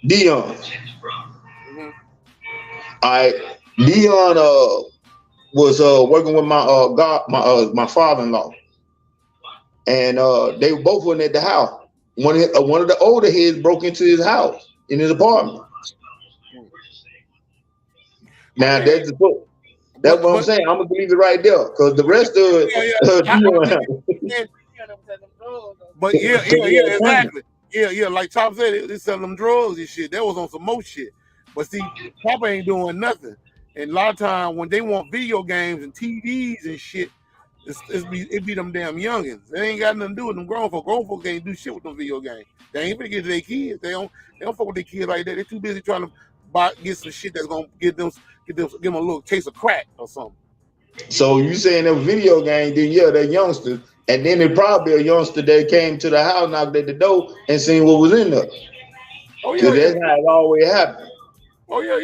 Dion. Hmm. All right, Dion was working with my father-in-law, and they were both went at the house. One of the older heads broke into his house in his apartment. Now Okay, that's the book. That's but what I'm but saying. I'm gonna leave it right there because the rest of it, yeah, yeah. Dion, And- but yeah, exactly. Yeah. Like Top said, they selling them drugs and shit. That was on some more shit. But see, Papa ain't doing nothing. And a lot of time when they want video games and TVs and shit, it be them damn youngins. They ain't got nothing to do with them grown folks. Grown folks can't do shit with them video games. They ain't finna get to their kids. They don't fuck with their kids like that. They too busy trying to get some shit that's gonna give them a little taste of crack or something. So you saying that video game? Then yeah, they're youngsters, and then it probably a youngster that came to the house, knocked at the door, and seen what was in there. Oh yeah, Because yeah. that's how it always happens. Oh yeah.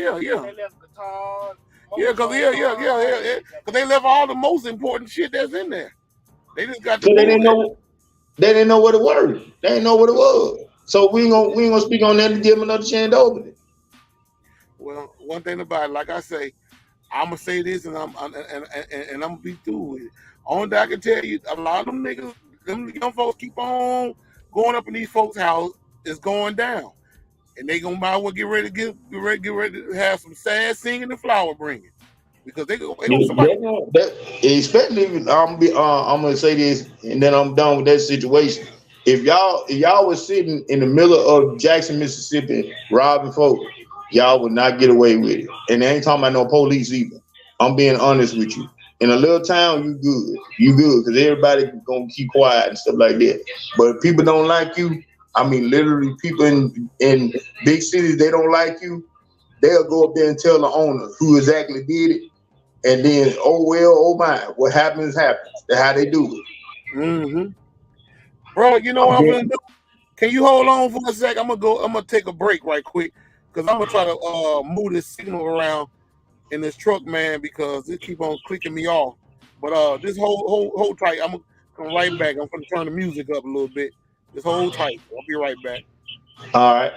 Yeah, cause yeah. Cause they left all the most important shit that's in there. They just got the Because bullshit. they didn't know what it was. They didn't know what it was. So we ain't gonna speak on that to give them another chance to open it. Well, one thing about it, like I say, I'm gonna say this, and I'm gonna be through with it. Only thing I can tell you, a lot of them niggas, them young folks keep on going up in these folks' house. It's going down, and they gonna might well get ready to have some sad singing and flower bringing because they gonna somebody. Especially if I'm gonna say this, and then I'm done with that situation. If y'all was sitting in the middle of Jackson, Mississippi, robbing folks, y'all would not get away with it. And they ain't talking about no police either. I'm being honest with you. In a little town, you good, because everybody gonna keep quiet and stuff like that. But if people don't like you, I mean, literally, people in big cities, they don't like you. They'll go up there and tell the owner who exactly did it, and then, oh well, oh my, what happens happens. That's how they do it. Mm-hmm. Bro, you know what I'm gonna do? Can you hold on for a sec? I'm gonna take a break right quick because I'm gonna try to move this signal around in this truck, man, because it keep on clicking me off. But this hold tight. I'm gonna come right back. I'm gonna turn the music up a little bit. Just hold tight. I'll be right back. All right.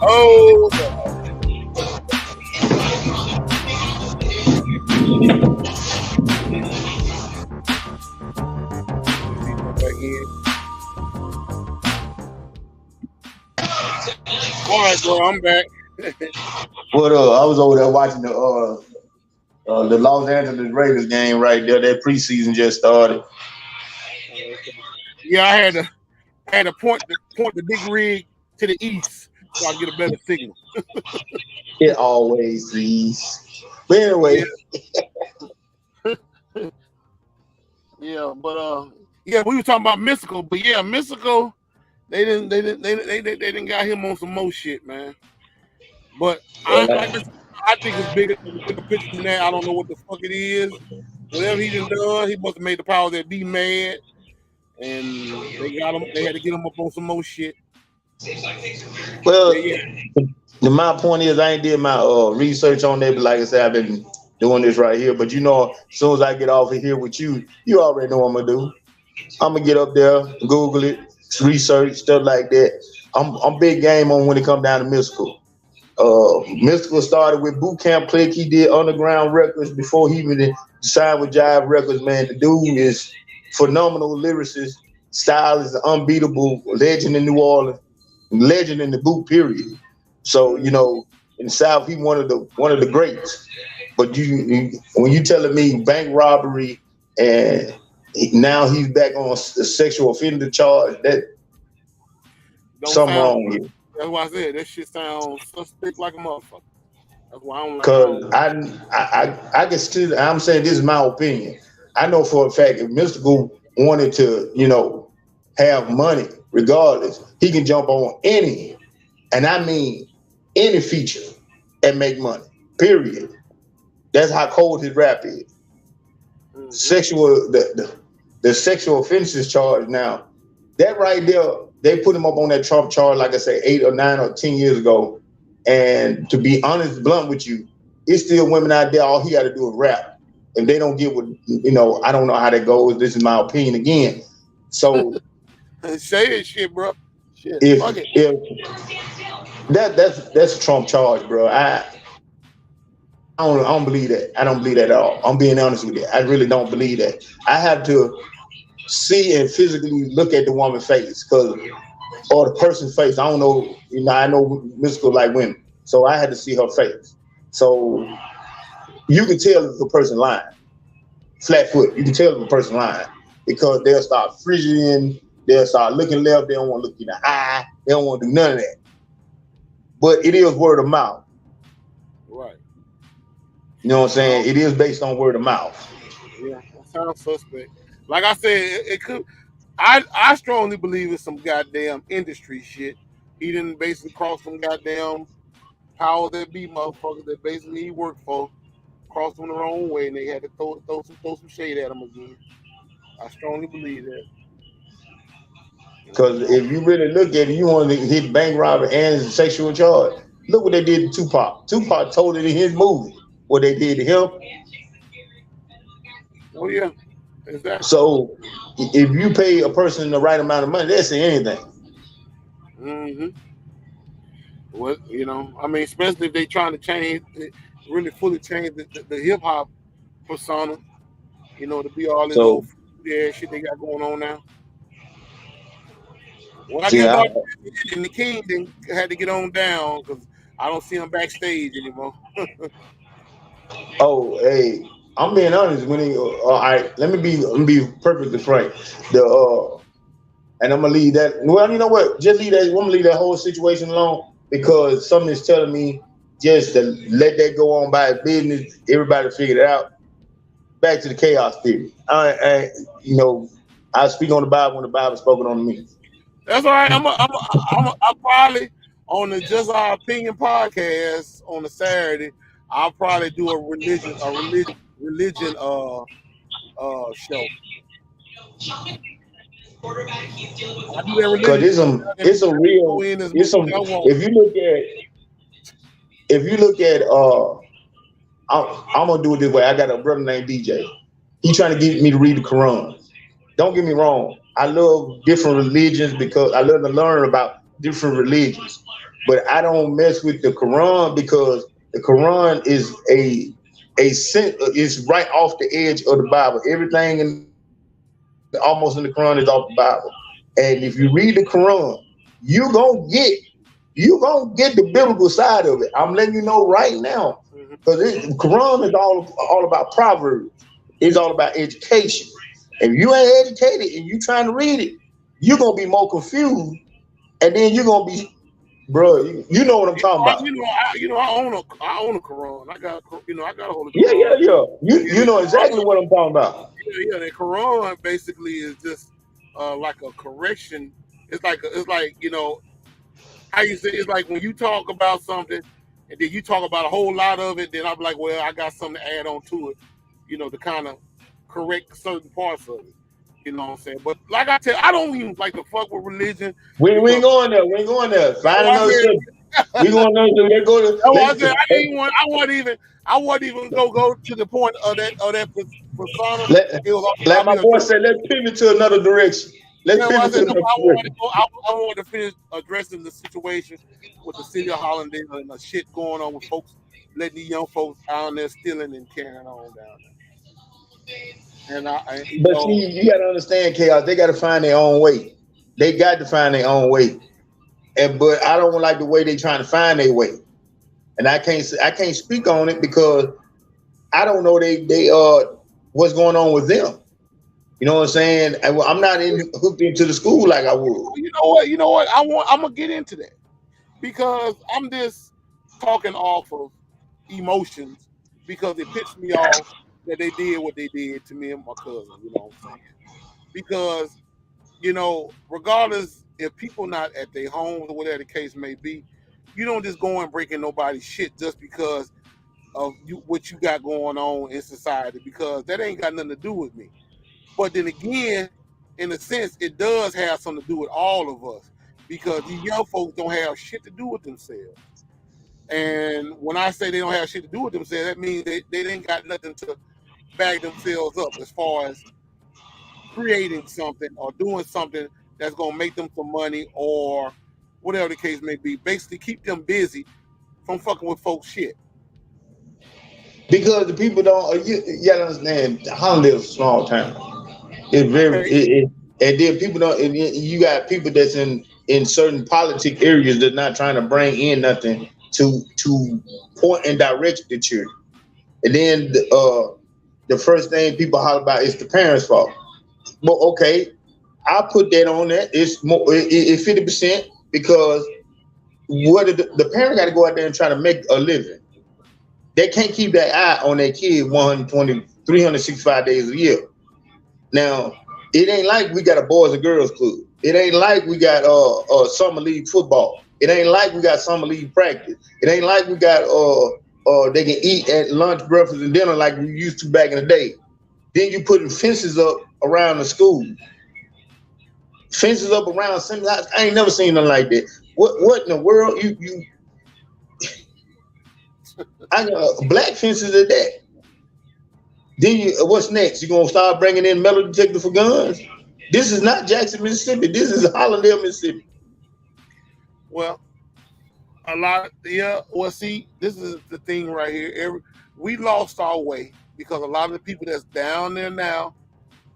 Oh, let me come back in. All right, bro, I'm back. What I was over there watching the Los Angeles Raiders game right there. That preseason just started. Yeah, I had to point the big rig to the east so I get a better signal. It always sees. But Yeah, anyway, yeah, but yeah, we were talking about Mystical, but yeah, Mystical, they didn't got him on some more shit, man. But I like I said, I think it's bigger picture than that. I don't know what the fuck it is. Whatever he done, he must have made the powers that be mad, and they got him. They had to get him up on some more shit. Yeah, well, yeah. my point is I ain't did my research on that, but like I said, I've been doing this right here. But as soon as I get off of here with you, you already know what I'm gonna do. I'm gonna get up there, Google it, research stuff like that. I'm big game on when it come down to Mystical. Mystical started with Boot Camp Click. He did Underground Records before he even signed with Jive Records. Man, the dude is phenomenal lyricist. Style is unbeatable. Legend in New Orleans. Legend in the boot period. So in the South, he one of the greats. But when you telling me bank robbery and now he's back on a sexual offender charge, that Don't something sound. wrong here. That's why I said that shit sounds suspect like a motherfucker. That's why I don't like. I Cause don't, I can still, I'm saying this is my opinion. I know for a fact if Mystical wanted to, have money, regardless, he can jump on any, and I mean any feature and make money. Period. That's how cold his rap is. mm-hmm. Sexual the sexual offenses charge now. That right there, they put him up on that Trump charge, like I say, 8 or 9 or 10 years ago. And to be honest, blunt with you, it's still women out there. All he got to do is rap. If they don't get what I don't know how that goes. This is my opinion again. So Say it, shit, bro. Shit, if fuck it. that's a Trump charge, bro. I don't believe that. I don't believe that at all. I'm being honest with you. I really don't believe that. I have to see and physically look at the woman's face, or the person's face. I don't know. I know Mystical like women, so I had to see her face. So you can tell if the person lying, flat foot. You can tell if the person lying because they'll start frizzing. They'll start looking left. They don't want to look in the eye. They don't want to do none of that. But it is word of mouth. Right. You know what I'm saying? It is based on word of mouth. Yeah, that sounds suspect. Like I said, it could. I strongly believe it's some goddamn industry shit. He didn't basically cross some goddamn power that be motherfuckers that basically he worked for, crossed them the wrong way, and they had to throw some shade at him again. I strongly believe that. Because if you really look at it, you want to hit bank robbery and sexual charge. Look what they did to Tupac. Tupac told it in his movie what they did to him. Oh yeah, exactly. So if you pay a person the right amount of money, they'll say anything. Mm-hmm. What I mean, especially if they trying to really fully change the hip hop persona, to be all this So old shit they got going on now. Well, I see, guess Dr. and the King then had to get on down because I don't see him backstage anymore. hey, I'm being honest. When he, all right, let me be perfectly frank. And I'm gonna leave that. Well, you know what? Just leave that. I'm gonna leave that whole situation alone because something is telling me just to let that go on by its business. Everybody figured it out. Back to the chaos theory. I speak on the Bible when the Bible spoken on me. That's all right. I'm probably on the Just Our Opinion podcast on a Saturday. I'll probably do a religion show. I do that Cause religion it's show. some, it's a Go real, in as much it's some. as I want. If you look at, I'm gonna do it this way. I got a brother named DJ. He trying to get me to read the Quran. Don't get me wrong. I love different religions because I love to learn about different religions. but I don't mess with the Quran because the Quran is is right off the edge of the Bible. Everything almost in the Quran is off the Bible. And if you read the Quran, you gonna get the biblical side of it. I'm letting you know right now, because Mhm. the Quran is all about proverbs. It's all about education. If you ain't educated and you trying to read it, you're gonna be more confused, and then you're gonna be, bro. You know what I'm talking about? I own a Quran. I got a hold of Yeah, yeah, Quran. yeah. Yeah, You the know Quran. exactly what I'm talking about. Yeah. The Quran basically is just like a correction. It's like how you say it's like when you talk about something and then you talk about a whole lot of it. Then I'm like, well, I got something to add on to it. To kind of correct certain parts of it. You know what I'm saying? But like I tell, I don't even like to fuck with religion We because ain't going there. We ain't going there. Find I another said. subject. We going there. Let's go to. No, I Let's. said I didn't even want. I wasn't even go to the point of that persona. Let, It was all like about my me boy addressing. said, let's pivot to another direction. Let's Yeah, well, I pivot to said no. another direction. I wanted to finish addressing the situation with the city of Hollandale and the shit going on with folks letting these young folks down there stealing and carrying on down there. And But see, you got to understand, chaos. They got to find their own way. They got to find their own way. And but I don't like the way they trying to find their way. And I can't speak on it because I don't know they what's going on with them. You know what I'm saying? I'm not hooked into the school like I would. you know what? You know what? I'm gonna get into that because I'm just talking off of emotions because it pissed me off that they did what they did to me and my cousin. You know what I'm saying? Because regardless if people not at their homes or whatever the case may be, you don't just go and breaking nobody's shit just because of what you got going on in society because that ain't got nothing to do with me. But then again, in a sense, it does have something to do with all of us because these young folks don't have shit to do with themselves. And when I say they don't have shit to do with themselves, that means they ain't got nothing to back themselves up as far as creating something or doing something that's gonna make them some money or whatever the case may be. Basically, keep them busy from fucking with folks' shit. Because the people don't. You gotta understand. Holland is a small town. It's very. Okay, And then people don't. And you got people that's in certain politic areas that's not trying to bring in nothing to point and direct the children. And then the first thing people holler about is the parents' fault. But okay, I put that on that. It's more. It's 50% because what the parent got to go out there and try to make a living. They can't keep that eye on their kid 120, 365 days a year. Now, it ain't like we got a boys and girls club. It ain't like we got summer league football. It ain't like we got summer league practice. It ain't like we got they can eat at lunch, breakfast, and dinner like we used to back in the day. Then you putting fences up around the school. Fences up around seminars. I ain't never seen nothing like that. What in the world? You I got black fences at that. Then what's next? You gonna start bringing in metal detector for guns? This is not Jackson, Mississippi. This is Hollandale, Mississippi. well, a lot, yeah. Well, see, this is the thing right here. We lost our way because a lot of the people that's down there now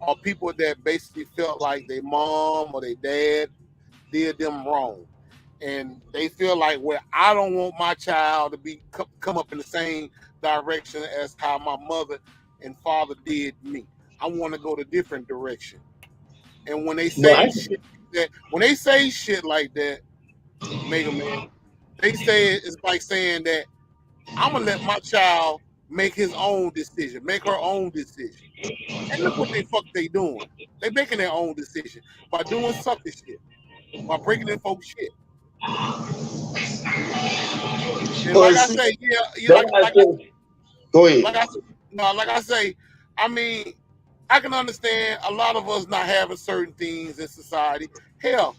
are people that basically felt like their mom or their dad did them wrong. And they feel like, well, I don't want my child to be come up in the same direction as how my mother and father did me. I want to go the different direction. And Well, when they say shit like that, Mega Man, they say it's like saying that I'm gonna let my child make his own decision, make her own decision. And look what they doing. They making their own decision by doing sucker shit, by breaking in folks shit. And well, like I see, say, yeah, that's why I said, go ahead. like I no, like I say, I mean, I can understand a lot of us not having certain things in society. Hell,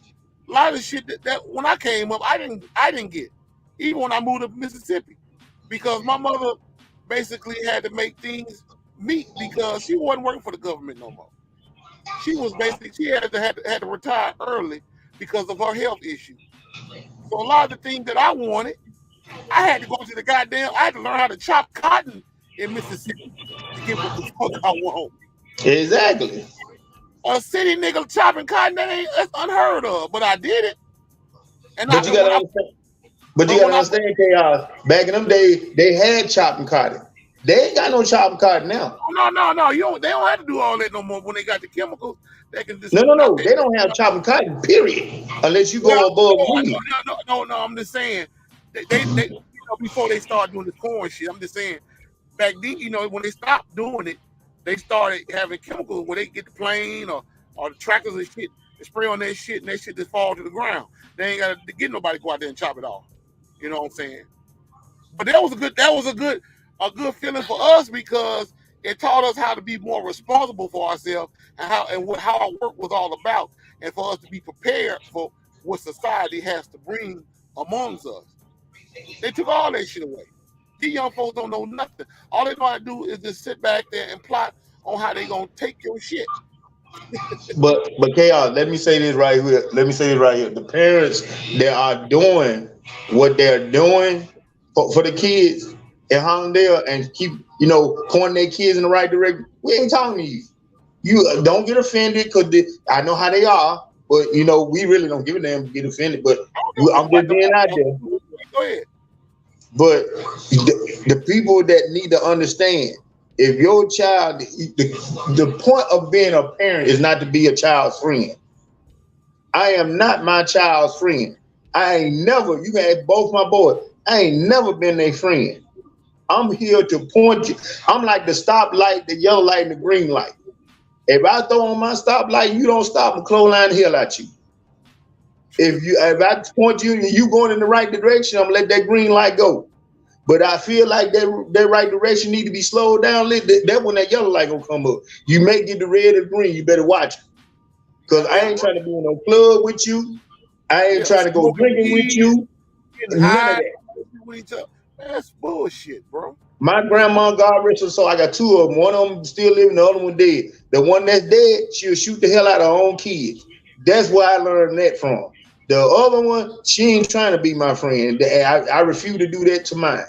a lot of shit that when I came up, I didn't get. Even when I moved to Mississippi, because my mother basically had to make things meet because she wasn't working for the government no more. She was basically she had to retire early because of her health issue. So a lot of the things that I wanted, I had to go to the goddamn. I had to learn how to chop cotton in Mississippi to get what the fuck I want. Exactly. A city nigga chopping cotton, that's unheard of. But I did it, and I But you and gotta when I understand. But you but gotta when I understand, chaos. Back in them days, they had chopping cotton. They ain't got no chopping cotton now. no, you don't. They don't have to do all that no more. When they got the chemicals, they can just No, no, not no. They don't have chopping cotton. Period. Unless you well, go above me. no. I'm just saying they before they start doing the corn shit. I'm just saying back then, when they stopped doing it, they started having chemicals where they get the plane or the tractors and shit, they spray on that shit and that shit just fall to the ground. They ain't got to get nobody to go out there and chop it off. You know what I'm saying? But that was a good feeling for us because it taught us how to be more responsible for ourselves and how our work was all about, and for us to be prepared for what society has to bring amongst us. They took all that shit away. These young folks don't know nothing. All they know how to do is just sit back there and plot on how they gonna take your shit. But chaos. Let me say this right here. Let me say this right here. The parents that are doing what they're doing for the kids in Hollandale and keep pointing their kids in the right direction. We ain't talking to you. You don't get offended because I know how they are. But we really don't give a damn to get offended. But I don't give a fuck I'm just about being out them. there. Go ahead. But the people that need to understand, if your child, the point of being a parent is not to be a child's friend. I am not my child's friend. I ain't never, you can ask both my boys, I ain't never been their friend. I'm here to point you. I'm like the stoplight, the yellow light, and the green light. If I throw on my stoplight, you don't stop and clothesline the hell at you. If I point you and you going in the right direction, I'm gonna let that green light go. But I feel like that right direction need to be slowed down. That when that yellow light gonna come up. You may get the red or green. You better watch it. Cause I Goddamn ain't right. trying to be in no club with you. I ain't Yeah, trying to go smoking drinking with weed, you. getting None of high that. with each other. That's bullshit, bro. My That's bull- grandma, God rest her soul, I got two of them. One of them still living, the other one dead. The one that's dead, she'll shoot the hell out of her own kids. That's where I learned that from. The other one, she ain't trying to be my friend. I refuse to do that to mine.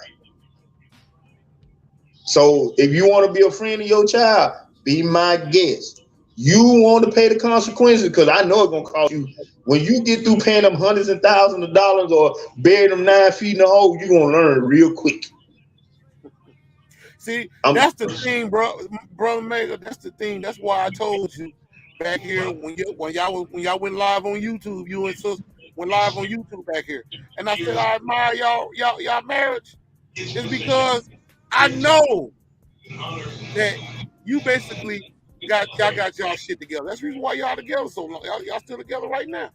So if you want to be a friend of your child, be my guest. You want to pay the consequences because I know it's gonna cost you. When you get through paying them hundreds and thousands of dollars or burying them 9 feet in the hole, you're gonna learn real quick. See, I'm that's the thing, brother Mega. That's the thing. That's why I told you back here when y'all went live on YouTube. You and sis went live on YouTube back here, and I said I admire y'all marriage. Is because I know that you basically got y'all shit together. That's the reason why y'all together so long. Y'all still together right now.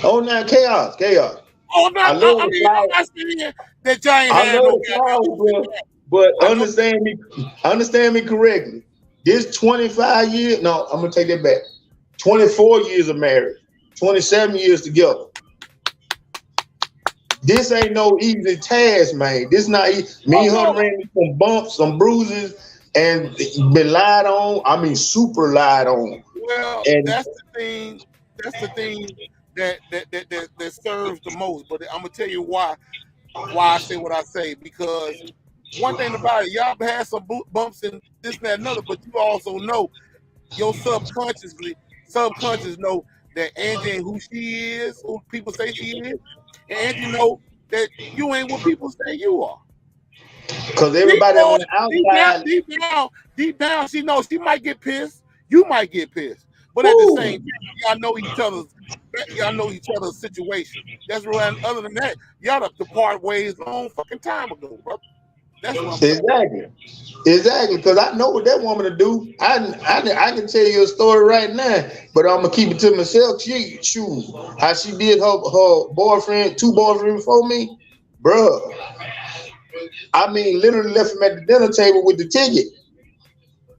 oh now chaos. Oh, I'm I not. love I the mean, I'm flower. not saying that y'all ain't I love had no the goddamn flower, ups and bro. downs. But I know. understand me correctly. This 25 years, no, I'm gonna take that back. 24 years of marriage, 27 years together. This ain't no easy task, man. This not me Oh and her no. ran into some bumps, some bruises, and been lied on. I mean, super lied on. Well, And that's the thing. That's the thing that serves the most. But I'm gonna tell you why I say what I say, because one thing about it, y'all had some bumps and this and that and another, but you also know your subconscious know that Angie ain't who she is, who people say she is, and Angie know that you ain't what people say you are. because Deep everybody down, on the outside, deep down, she knows she might get pissed. You might get pissed, but at the whoo, same time, y'all know each other's situation. That's right. Other than that, y'all have to part ways long fucking time ago, bro. That's what I'm saying. exactly. Exactly, because I know what that woman to do. I can tell you a story right now, but I'm gonna keep it to myself. How she did her boyfriend, two boyfriends before me, bruh. I mean, literally left him at the dinner table with the ticket,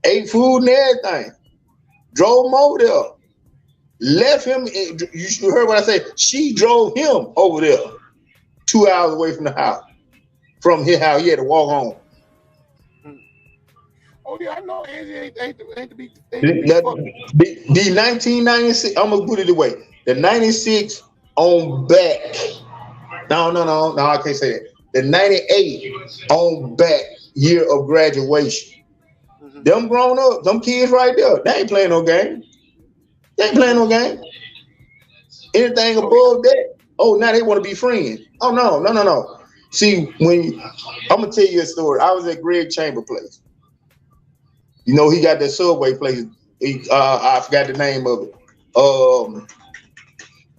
ate food and everything, drove him over there, left him. You heard what I say? She drove him over there, 2 hours away from the house, from his house. He had to walk home. Hmm. Oh yeah, I know Angie ain't to be The, fucked. the 1996, I'm gonna put it away. The 96 on back. No, I can't say that. The 98 on back year of graduation. Mhm. Them grown up, them kids right there, they ain't playing no game. They ain't playing no game. Anything Oh yeah. above that, oh, now they want to be friends. Oh no. See, I'm gonna tell you a story. I was at Greg Chamber place. You know, he got that Subway place. I forgot the name of it.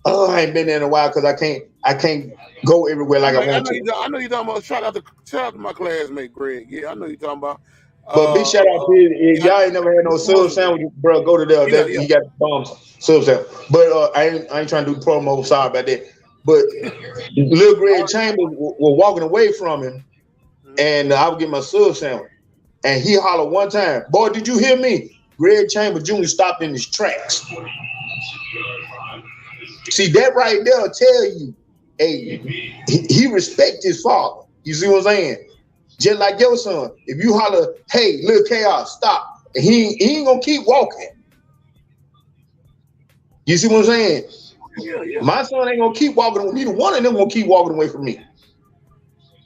I ain't been there in a while because I can't go everywhere like I want to. I know you talking about. Shout out to my classmate Greg. Yeah, I know you talking about. But big shout out to you. If Got y'all ain't never had no sub promotion. sandwich, bro, go to there. Yeah, That yeah. he got bombs sub sandwich. But I ain't trying to do promo. Sorry about that. But little Greg Chambers were walking away from him, Mhm. and I would get my sub sandwich, and he hollered one time, "Boy, did you hear me?" Greg Chambers Jr. stopped in his tracks. See that right there tell you, hey, he respect his father. You see what I'm saying? Just like your son. If you holler, hey, little chaos, stop. And he ain't gonna keep walking. You see what I'm saying? Yeah. My son ain't gonna keep walking. Neither one of them gonna keep walking away from me.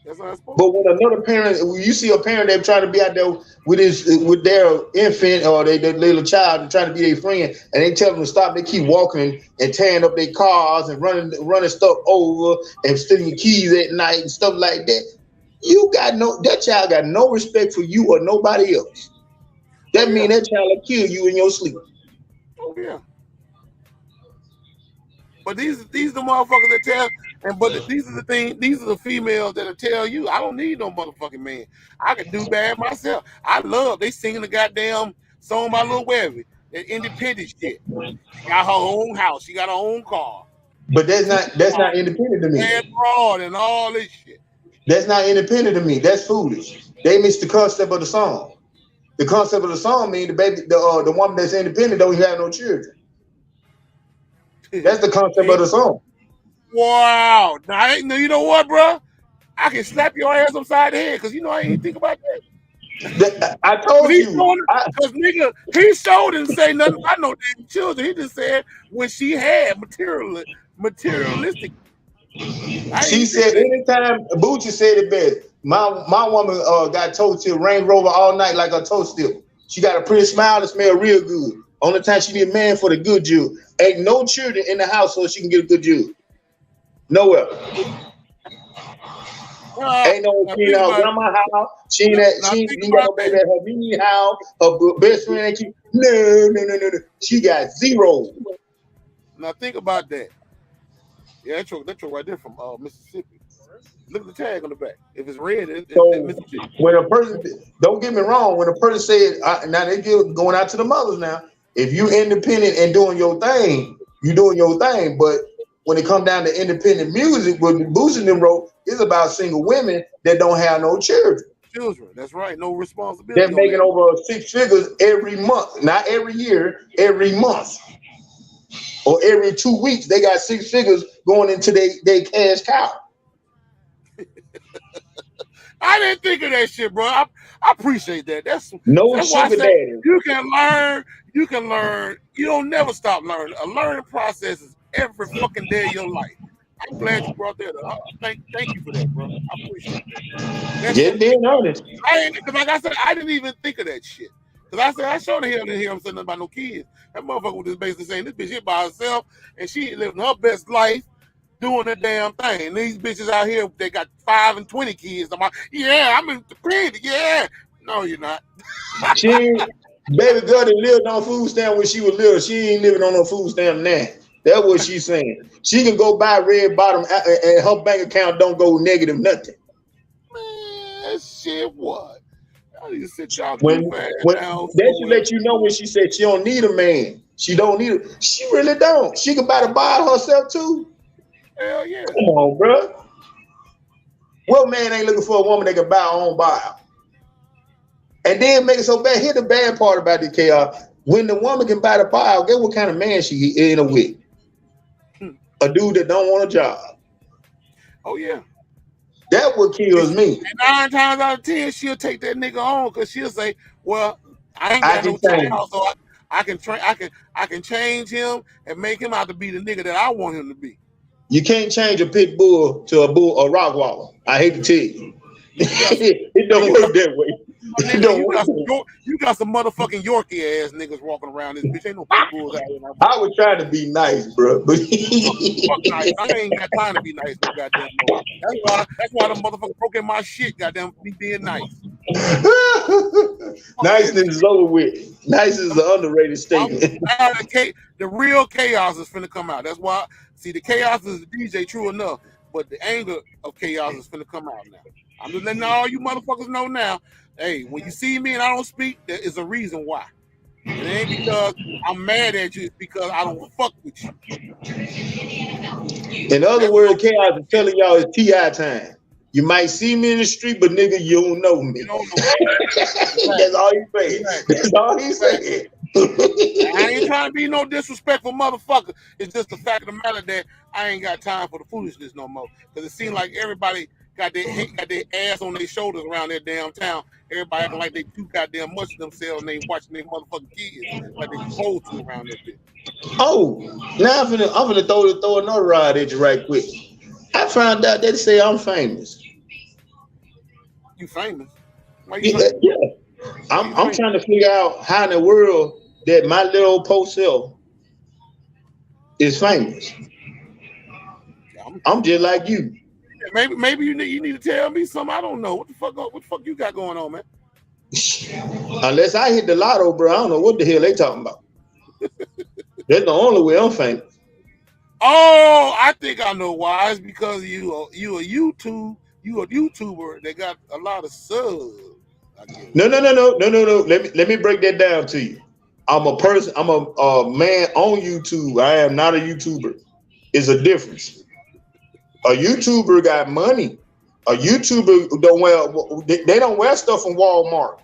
That's how it's supposed But to be. when another parent, when you see a parent that trying to be out there with their infant or their little child and trying to be their friend, and they tell them to stop, they keep walking and tearing up their cars and running stuff over and stealing keys at night and stuff like that. That child got no respect for you or nobody else. Oh That yeah. mean that child will kill you in your sleep. Oh yeah. But these the motherfuckers that tell, these are the thing. These are the females that'll tell you, I don't need no motherfucking man. I can do bad myself. I love they singing the goddamn song by Lil Webby, that independent shit. She got her own house. She got her own car. But that's Two not cars, independent to me. bad broad, and all this shit. That's not independent to me. That's foolish. They missed the concept of the song. The concept of the song mean the woman that's independent don't have no children. That's the concept of Ain't the song. wow. Now, you know what, bro? I can slap your ass upside the head because you know I ain't think about that. I Cause told he you. showed, cause nigga, he showed didn't say nothing about no damn children. He just said when she had materialistic. I She ain't think said of that. anytime Boochie said it best. My woman got toast till Range Rover all night like a toast still. She got a pretty smile and smell real good. Only time she need a man for the good Jew. Ain't no children in the house so she can get a good Jew. Nowhere. Ain't no Now she in think her about it. grandma house. Now She think ain't got about no baby that. at her Mimi house. Her best friend ain't no. She got zero. Now think about that. Yeah, that truck right there from Mississippi. Look at the tag on the back. If it's red, it's So Mississippi. when a person, don't get me wrong, when a person said, now they give going out to the mothers now. If you independent and doing your thing, you doing your thing. But when it come down to independent music, what boosting them wrote is about single women that don't have no children. Children. That's right. No They're responsibility on making that. over 6 figures every month, not every year, every month or every 2 weeks. They got 6 figures going into their cash cow. I didn't think of that shit, bro. I appreciate that. No That's why I sugar say daddy. you can learn. You can learn. You don't never stop learning. A learning process is every fucking day of your life. I'm glad you brought that up. Thank you for that, bro. I appreciate that. That's Just something. being honest. I ain't because like I said, I didn't even think of that shit. Cause I said I showed the hell didn't hear him saying nothing about no kids. That motherfucker was just basically saying this bitch here by herself and she living her best life doing that damn thing. And these bitches out here, they got 5 and 20 kids. I'm like, yeah, I'm independent. Yeah. No, you're not. She baby girl that lived on food stamp when she was little. She ain't living on no food stamp now. That's what she's saying. She can go buy red bottom and her bank account don't go negative nothing. Man, shit, what? I need to sit y'all When goof ass when down that should somewhere. let you know when she said she don't need a man. She don't need it. She really don't. She can buy the buy herself too. Hell yeah. Come on, bro. What man ain't looking for a woman that can buy her own buy? And then make it so bad. Here's the bad part about the chaos. When the woman can buy the buy, guess what kind of man she in with? A dude that don't want a job. Oh yeah. That what kills me. And 9 times out of 10, she'll take that nigga on because she'll say, "Well, I ain't I got can no change. child, so I can train. I can change him and make him out to be the nigga that I want him to be." You can't change a pit bull to a rock wall. I hate to tell you. It don't work that way. It Nigga, don't work that way. you got some motherfucking Yorkie ass niggas walking around this bitch. Ain't no pit bulls out here. I was trying to be nice, bro. But Fuck nice. I ain't got time to be nice no goddamn more. That's why the motherfucker broke in my shit, goddamn me being nice. niceness is over with. Nice is an underrated statement. The real chaos is finna come out. That's why, see, the chaos is the DJ, true enough, but the anger of chaos is finna come out now. I'm just letting all you motherfuckers know now. Hey, when you see me and I don't speak, there is a reason why. It ain't because I'm mad at you. It's because I don't fuck with you. In other words, chaos is telling y'all it's TI time. You might see me in the street, but nigga, you don't know me. You don't know me. That's all he's saying. That's all he's saying. I ain't trying to be no disrespectful motherfucker. It's just the fact of the matter that I ain't got time for the foolishness no more. Because it seems like everybody got their ass on their shoulders around their damn town. Everybody acting like they too goddamn much of themselves and they watching their motherfucking kids like they supposed to around that bitch. Oh, now I'm finna throw another rod at you right quick. I found out they say I'm famous. You famous? Why you famous? Yeah. I'm trying to figure out how in the world that my little post self is famous. I'm just like you. Maybe you need to tell me something. I don't know. What the fuck you got going on, man? Unless I hit the lotto, bro, I don't know what the hell they talking about. That's the only way I'm famous. Oh, I think I know why. It's because you a YouTuber that got a lot of subs. No. Let me break that down to you. I'm a person. I'm a man on YouTube. I am not a YouTuber. It's a difference. A YouTuber got money. A YouTuber don't wear. They don't wear stuff from Walmart.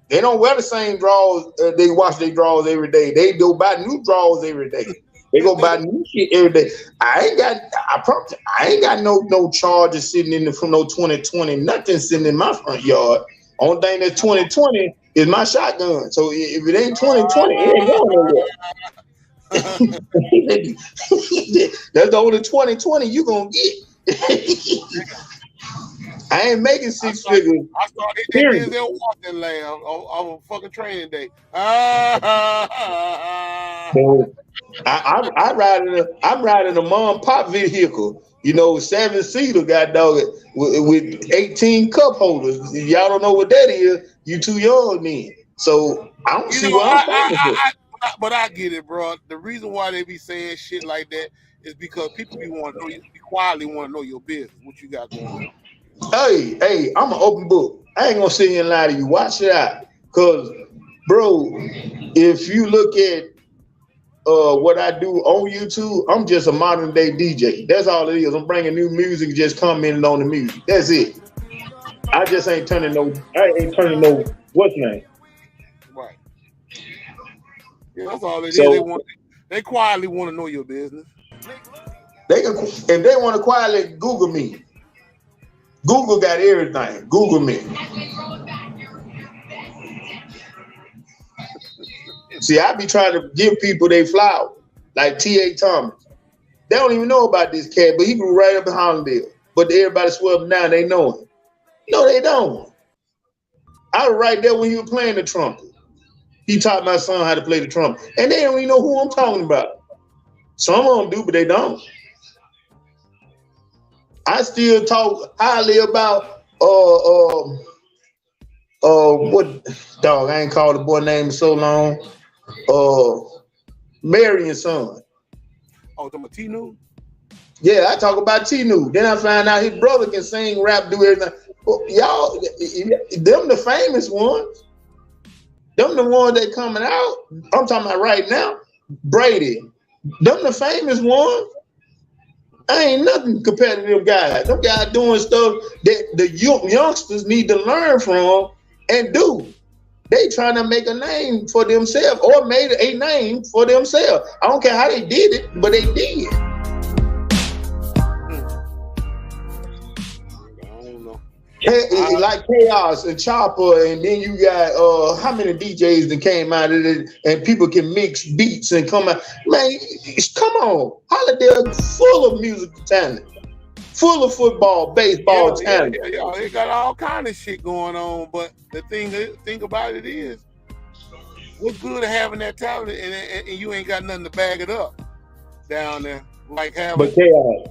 They don't wear the same drawers. They wash their drawers every day. They go buy new drawers every day. They go buy new shit every day. I promise you, I ain't got no charges sitting from no 2020. Nothing sitting in my front yard. Only thing that's 2020 is my shotgun. So if it ain't 2020, it ain't going nowhere. That's the only 2020 you gonna get. I ain't making six figures. I started hitting Denzel Washington on a fucking training day. I'm riding a mom pop vehicle, 7-seater, god dog it, with 18 cup holders. Y'all don't know what that is. You too young then. So I don't see what I'm but I get it, bro. The reason why they be saying shit like that is because people quietly want to know your business, what you got going on. Hey, I'm an open book. I ain't gonna sit here and lie to you. Watch it out. Cause, bro, if you look at what I do on YouTube, I'm just a modern day DJ. That's all it is. I'm bringing new music, just commenting on the music. That's it. I ain't turning no what's name. Right. Yeah, that's all it is. They quietly want to know your business. If they want to quietly Google me. Google got everything. Google me. See, I be trying to give people their flower, like T.A. Thomas. They don't even know about this cat, but he grew right up in Hollandale. But everybody swear him down, they know him. No, they don't. I was right there when he was playing the trumpet. He taught my son how to play the trumpet. And they don't even know who I'm talking about. Some of them do, but they don't. I still talk highly about what dog, I ain't called the boy name in so long. Marion's son. Oh, the Tinu? Yeah, I talk about Tinu. Then I find out his brother can sing, rap, do everything. Well, y'all, them the famous ones. Them the ones that coming out. I'm talking about right now. Brady. Them the famous ones. I ain't nothing compared to them guys. Them guys doing stuff that the youngsters need to learn from and do. They trying to make a name for themselves or made a name for themselves. I don't care how they did it, but they did. I don't know. like Chaos and Chopper, and then you got how many DJs that came out of it, and people can mix beats and come out. Man, come on, Holiday full of musical talent, full of football, baseball talent. Yeah. They got all kind of shit going on, but the thing about it is, what's good at having that talent and you ain't got nothing to bag it up down there, like having. But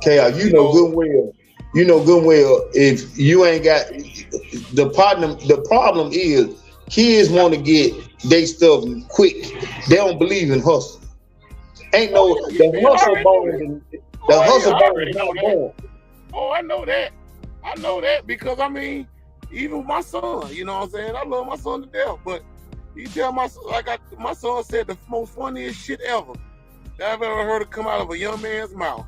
Chaos, you know good well. You know good well if you ain't got the problem. The problem is kids want to get they stuff quick. They don't believe in hustle. Ain't no the hustle born. The hustle born is not born. Oh, I know that. I know that because I mean, even with my son, you know what I'm saying? I love my son to death, but you tell my son said the most funniest shit ever that I've ever heard it come out of a young man's mouth.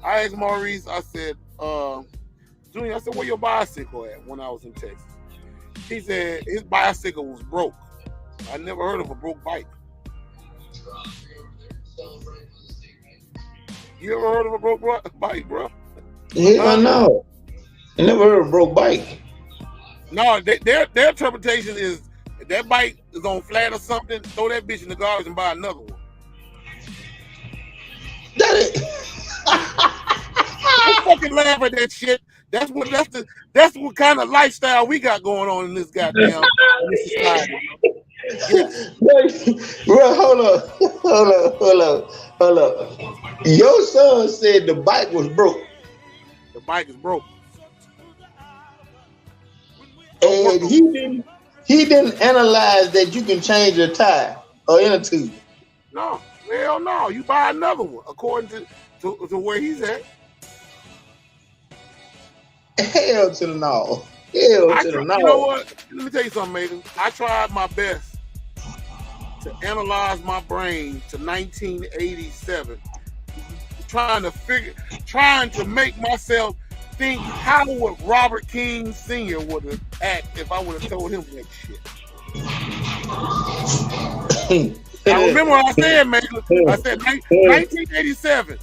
I asked Maurice, I said, Junior, I said, where your bicycle at when I was in Texas? He said his bicycle was broke. I never heard of a broke bike. You ever heard of a broke bike, bro? Yeah, no. I never heard of a broke bike. No, their interpretation is if that bike is on flat or something, throw that bitch in the garbage and buy another one. Don't fucking laugh at that shit. That's what kind of lifestyle we got going on in this goddamn society. Yeah. Bro, hold up. Your son said the bike was broke. The bike is broke. And he didn't analyze that you can change a tire or inner tube. No, hell no. You buy another one according to where he's at. Hell to the no. Hell to the no. You know what? Let me tell you something, Megan. I tried my best to analyze my brain to 1987, trying to make myself think how would Robert King Sr. would have acted if I would have told him that shit. I remember what I said, man. I said 1987.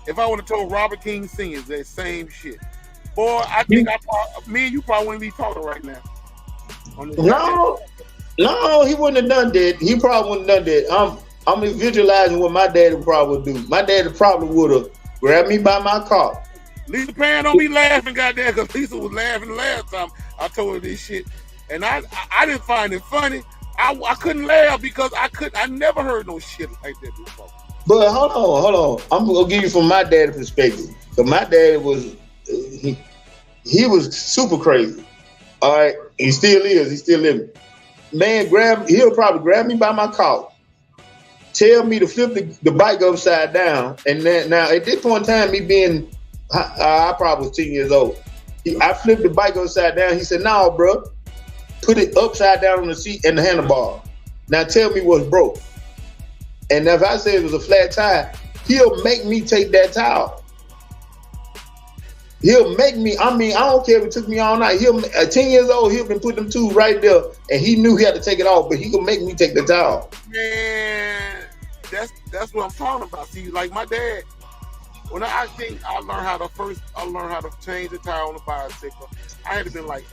If I would have told Robert King Sr. that same shit, boy, I think me and you probably wouldn't be talking right now. No, he wouldn't have done that. He probably wouldn't have done that. I'm visualizing what my daddy probably would do. My daddy probably would have grabbed me by my car. Lisa Pan don't be laughing, goddamn, because Lisa was laughing the last time I told her this shit, and I didn't find it funny. I couldn't laugh because I never heard no shit like that before. But hold on. I'm gonna give you from my dad's perspective. So my dad was he was super crazy. All right, he still is. He's still living. Man, he'll probably grab me by my collar, tell me to flip the bike upside down, and then now at this point in time, me being I probably was 10 years old. I flipped the bike upside down. He said, "No, bro, put it upside down on the seat and the handlebar. Now tell me what's broke." And if I say it was a flat tire, he'll make me take that tire. He'll make me, I don't care if it took me all night. At 10 years old, he'll been putting them two right there, and he knew he had to take it off, but he could make me take the tire. Man, that's what I'm talking about. See, like my dad, when I think I learned how to change the tire on the bicycle, I had to been like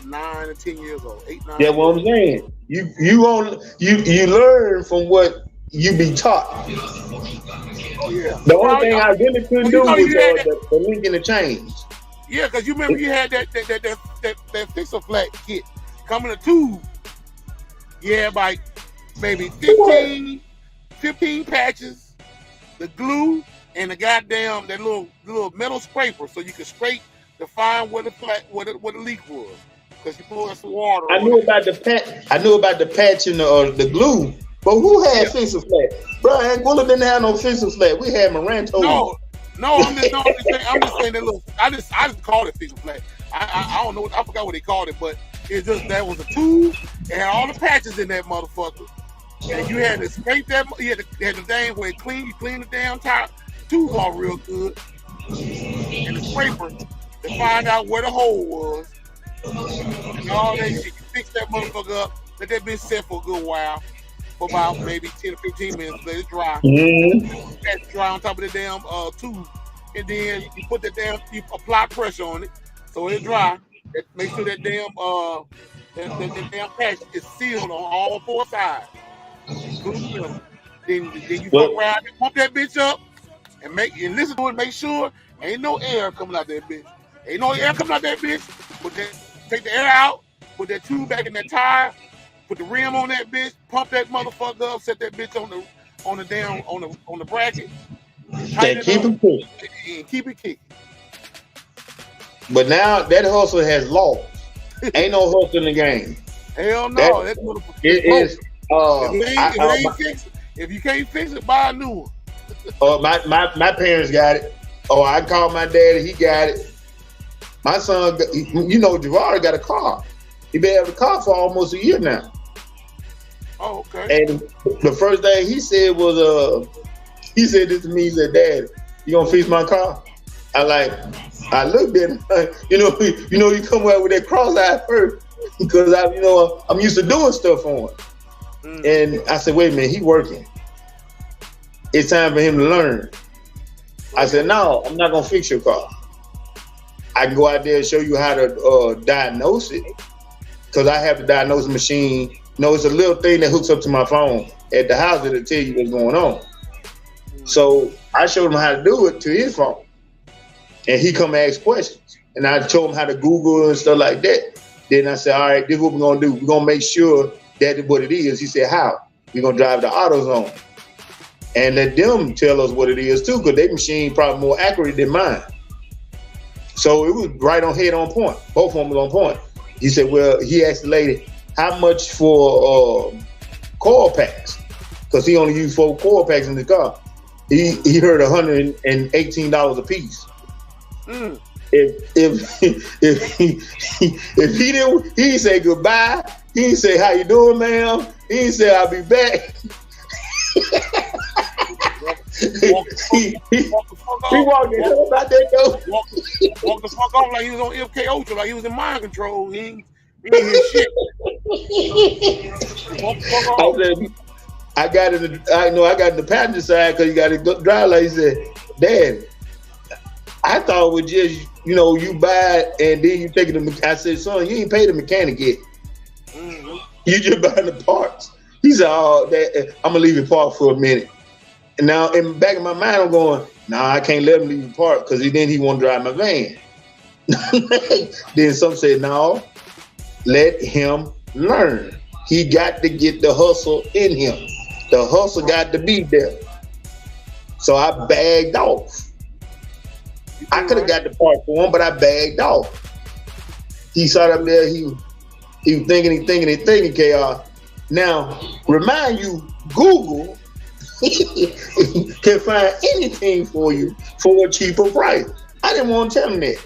9 or 10 years old. 8, 9. Yeah, what I'm saying. You learn from what you be taught. Oh yeah. The only thing I really couldn't do was the link in the change. Yeah, because you remember you had that fixer flat kit coming in a tube. Yeah, like maybe 15 patches, the glue, and the goddamn that little metal scraper, so you could scrape to find where the leak was. Because you pour some water. I knew about the patch and the glue. But who had fixer flat? Bro, Anguilla didn't have no fixer flat. We had Moranto. No, I'm just saying that little. I just called it fixer flat. I don't know. I forgot what they called it, but it's just that was a tube. It had all the patches in that motherfucker, and you had to scrape that. You had the thing where you clean the damn tube off real good, and the scraper to find out where the hole was, and all that shit. You fix that motherfucker up. Let that bitch set for a good while. For about maybe 10 or 15 minutes, let it dry. Let it dry on top of the damn tube, and then you apply pressure on it. so it dry. Make sure that damn that damn patch is sealed on all 4 sides, including the middle. Then you fuck Well, around and pump that bitch up and listen to it. Make sure ain't no air coming out that bitch. Ain't no air coming out that bitch. Take the air out. Put that tube back in that tire. Put the rim on that bitch. Pump that motherfucker up. Set that bitch on the bracket. Tighten and it keep up it pushing. and keep it kicking. But now that hustle has laws. Ain't no hustle in the game. Hell That no, that's motherfucker. it is. If you can't fix it, buy a new one. My parents got it. I called my daddy. He got it. My son, Javard got a car. He been having a car for almost a year now. Oh, okay. And the first thing he said was, he said this to me. He said, "Dad, you gonna fix my car?" I looked at him. You come out with that cross-eye first because I'm used to doing stuff for him. And I said, "Wait a minute, he working. It's time for him to learn." I said, "No, I'm not gonna fix your car. I can go out there and show you how to diagnose it because I have the diagnosing machine. It's a little thing that hooks up to my phone at the house that'll tell you what's going on." So I showed him how to do it to his phone. And he come ask questions. And I told him how to Google and stuff like that. Then I said, all right, this is what we're going to do. We're going to make sure that's what it is. He said, how? We're going to drive the AutoZone. And let them tell us what it is too, because their machine probably more accurate than mine. So it was right on head on point. Both of them was on point. He said, well, he asked the lady, how much for coil packs? Because he only used 4 coil packs in the car. He heard $118 a piece. If he didn't say goodbye, he didn't say how you doing, ma'am. He didn't say I'll be back. He walked the hell out that door. Walk the fuck off like he was on MK Ultra, like he was in mind control. He ain't hear shit. Walk the fuck off. I got in the passenger side because you got to drive. Like he said, Dad, I thought it was just you buy it and then you take it to. I said, son, you ain't paid the mechanic yet. You just buying the parts. He said, oh, I'm gonna leave it parked for a minute. And now in the back of my mind, I'm going, nah, I can't let him leave it parked because then he won't drive my van. Then some said, no, let him learn. He got to get the hustle in him. The hustle got to be there. So I bagged off. I could have got the part for him, but I bagged off. He sat up there, he was thinking, KR. Now, remind you, Google can find anything for you for a cheaper price. I didn't want to tell him that.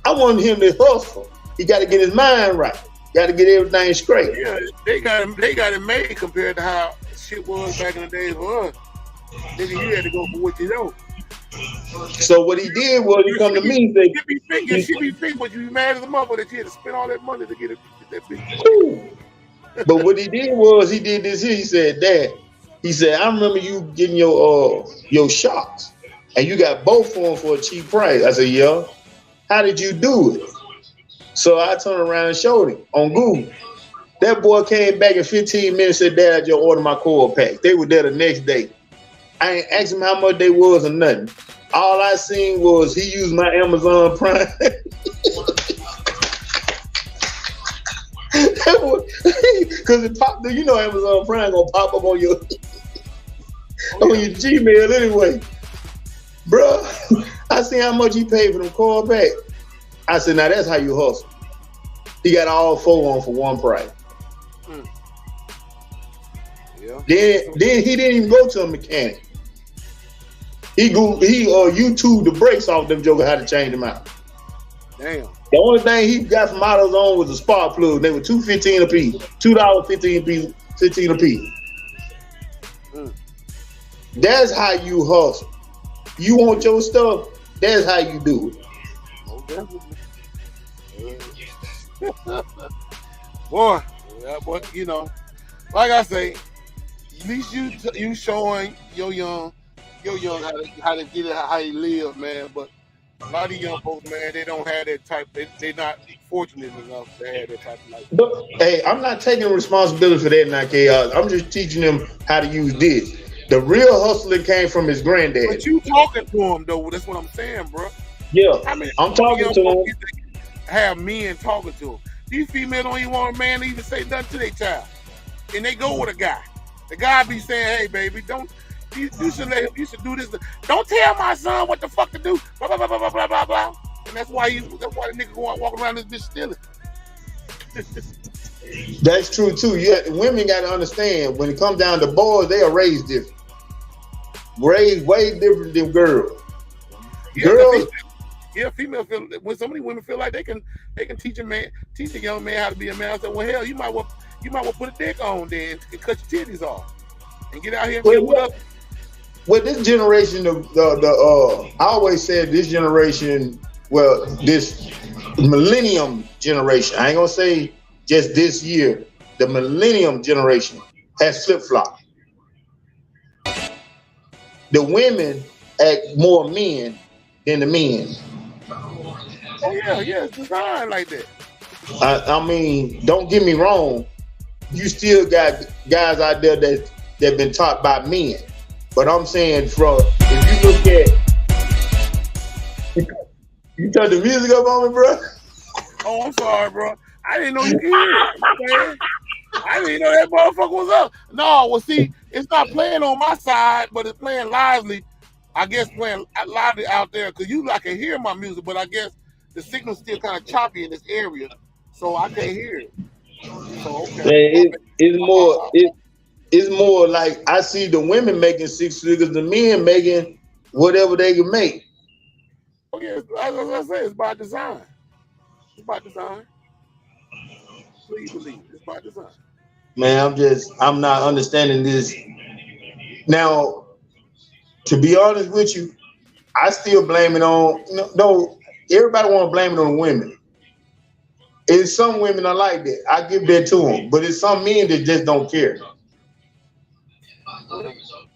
I wanted him to hustle. He got to get his mind right. Got to get everything straight. Yeah, they got it made compared to how shit was back in the days for us. Nigga, you had to go for what you know. So what he did was he come to me and said, "She be fixed, but you be mad as a mother that you had to spend all that money to get that bitch." But what he did was he did this here. He said, Dad, he said, I remember you getting your shocks, and you got both of them for a cheap price. I said, yeah. How did you do it? So I turned around and showed him on Google. That boy came back in 15 minutes and said, Dad, I just ordered my coil pack. They were there the next day. I ain't asked him how much they was or nothing. All I seen was he used my Amazon Prime. Because it popped, Amazon Prime gonna pop up on your Gmail anyway. Bruh, I seen how much he paid for them coil pack. I said, now that's how you hustle. He got all 4 on for one price. Yeah. Then he didn't even go to a mechanic. He YouTube the brakes off them jokers how to change them out. Damn. The only thing he got from AutoZone was a spark plug. They were $2.15 a piece. $2.15 a piece. That's how you hustle. You want your stuff, that's how you do it. Boy, like I say, at least you showing your young how to get it, how he live, man. But A lot of young folks, man, they don't have that type. They're not fortunate enough to have that type of lifestyle. But hey, I'm not taking responsibility for that now, chaos. I'm just teaching them how to use this. The real hustling came from his But granddad. you talking to them though? That's what I'm saying, bro. Yeah, How many I'm talking young to folks him. you think have men talking to them? These females don't even want a man to even say nothing to their child, and they go with a guy. The guy be saying, "Hey, baby, don't you should let him, you should do this. Don't tell my son what the fuck to do." Blah blah blah blah blah blah blah. And that's why the nigga go out walking around this bitch stealing. That's true too. Yeah, women got to understand when it comes down to boys, they are raised different, raised way different than girls. Yeah, Girls, female feel when so many women feel like they can teach a young man how to be a man. I said, well, hell, you might well put a dick on then and cut your titties off and get out here and well, get with us. well, this generation, I always said this generation, well, this millennium generation. I ain't gonna say just this year. The millennium generation has flip flopped. The women act more men than the men. Oh yeah, it's designed like that. I mean, don't get me wrong. You still got guys out there that been taught by men. But I'm saying, if you look at, you turn the music up on me, bro. Oh, I'm sorry, bro. I didn't know you could hear it. Man. I didn't even know that motherfucker was up. No, well, see, it's not playing on my side, but it's playing lively. I guess playing lively out there because I can hear my music, but I guess the signal's still kind of choppy in this area, so I can't hear it. So okay, Man, it's more like I see the women making six figures, the men making whatever they can make. oh yeah, as I say, it's by design. It's by design. Please believe it's by design. Man, I'm not understanding this. Now, to be honest with you, I still blame it on no. Everybody want to blame it on women. And some women are like that. I give that to them, but it's some men that just don't care.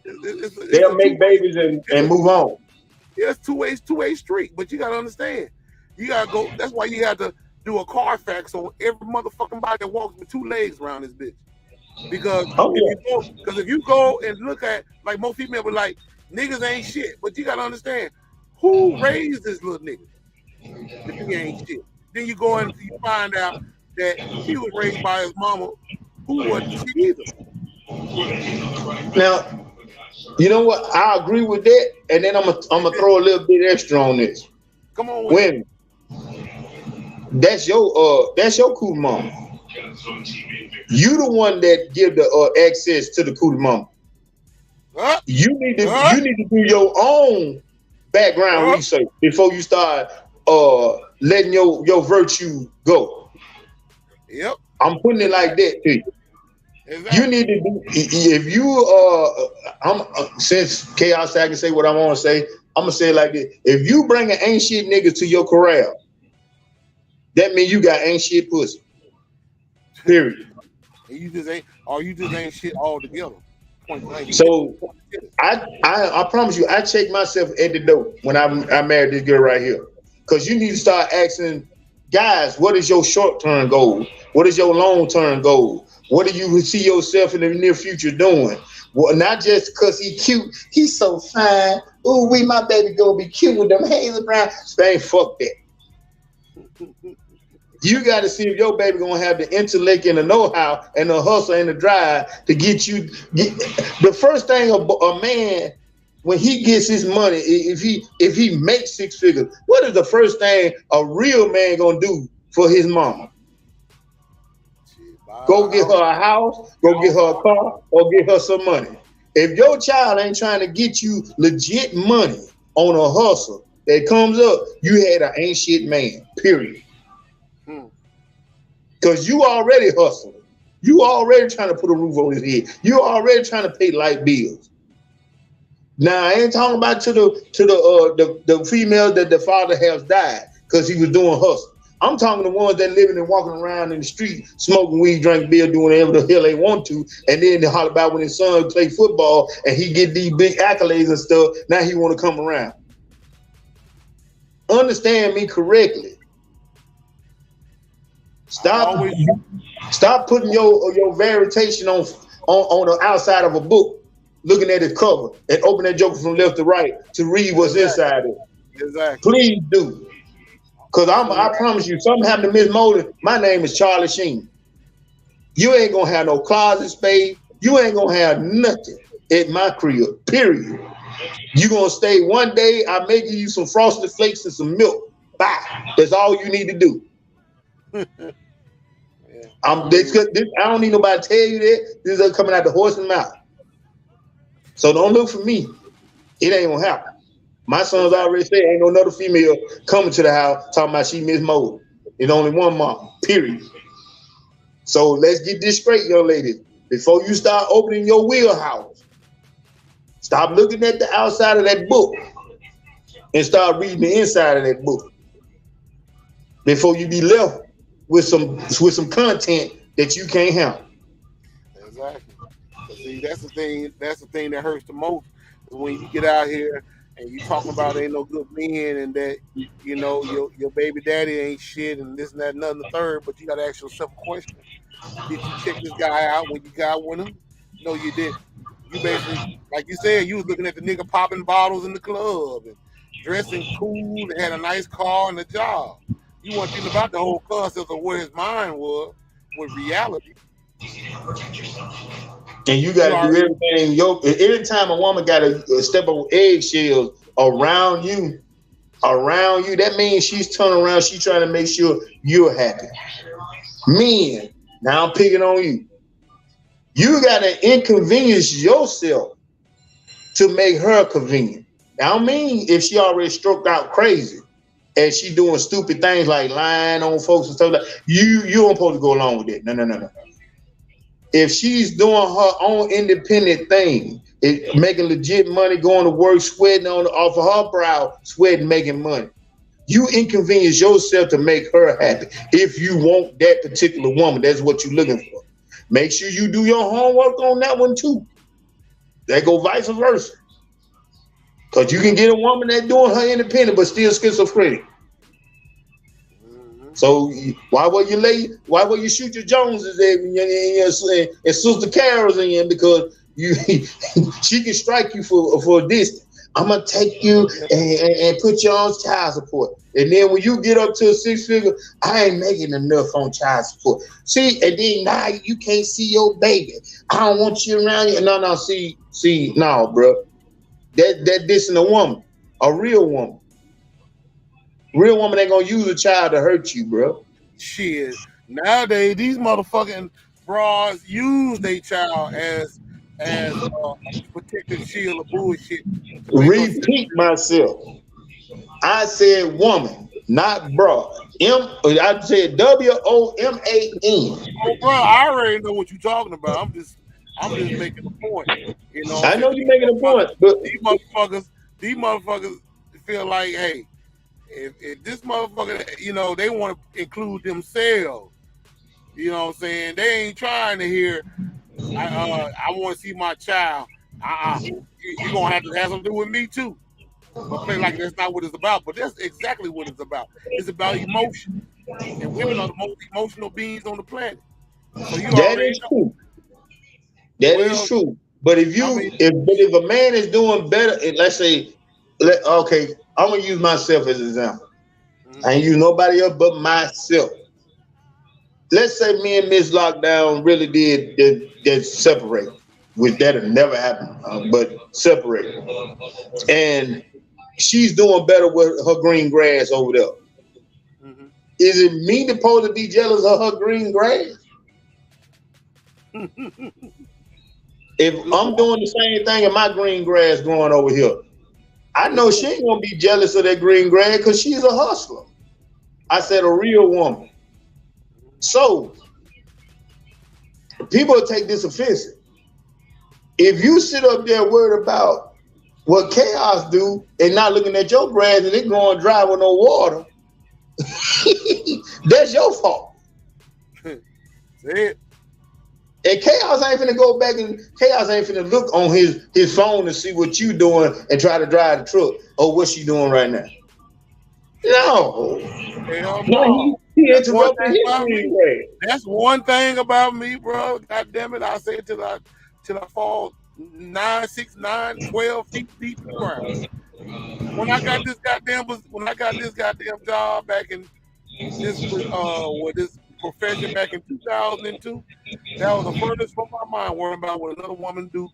It's They'll a make babies and move on. Yeah, it's two-way street. But you gotta understand, you gotta go. That's why you have to do a Carfax on every motherfucking body that walks with two legs around this bitch. Because if you go and look at like most females were like niggas ain't shit, but you gotta understand who raised this little nigga. If he ain't shit, then you go and you find out that he was raised by his mama, who wasn't shit either. Now, you know what? I agree with that, and then I'm gonna throw a little bit extra on this. Come on, Women, that's your cool mama. You the one that give the access to the cootie mama. You need to do your own background research before you start letting your virtue go. Yep. I'm putting it like that to you. Exactly. You need to do if you since chaos I can say what I want to say, I'm gonna say it like this. If you bring an ain't shit nigga to your corral, that means you got ain't shit pussy. Period. And you just ain't shit altogether. So I promise you, I check myself at the door when I married this girl right here. Cause you need to start asking guys, what is your short-term goal? What is your long-term goal? What do you see yourself in the near future doing? Well, not just because he cute, he's so fine. Ooh, my baby gonna be cute with them hazel brown. Spain, fuck that. You got to see if your baby gonna have the intellect and the know-how and the hustle and the drive to get you. The first thing a man, when he gets his money, if he makes six figures, what is the first thing a real man gonna do for his mama? Go get her a house, go get her a car, or get her some money. If your child ain't trying to get you legit money on a hustle that comes up, you had an ain't shit man, period. Because you already hustling. You already trying to put a roof on his head. You already trying to pay light bills. Now, I ain't talking about to the female that the father has died because he was doing hustle. I'm talking the ones that living and walking around in the street, smoking weed, drinking beer, doing whatever the hell they want to, and then they holler about when his son play football and he get these big accolades and stuff. Now he want to come around. Understand me correctly. Stop putting your variation on the outside of a book, looking at the cover and open that joker from left to right to read what's inside it. Exactly. Please do. Cause I promise you, something happened to Miss Moulton. My name is Charlie Sheen. You ain't gonna have no closet space. You ain't gonna have nothing at my crib, period. You gonna stay one day, I may give you some frosted flakes and some milk. Bye. That's all you need to do. I don't need nobody to tell you that. This is coming out the horse's mouth. So don't look for me. It ain't gonna happen. My son's already said ain't no another female coming to the house talking about she Miss Moulton. It's only one mom, period. So let's get this straight, young ladies. Before you start opening your wheelhouse, stop looking at the outside of that book and start reading the inside of that book. Before you be left with some content that you can't handle. Exactly. See, that's the thing. That's the thing that hurts the most when you get out here and you talking about ain't no good men and that you know your baby daddy ain't shit and this and that and nothing the third. But you got to ask yourself a question: did you check this guy out when you got with him? No, you didn't. You basically, like you said, you was looking at the nigga popping bottles in the club and dressing cool and had a nice car and a job. You weren't thinking about the whole concept of where his mind was with reality. And you got to do everything. Anytime a woman got to step on eggshells around you, that means she's turning around. She's trying to make sure you're happy. Men, now I'm picking on you. You got to inconvenience yourself to make her convenient. Now, I mean, if she already stroked out crazy and she doing stupid things like lying on folks and stuff like that, you don't supposed to go along with that. No. If she's doing her own independent thing, making legit money, going to work, sweating off of her brow, sweating, making money, you inconvenience yourself to make her happy. If you want that particular woman, that's what you're looking for. Make sure you do your homework on that one too. That go vice versa. Because you can get a woman that's doing her independent but still schizophrenic. So why would you shoot your Joneses and Sister Carol's in? Because she can strike you for a distance. I'm gonna take you and put you on child support. And then when you get up to a six figure, I ain't making enough on child support. See, and then now you can't see your baby. I don't want you around here. No, see, no, bro. That dissing a woman, a real woman. Real woman ain't gonna use a child to hurt you, bro. Shit. Nowadays, these motherfucking bras use their child as protective shield of bullshit. Repeat myself. I said woman, not bra. I said WOMAN. Oh, bro, I already know what you're talking about. I'm just making a point. You know, I know you're making a point, but these motherfuckers feel like, hey, if this motherfucker, you know, they want to include themselves. You know what I'm saying? They ain't trying to hear, I want to see my child. You're going to have something to do with me too. But play like that's not what it's about. But that's exactly what it's about. It's about emotion. And women are the most emotional beings on the planet. So that is true. That is true. But if a man is doing better, let's say, okay, I'm gonna use myself as an example. I ain't use nobody else but myself. Let's say me and Miss Lockdown really did separate, which that'll never happen, but separate. And she's doing better with her green grass over there. Mm-hmm. Is it me supposed to be jealous of her green grass? If I'm doing the same thing and my green grass growing over here, I know she ain't gonna be jealous of that green grass because she's a hustler. I said a real woman. So people take this offensive. If you sit up there worried about what chaos do and not looking at your grass and it growing dry with no water, that's your fault. That's it. And Chaos ain't finna go back and Chaos ain't finna look on his phone to see what you doing and try to drive the truck or what she doing right now. No, Hell no, no. he That's one interrupted thing his about me. screenplay. That's one thing about me, bro. God damn it. I say it till I fall 9, 6, 9, 12 feet deep in the ground. When I got this goddamn job back in with this profession back in 2002, that was the furthest from my mind worrying about what another woman do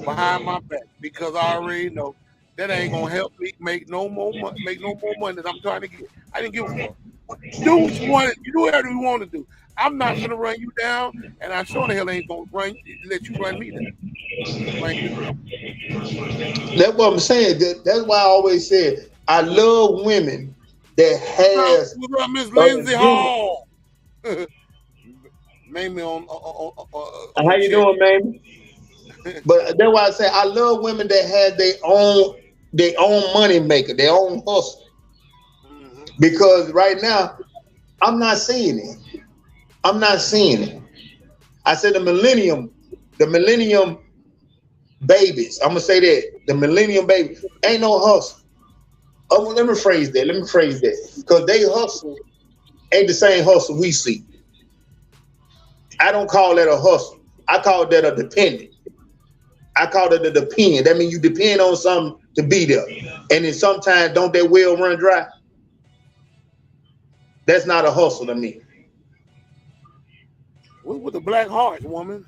behind my back because I already know that ain't gonna help me make no more money that I'm trying to get. I didn't give a fuck. Do what you want. You do whatever you want to do. I'm not finna run you down, and I sure the hell ain't gonna let you run me down. Plain and simple. That's what I'm saying. That's why I always said I love women that has What's up, Miss an Lindsay agenda. Hall? Name me How on you check. doing, man? But that's why I say I love women that have their own money maker, their own hustle. Mm-hmm. Because right now I'm not seeing it. I'm not seeing it. I said the millennium babies. I'm gonna say that the millennium baby ain't no hustle. Oh, well, let me phrase that. Because they hustle ain't the same hustle we see. I don't call that a hustle. I call that a dependent. I call it a depend. That means you depend on something to be there. And then sometimes don't that well run dry? That's not a hustle to me. What with the black hearts, woman?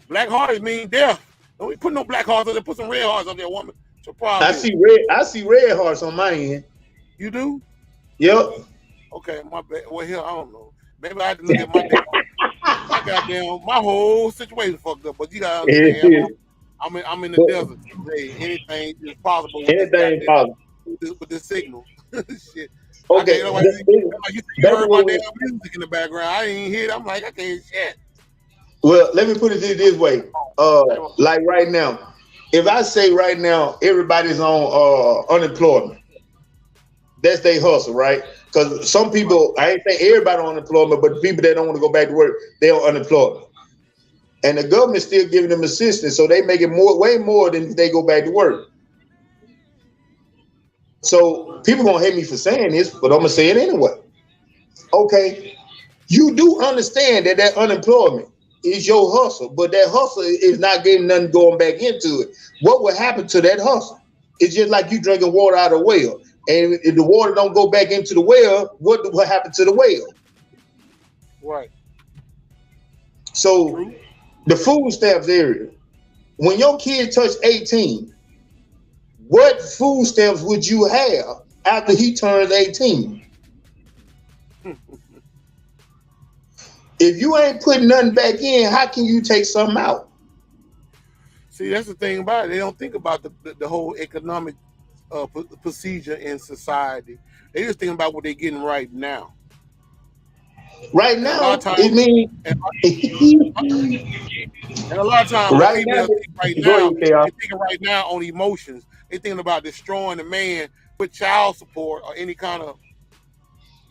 Black hearts mean death. Don't we put no black hearts up there? Put some red hearts up there, woman. What's your I problem is? see red. I see red hearts on my end. You do? Yep. Okay, my bad. Well, here I don't know. Maybe I had to look at my goddamn my whole situation fucked up. But you gotta It understand, is. I'm in the But desert. Hey, anything is possible with this anything goddamn possible. with this signal. Shit. I can't. Okay. Like you That's heard my what damn we, music in the background. I didn't hear it. I'm like, I can't shit. well, let me put it this way. Hey, well, Like right now, if I say right now everybody's on unemployment, that's their hustle, right? Because some people, I ain't saying everybody on unemployment, but the people that don't want to go back to work, they're on unemployment. And the government's still giving them assistance, so they make it way more than if they go back to work. So people gonna hate me for saying this, but I'm gonna say it anyway. Okay, you do understand that unemployment is your hustle, but that hustle is not getting nothing going back into it. What will happen to that hustle? It's just like you drinking water out of a well, and if the water don't go back into the well, what happened to the well? right. So True. the food stamps area, when your kid touch 18, what food stamps would you have after he turns 18? If you ain't putting nothing back in, how can you take something out? See, that's the thing about it. They don't think about the whole economic procedure in society. They just thinking about what they're getting right now. Right And a lot of now, times, it means and, and a lot of times, what right now. females think right Go now, ahead, KR. they thinking right now on emotions. They thinking about destroying the man with child support or any kind of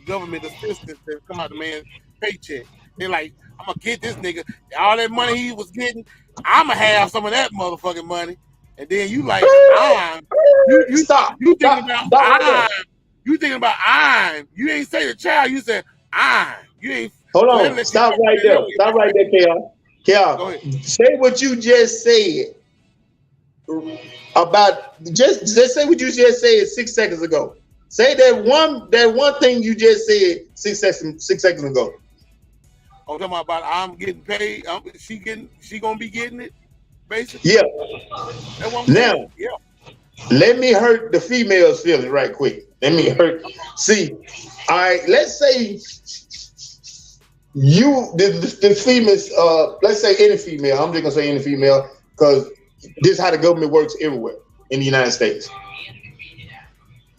government assistance that come out the man's paycheck. They're like, I'm gonna get this nigga all that money he was getting. I'm gonna have some of that motherfucking money. And then you like, I'm Stop, you thinking stop, about stop right there. you thinking about I'm. You ain't say the child. You said I'm. You ain't. Hold So that on, let you stop right there. Stop right there, KR. go ahead. KR, say what you just said about just say what you just said 6 seconds ago. Say that one thing you just said 6 seconds ago. I'm talking about I'm getting paid. She gonna be getting it basically. Yeah. That's what I'm Now saying. Yeah. let me hurt the females' feelings right quick. Let me hurt. See, all right. Let's say the females. Let's say any female. I'm just gonna say any female because this is how the government works everywhere in the United States.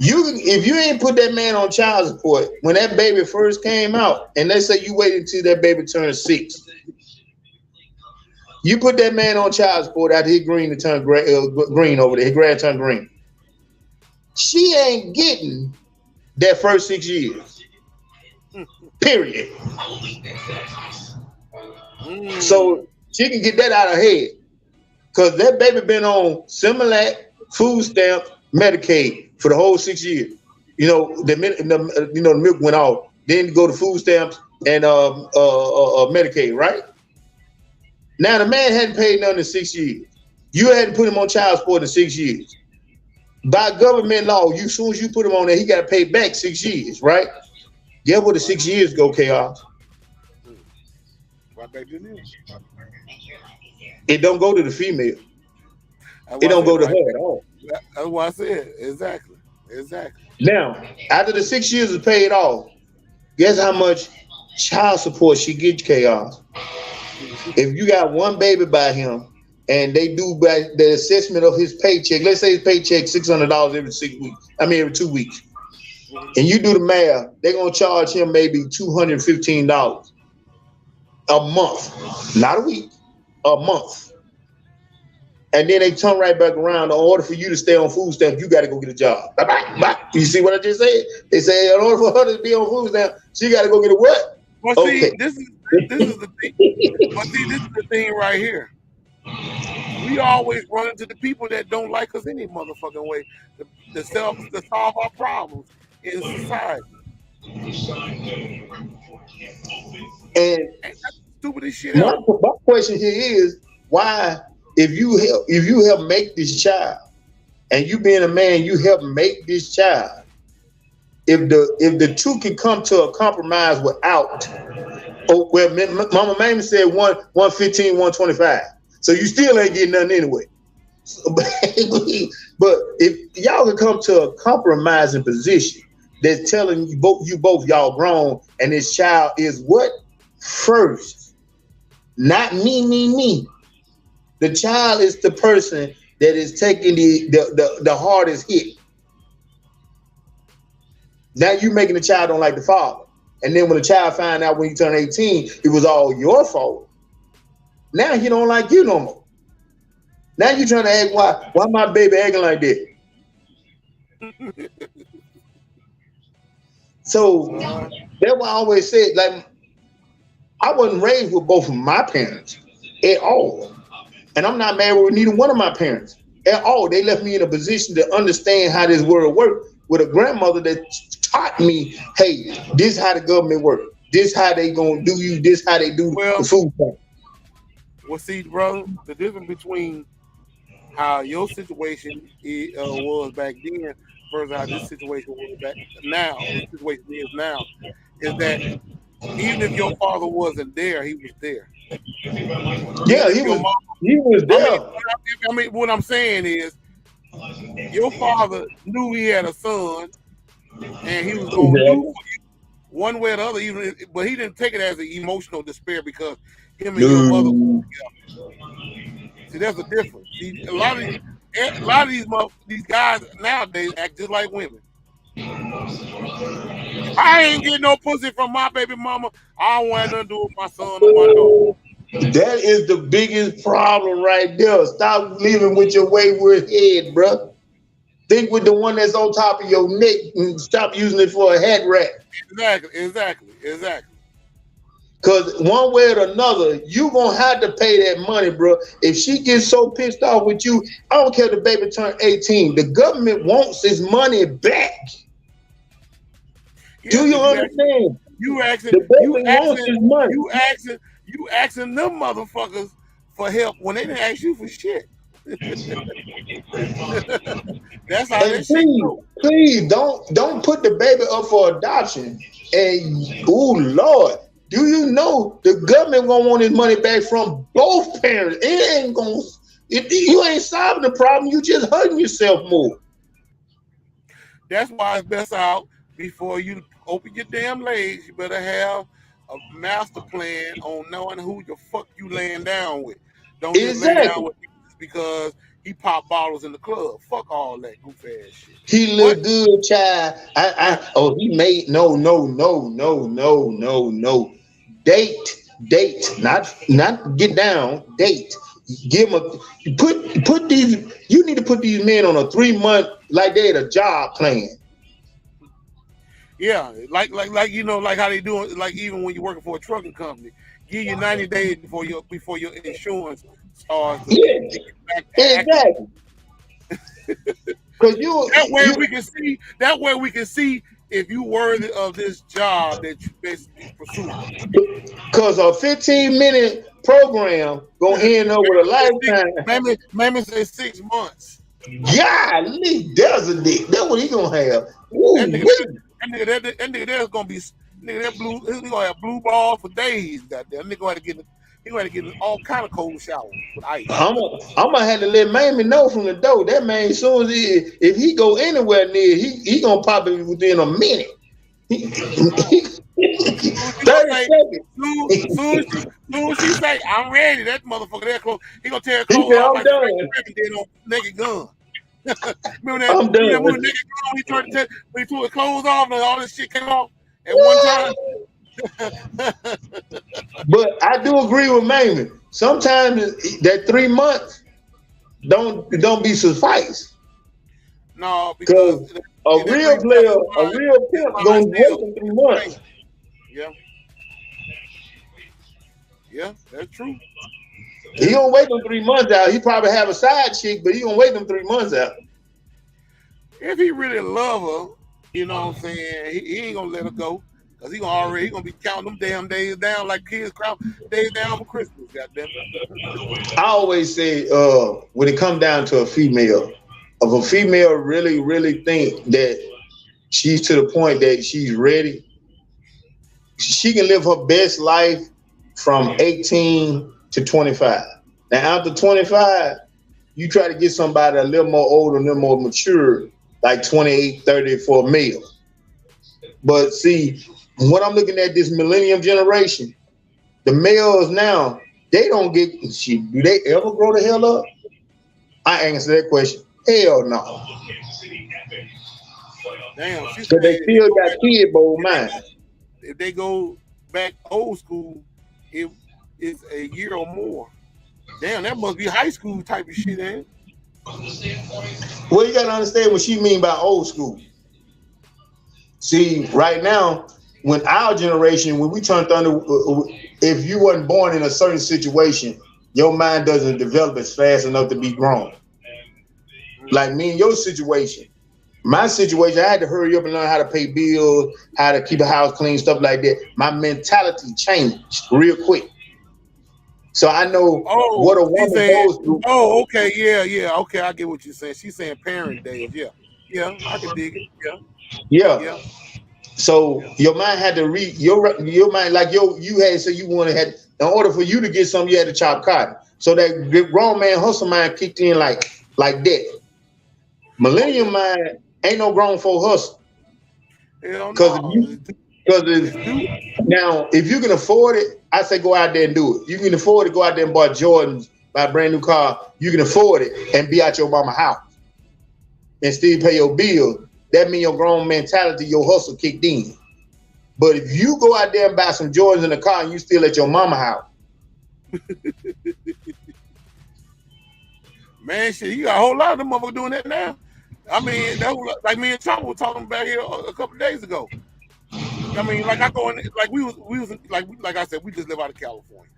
If you ain't put that man on child support when that baby first came out, and let's say you wait until that baby turns 6, you put that man on child support after he green to turn green over there. His grad turned green. She ain't getting that first 6 years. Period. So she can get that out of her head. Because that baby been on Similac, food stamps, Medicaid for the whole 6 years. the milk went off. Then go to food stamps and Medicaid, right? Now the man hadn't paid none in 6 years. You hadn't put him on child support in 6 years. By government law, as soon as you put him on there, he got to pay back 6 years, right? Guess where the 6 years go, Chaos? Right back to you. It don't go to the female. That's It why I don't said, go to right? her at all. That's what I said. Exactly. Now, after the 6 years is paid off, guess how much child support she gets, Chaos? If you got one baby by him and they do by the assessment of his paycheck, let's say his paycheck $600 every 6 weeks, every 2 weeks, and you do the math, they're gonna charge him maybe $215 a month, not a week, a month. And then they turn right back around. In order for you to stay on food stamps, you got to go get a job. You see what I just said? They say in order for her to be on food stamps, she got to go get a what? Well, see, this is the thing. But see, this is the thing right here. We always run into the people that don't like us any motherfucking way to solve our problems in society. And that's the stupidest shit my ever. question here is why, if you help make this child, and you being a man, you help make this child. If the two can come to a compromise without, Mama Mamie said 115, 125. So you still ain't getting nothing anyway. But if y'all can come to a compromising position that's telling you both y'all grown, and this child is what? First. Not me. The child is the person that is taking the hardest hit. Now you making the child don't like the father. And then when the child find out when he turned 18, it was all your fault. Now he don't like you no more. Now you trying to ask why my baby acting like that? So that's why I always said, like, I wasn't raised with both of my parents at all. And I'm not married with neither one of my parents at all. They left me in a position to understand how this world worked with a grandmother that taught me, hey, this is how the government works. This how they gonna do you. This how they do the food bank. Well, see, brother, the difference between how your situation was back then versus how this situation was back now, the situation is now, is that even if your father wasn't there, he was there. Yeah, he was there. I mean, what I'm saying is, your father knew he had a son, and he was going to do for you one way or the other. But he didn't take it as an emotional despair because him and your mother were together. See, that's the difference. See, a lot of these guys nowadays act just like women. I ain't getting no pussy from my baby mama. I don't want nothing to do with my son or my daughter. That is the biggest problem right there. Stop living with your wayward head, bro. Think with the one that's on top of your neck and stop using it for a hat rack. Exactly. Because one way or another, you going to have to pay that money, bro. If she gets so pissed off with you, I don't care if the baby turned 18. The government wants his money back. Yeah, do you understand? You asking them motherfuckers for help when they didn't ask you for shit. That's how that shit goes. Please don't put the baby up for adoption. And oh Lord, do you know the government gonna want his money back from both parents? It ain't gonna. You ain't solving the problem. You just hurting yourself more. That's why it's best out before you open your damn legs. You better have a master plan on knowing who the fuck you laying down with. Don't just lay down with people just because he popped bottles in the club. Fuck all that goof ass shit. He look good, child. He made no. Date, not get down. Date. Give him put these. You need to put these men on a 3-month like they had a job plan. Yeah, like how they do it. Like even when you're working for a trucking company, give you 90 days before your insurance starts. Yeah, exactly. Because That way we can see. That way we can see if you worthy of this job that you basically pursue. because a 15-minute program gonna end up with a lifetime. Maybe say 6 months. Golly, there's a dick. That's what he gonna have. That Ooh, nigga, wait. that nigga there's gonna be nigga that blue. He gonna have blue ball for days. Goddamn, nigga gonna have to get. He gonna have to get all kind of cold showers with ice. I'm gonna have to let Mamie know from the door. That man, as soon as if he go anywhere near, he gonna pop it within a minute. 30 seconds. Soon she say, I'm ready, that motherfucker there close. He gonna tear her He clothes said, off I'm like done. did on Naked Gun. Remember that? I'm done. Movie Naked Gun when he took his clothes off and all this shit came off at one time. But I do agree with Mamie. Sometimes that 3 months don't be suffice. No, because a real player, a real pimp gonna wait in 3 months. Yeah, that's true. He gonna wait them 3 months out. He probably have a side chick, but he gonna wait them 3 months out. If he really love her, you know what I'm saying, he ain't gonna let her go. Cause he gonna be counting them damn days down like kids count days down for Christmas, goddamn. I always say, when it comes down to a female, if a female really think that she's to the point that she's ready, she can live her best life from 18 to 25. Now after 25, you try to get somebody a little more older, a little more mature, like 28, 30 for a male. But see, when I'm looking at this millennium generation, the males now, they don't get shit. Do they ever grow the hell up? I answer that question. Hell no. Damn, But they still got kid bowl mind. If they go back old school, it's a year or more. Damn, that must be high school type of shit, ain't it? Well, you gotta understand what she mean by old school. See, right now, when our generation, when we turn 30, if you wasn't born in a certain situation, your mind doesn't develop as fast enough to be grown. Like me in your situation, my situation, I had to hurry up and learn how to pay bills, how to keep a house clean, stuff like that. My mentality changed real quick. So I know what a woman goes through. Oh, okay, yeah, okay, I get what you're saying. She's saying parent days, yeah, I can dig it, yeah. So your mind had to read your mind, like you had said you wanted had in order for you to get something, you had to chop cotton. So that grown man hustle mind kicked in like that. Millennium mind ain't no grown folk hustle. Because now if you can afford it, I say go out there and do it. You can afford it, go out there and buy Jordans, buy a brand new car. You can afford it and be out your mama house and still pay your bills. That means your grown mentality, your hustle kicked in. But if you go out there and buy some Jordans in the car and you still at your mama house. Man, shit, you got a whole lot of them motherfuckers doing that now. I mean, that was like me and Trump were talking about here a couple of days ago. I mean, like I go in, like we was like I said, we just live out of California.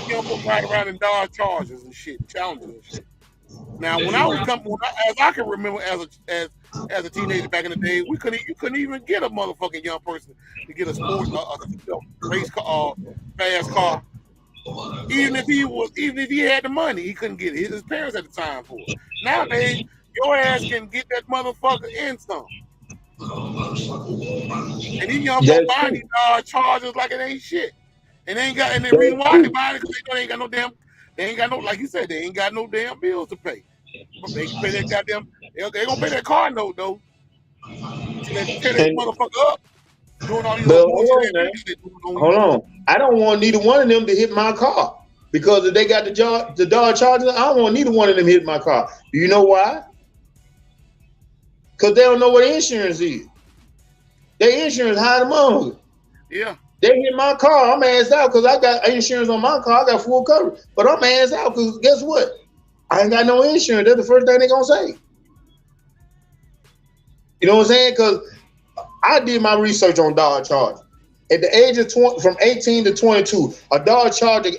You know, right around in Dodge Chargers and shit, Challengers and shit. Now, when I was coming, as I can remember, as a teenager back in the day, you couldn't even get a motherfucking young person to get a sport, race car, fast car. Even if he had the money, he couldn't get it. His parents had the time for it. Nowadays, your ass can get that motherfucker in some. And these young folks buying these Chargers like it ain't shit. And they ain't got, and the reason why they buying it because they ain't got no damn. They ain't got no, like you said, they ain't got no damn bills to pay. But they can pay that goddamn. They gonna pay that car note though. They tear that motherfucker up. Doing all these bullshit. Hold on. I don't want neither one of them to hit my car because if they got the Dodge Charger, I don't want neither one of them hit my car. Do you know why? Because they don't know what insurance is. Their insurance high the motherfucker. Yeah. They hit my car, I'm assed out because I got insurance on my car. I got full coverage. But I'm assed out because guess what? I ain't got no insurance. That's the first thing they're going to say. You know what I'm saying? Because I did my research on Dodge Charger. At the age of 20, from 18 to 22, a Dodge Charger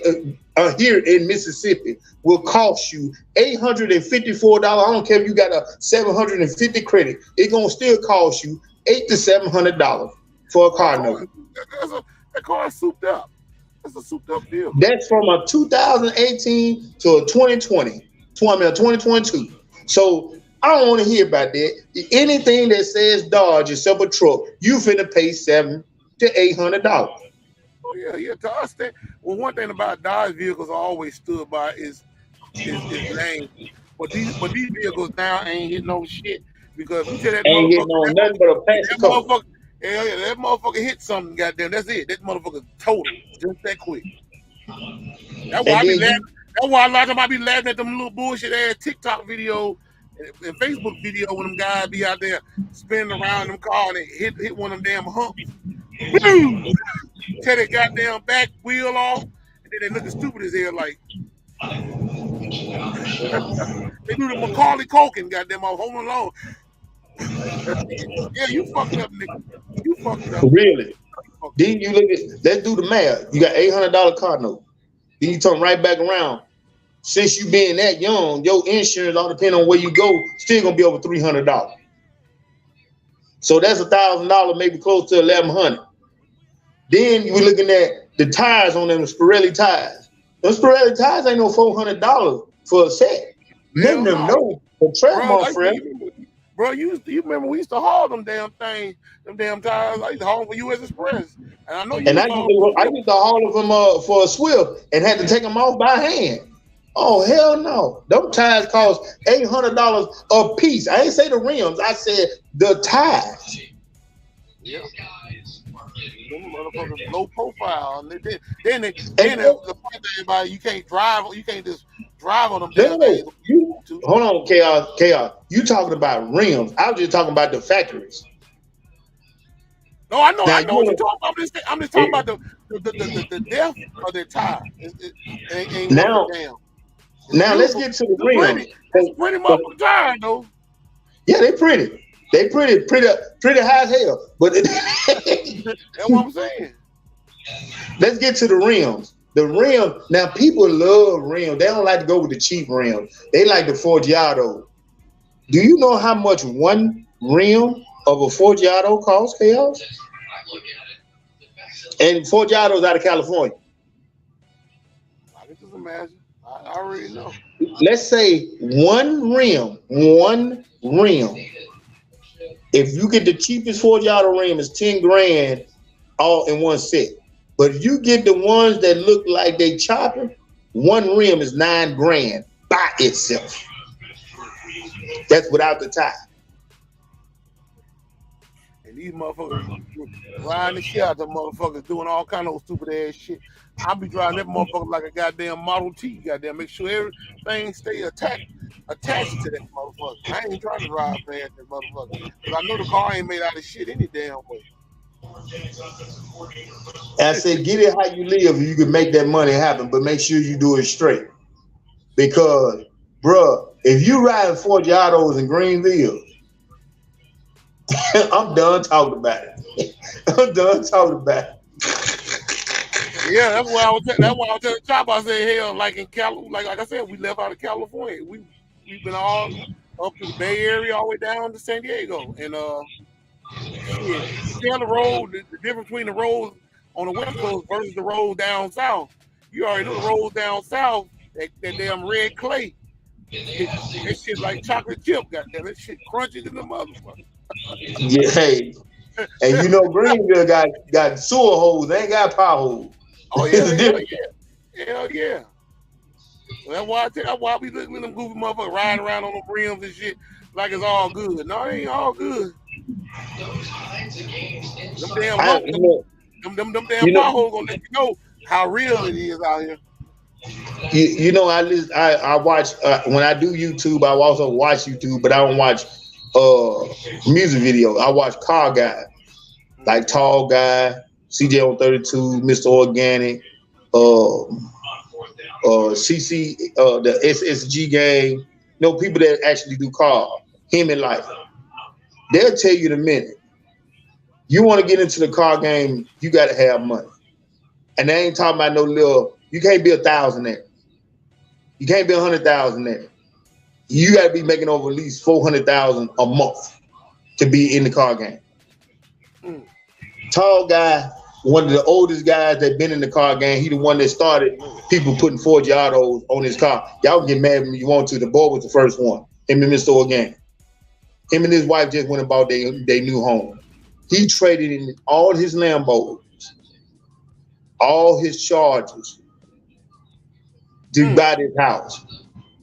here in Mississippi will cost you $854. I don't care if you got a 750 credit. It's gonna still cost you $800 to $700 for a car note. That car is souped up. That's a souped up vehicle. That's from a 2018 to a 2022. So I don't want to hear about that. Anything that says Dodge except a truck, you finna pay $700 to $800. Oh yeah. To us, well, one thing about Dodge vehicles I always stood by is name. But these vehicles now ain't hitting no shit because if you tell that Ain't getting motherfucker, on nothing but a plastic cover. that motherfucker hit something, goddamn, that's it. That motherfucker total just that quick. That's why I be laughing. That's why a lot of them I be laughing at them little bullshit ass TikTok video and Facebook video when them guys be out there spinning around them car and they hit one of them damn humps. Boom! Tear that goddamn back wheel off, and then they looking stupid as hell like they do the Macaulay Culkin, goddamn, I'm holding along. Yeah, you fucked up, nigga. You fucked up. Really? Then you look at, let's do the math. You got $800 car note. Then you turn right back around. Since you being that young, your insurance, all depending on where you go, still gonna be over $300. So that's $1,000, maybe close to $1,100. Then you were looking at the tires on them Pirelli tires. Those Pirelli tires ain't no $400 for a set. None of them no. For track, my friend. Bro, you remember we used to haul them damn things, them damn tires. I used to haul them for U.S. Express, and I know you. And I used to haul them for a Swift and had to take them off by hand. Oh hell no! Them tires cost $800 a piece. I ain't say the rims. I said the tires. Yeah. Them motherfuckers low profile. And then the funny thing about it, you can't drive. You can't just drive on them. Hold on, chaos. You talking about rims? I was just talking about the factories. No, I know what you're talking about. I'm just talking about the depth of their tire. Now let's get to the rims. It's pretty motherfucking tire though. Yeah, they pretty. They pretty high as hell. But that's what I'm saying. Let's get to the rims. The rim. Now people love rims. They don't like to go with the cheap rims. They like the Forgiato. Do you know how much one rim of a Forgiato costs, Chaos? And Forgiato's out of California. I can just imagine. I already know. Let's say one rim. If you get the cheapest Forgiato rim, it's 10 grand all in one set. But if you get the ones that look like they chopping, one rim is 9 grand by itself. That's without the tie. And these motherfuckers riding the shit out the motherfuckers doing all kind of stupid ass shit. I'll be driving that motherfucker like a goddamn Model T. Goddamn, make sure everything stay attached to that motherfucker. I ain't trying to drive past that motherfucker. Because I know the car ain't made out of shit any damn way. I said, get it how you live. You can make that money happen, but make sure you do it straight. Because, bruh, if you riding Forgiatos in Greenville, I'm done talking about it. Yeah, that's why I was telling the chop. I said, hell, like in like I said, we left out of California. We've been all up to the Bay Area, all the way down to San Diego, and shit, you tell the road, the difference between the roads on the West Coast versus the road down south. You already know the roads down south, that damn red clay. That shit like chocolate chip, goddamn. That shit crunchy than the motherfucker. Yeah, hey. And you know Greenville got sewer holes, they ain't got power holes. Oh yeah, hell yeah. That's why we looking at them goofy motherfuckers riding around on the rims and shit like it's all good. No, it ain't all good. Them damn potholes gonna let you know how real it is out here. You know, I watch when I do YouTube. I also watch YouTube, but I don't watch music videos. I watch car guys, like Tall Guy, CJ on 32, Mr. Organic, CC, the SSG gang. You know, people that actually do cars. Him and Life. They'll tell you in a minute. You want to get into the car game, you got to have money. And they ain't talking about no little You can't be 1,000 there. You can't be 100,000 there. You got to be making over at least 400,000 a month to be in the car game. Mm. Tall guy, one of the oldest guys that been in the car game. He the one that started people putting Forgiatos on his car. Y'all can get mad when you want to. The boy was the first one. Him and Mr. Organic. Him and his wife just went about their new home. He traded in all his Lambos, all his Chargers to buy this house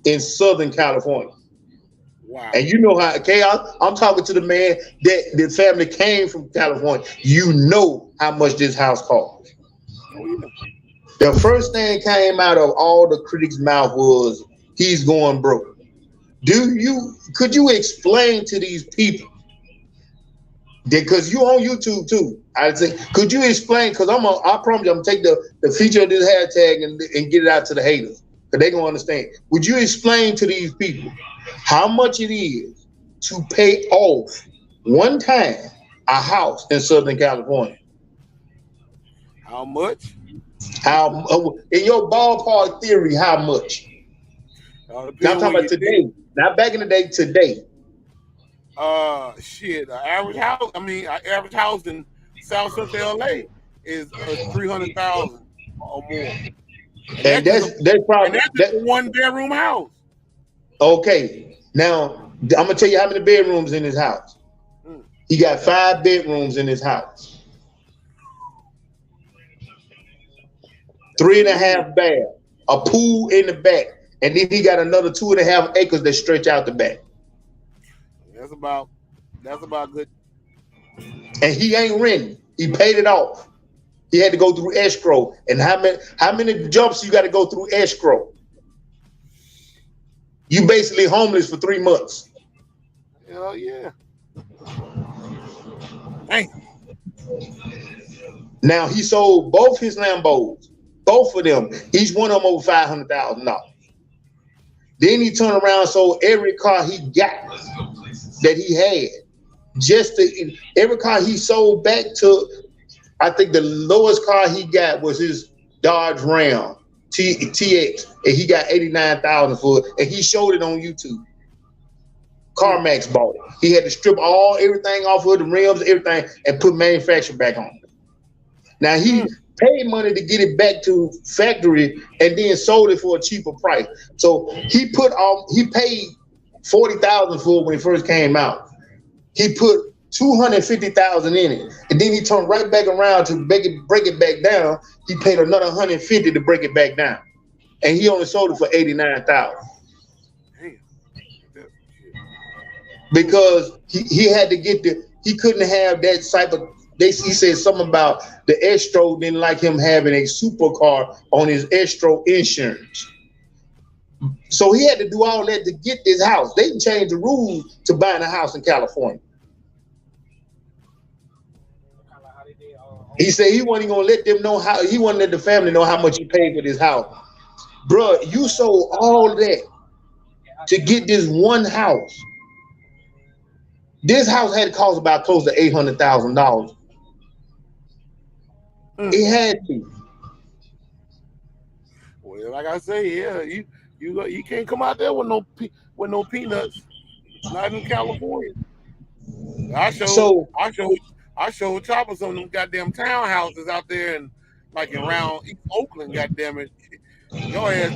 in Southern California. Wow. And you know how, okay, I'm talking to the man that the family came from California. You know how much this house cost. Oh, yeah. The first thing came out of all the critics' mouth was, he's going broke. Could you explain to these people, because you on YouTube too, I say, could you explain, because I promise you I'm gonna take the feature of this hashtag and get it out to the haters, because they gonna understand. Would you explain to these people how much it is to pay off one time a house in Southern California? How much? How, in your ballpark theory, how much? Now I'm talking about today, not back in the day, today. Shit, average house in South Central LA is 300,000 or more. And that's probably a 1-bedroom house. Okay. Now I'm gonna tell you how many bedrooms in his house. He got 5 bedrooms in his house. 3.5 baths, a pool in the back, and then he got another 2.5 acres that stretch out the back. That's about good. And he ain't renting. He paid it off. He had to go through escrow. And how many jumps you got to go through escrow? You basically homeless for 3 months. Hell yeah. Dang. Now he sold both his Lambos, both of them, each one of them over $500,000. Then he turned around and sold every car he got that he had. Every car he sold back to, I think the lowest car he got was his Dodge Ram TX, and he got $89,000 for it, and he showed it on YouTube. CarMax bought it. He had to strip everything off of the rims, everything, and put manufacturer back on it. Now he paid money to get it back to factory and then sold it for a cheaper price. So he paid $40,000 for it when it first came out. He put $250,000 in it, and then he turned right back around to break it back down. He paid another $150 to break it back down, and he only sold it for $89,000 because he had to get he couldn't have that type of. He said something about the Estro didn't like him having a supercar on his Estro insurance. So he had to do all that to get this house. They changed the rules to buying a house in California. He said he wasn't gonna let them know he wouldn't let the family know how much he paid for this house. Bruh, you sold all that to get this one house. This house had to cost about close to $800,000. It had to. Well, like I say, yeah, you can't come out there with no peanuts. Not in California. I showed Chopper some of them goddamn townhouses out there and like around East Oakland. Goddamn it, your ass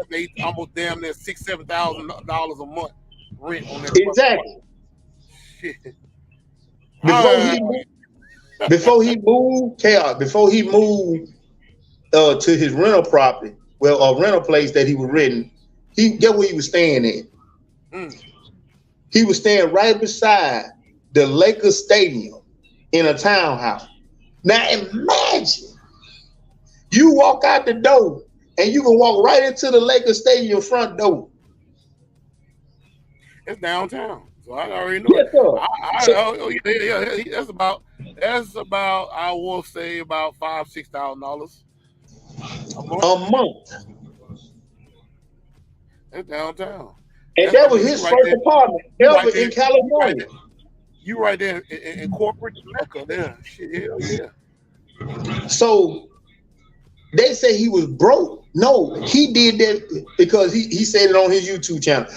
paying almost damn near $6,000-7,000 a month rent on that. Exactly. Shit. Before he moved to his rental property, a rental place that he was renting, guess where he was staying at? He was staying right beside the Lakers Stadium in a townhouse. Now imagine you walk out the door and you can walk right into the Lakers Stadium front door. It's downtown, so I already know. Yes, that's about I will say about $5,000-6,000 a month. It's downtown. And that was his first apartment ever in California. You right there in corporate Mecca there. Shit, hell yeah. So They say he was broke. No, he did that because he said it on his YouTube channel.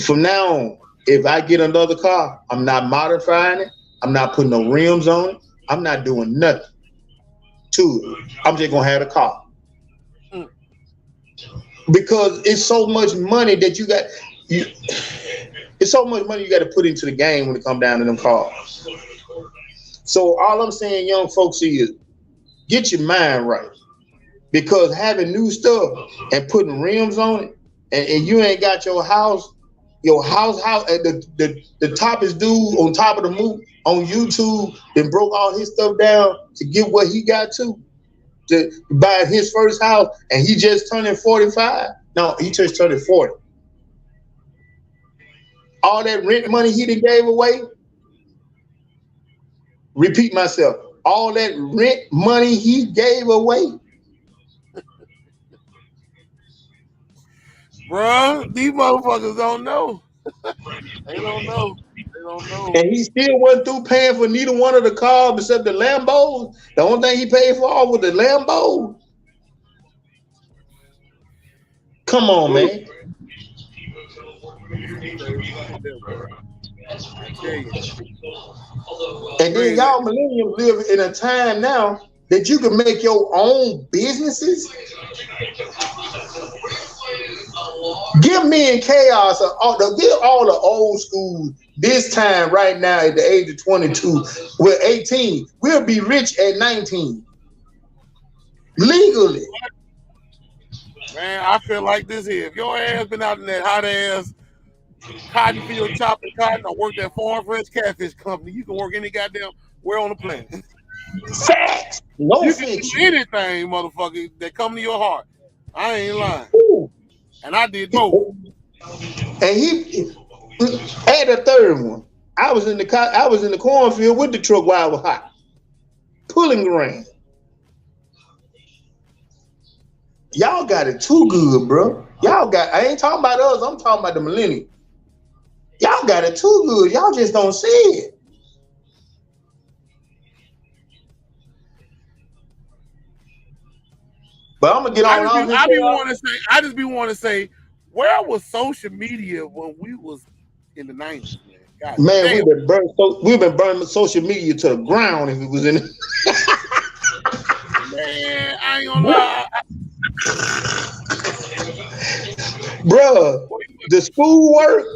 From now on, if I get another car, I'm not modifying it. I'm not putting no rims on it. I'm not doing nothing to it. I'm just gonna have a car. Because it's so much money that you got. It's so much money you got to put into the game when it comes down to them cars. So all I'm saying, young folks, is get your mind right. Because having new stuff and putting rims on it, and you ain't got your house the toppest dude on top of the move on YouTube then broke all his stuff down to get what he got to buy his first house, and he just turning 45. No, he just turned 40. All that rent money he done gave away. Repeat myself. All that rent money he gave away. Bruh, these motherfuckers don't know. They don't know. They don't know. And he still wasn't through paying for neither one of the cars except the Lambos. The only thing he paid for all was the Lambo. Come on, man. And then y'all millennials live in a time now that you can make your own businesses. Give me and chaos, give all the old school this time right now at the age of 22. We're 18. We'll be rich at 19. Legally. Man, I feel like this here. If your ass been out in that hot ass cotton field chopping cotton or work that Farm Fresh Catfish Company, you can work any goddamn where on the planet. Facts. No you fiction. can do anything, motherfucker, that come to your heart. I ain't lying. Ooh. And I did both. And he had a third one. I was in the cornfield with the truck while I was hot, pulling grain. Y'all got it too good, bro. I ain't talking about us. I'm talking about the millennials. Y'all got it too good. Y'all just don't see it. But I'm gonna get on. I just be want to say, where was social media when we was in the 90s, man? Man, we've been burning social media to the ground if it was in. Man, I ain't gonna lie. Bruh, the schoolwork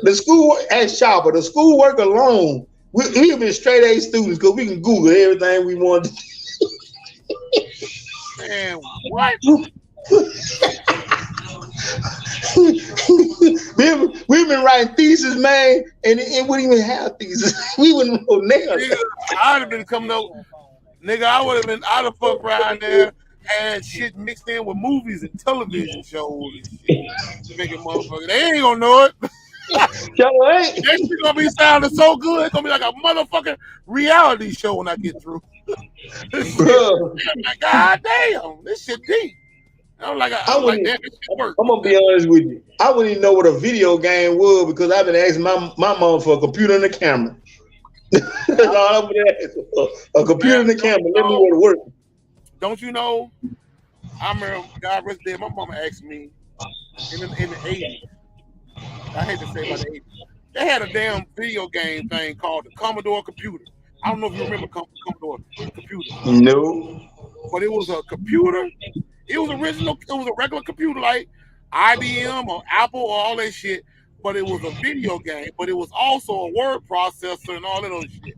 at Chopper, the schoolwork alone, we've been straight A students because we can Google everything we want to. Man, what? we've been writing thesis, man, and it wouldn't even have thesis. We wouldn't know nails. I'd have been coming up, nigga. I'd have fucked around there, had shit mixed in with movies and television shows and shit. Making motherfuckers, they ain't gonna know it. That shit gonna be sounding so good. It's gonna be like a motherfucking reality show when I get through. God damn, this shit deep. I'm like, damn, this shit work. I'm gonna be honest with you. I wouldn't even know what a video game was because I've been asking my mom for a computer and a camera. That's all I've been asking for. A computer and a camera. Let me go to work. Don't you know? I remember, God rest dead, my mama asked me in the 80s. I hate to say about the 80s. They had a damn video game thing called the Commodore computer. I don't know if you remember Commodore computer. No. But it was a computer. It was original. It was a regular computer like IBM or Apple or all that shit. But it was a video game. But it was also a word processor and all that other shit.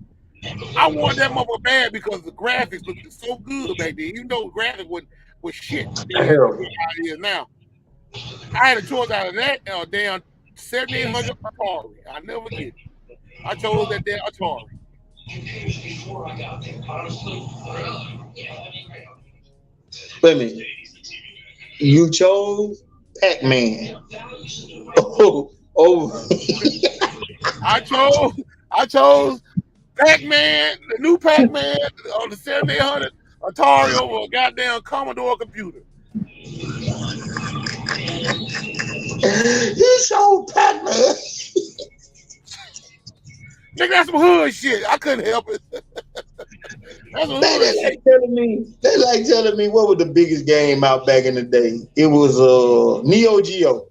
I wanted that motherfucker bad because the graphics looked so good back then. Even though the graphics was shit. How it is now. I had a choice out of that and a damn 7800 Atari. I never get it. I chose that damn Atari. Wait a minute. You chose Pac-Man. Oh. I chose Pac-Man, the new Pac-Man on the 7800 Atari over a goddamn Commodore computer. He showed Pac-Man. Nigga, that's some hood shit. I couldn't help it. That's some They hood like shit. telling me. They like telling me what was the biggest game out back in the day. It was Neo Geo.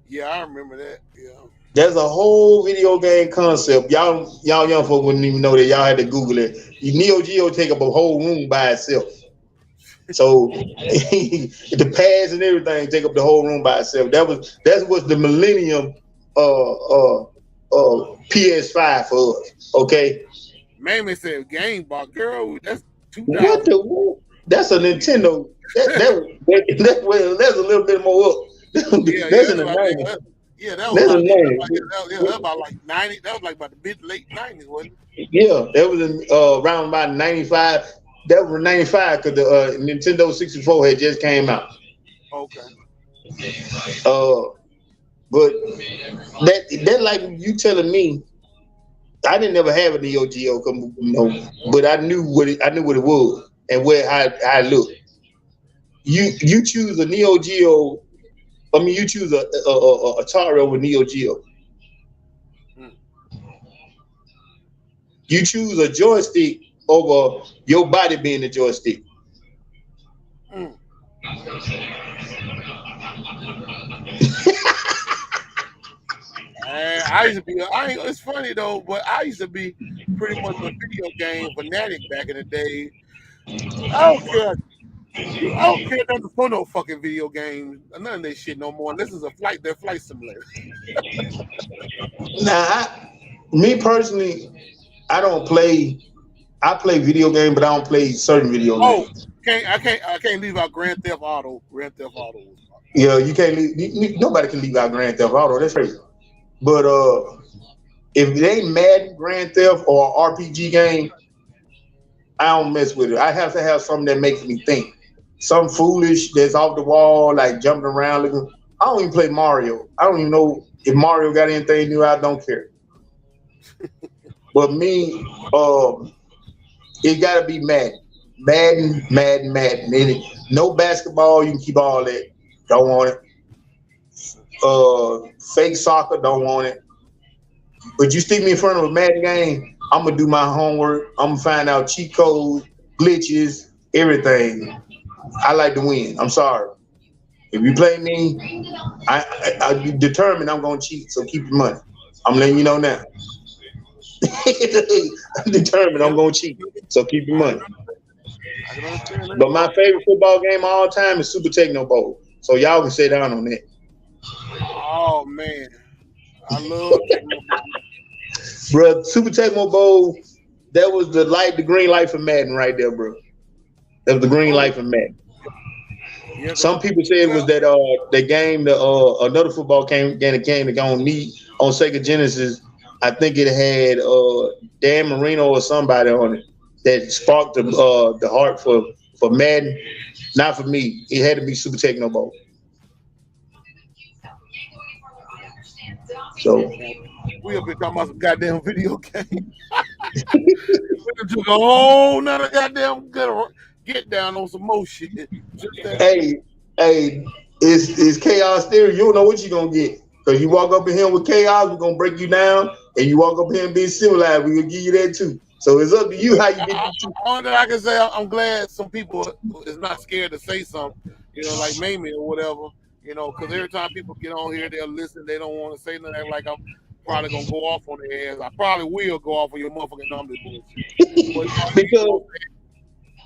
Yeah, I remember that. Yeah. There's a whole video game concept. Y'all young folk wouldn't even know that. Y'all had to Google it. Neo Geo take up a whole room by itself. So the pads and everything take up the whole room by itself. That was the Millennium PS5 for us. Okay, Mammy said Game Boy. Girl, that's what 2000. the? That's a Nintendo. That's a little bit more up. Yeah, yeah, That's in that's the what I think. 90s. Yeah, that was That's about a yeah, that was like, 90s. yeah, that was about like 90. That was like about the mid late 90s, wasn't Yeah, that was in around about 95. That was 95 because the Nintendo 64 had just came out. it? Okay. Uh, but that like you telling me, I didn't never have a Neo Geo, but I knew what it was and how it looked. You choose a Neo Geo. I mean, you choose a Atari over Neo Geo. Mm. You choose a joystick over your body being the joystick. Mm. And I used to be. It's funny though, but I used to be pretty much a video game fanatic back in the day. I don't care. I don't care nothing for no fucking video games. None of that shit no more. Unless it's a flight. They're flight simulator. Now, me personally, I don't play. I play video game, but I don't play certain video Oh, games. I can't leave out Grand Theft Auto. Grand Theft Auto. Yeah, you can't leave. Nobody can leave out Grand Theft Auto. That's crazy. But if it ain't Madden, Grand Theft, or RPG game, I don't mess with it. I have to have something that makes me think. Some foolish that's off the wall, like jumping around. Looking. I don't even play Mario. I don't even know if Mario got anything new. I don't care. But me, it gotta be Madden. Madden. No basketball, you can keep all that. Don't want it. Fake soccer, don't want it. But you stick me in front of a Madden game, I'm gonna do my homework. I'm gonna find out cheat codes, glitches, everything. I like to win. I'm sorry. If you play me, I determined I'm gonna cheat. So keep your money. I'm letting you know now. I'm determined Yeah, I'm gonna cheat. So keep your I money. can, I can understand that But my part. favorite football game of all time is Super Techno Bowl. So y'all can sit down on that. Oh man, I love Tecmo Bowl. Bro, Super Tecmo Bowl, that was the green light for Madden right there, bro. That was the green Oh light for Madden. yeah, cause Some people say it was well, that the game the another football game that came to go on me on Sega Genesis. I think it had Dan Marino or somebody on it that sparked the heart for Madden. Not for me. It had to be Super Techno Bowl. So man, we up here talking about some goddamn video game. We done took a whole nother goddamn get down on some more shit. Just that hey, hey, it's chaos theory. You don't know what you're gonna get. Cause you walk up in here with chaos, we're gonna break you down, and you walk up here and be civilized, we're gonna give you that too. So it's up to you how you get I, these two. all that I can say, I'm glad some people is not scared to say something, like Mamie or whatever, because every time people get on here, they'll listen. They don't want to say nothing like I'm probably gonna go off on their ass. I probably will go off on your motherfucking numbers bullshit. But because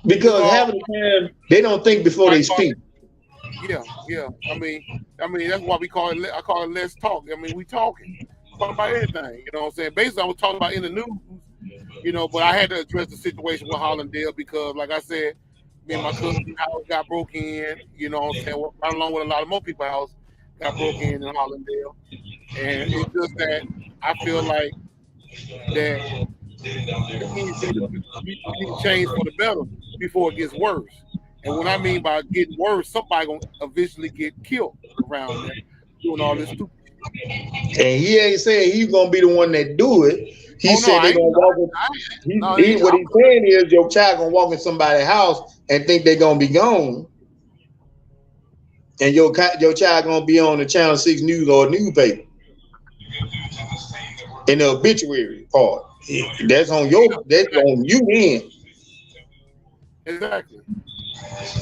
it's because all having the time they don't think before I they call speak. it, yeah, yeah. I mean that's why we call it. I call it let's talk. I mean we talking about anything. You know what I'm saying? Basically, I was talking about in the news. But I had to address the situation with Hollandale because, like I said, me and my cousin house got broke in. You know what I'm saying? Well, right along with a lot of more people's house got broke in Hollandale, and it's just that I feel like that things need to change for the better before it gets worse. And what I mean by getting worse, somebody gonna eventually get killed around there doing all this stupid. And he ain't saying he's gonna be the one that do it. He Oh no, said I they ain't. gonna walk in, No, it ain't. what he's saying is your child gonna walk in somebody's house and think they're gonna be gone, and your child gonna be on the Channel 6 news or newspaper in the obituary part. That's on you then. Exactly.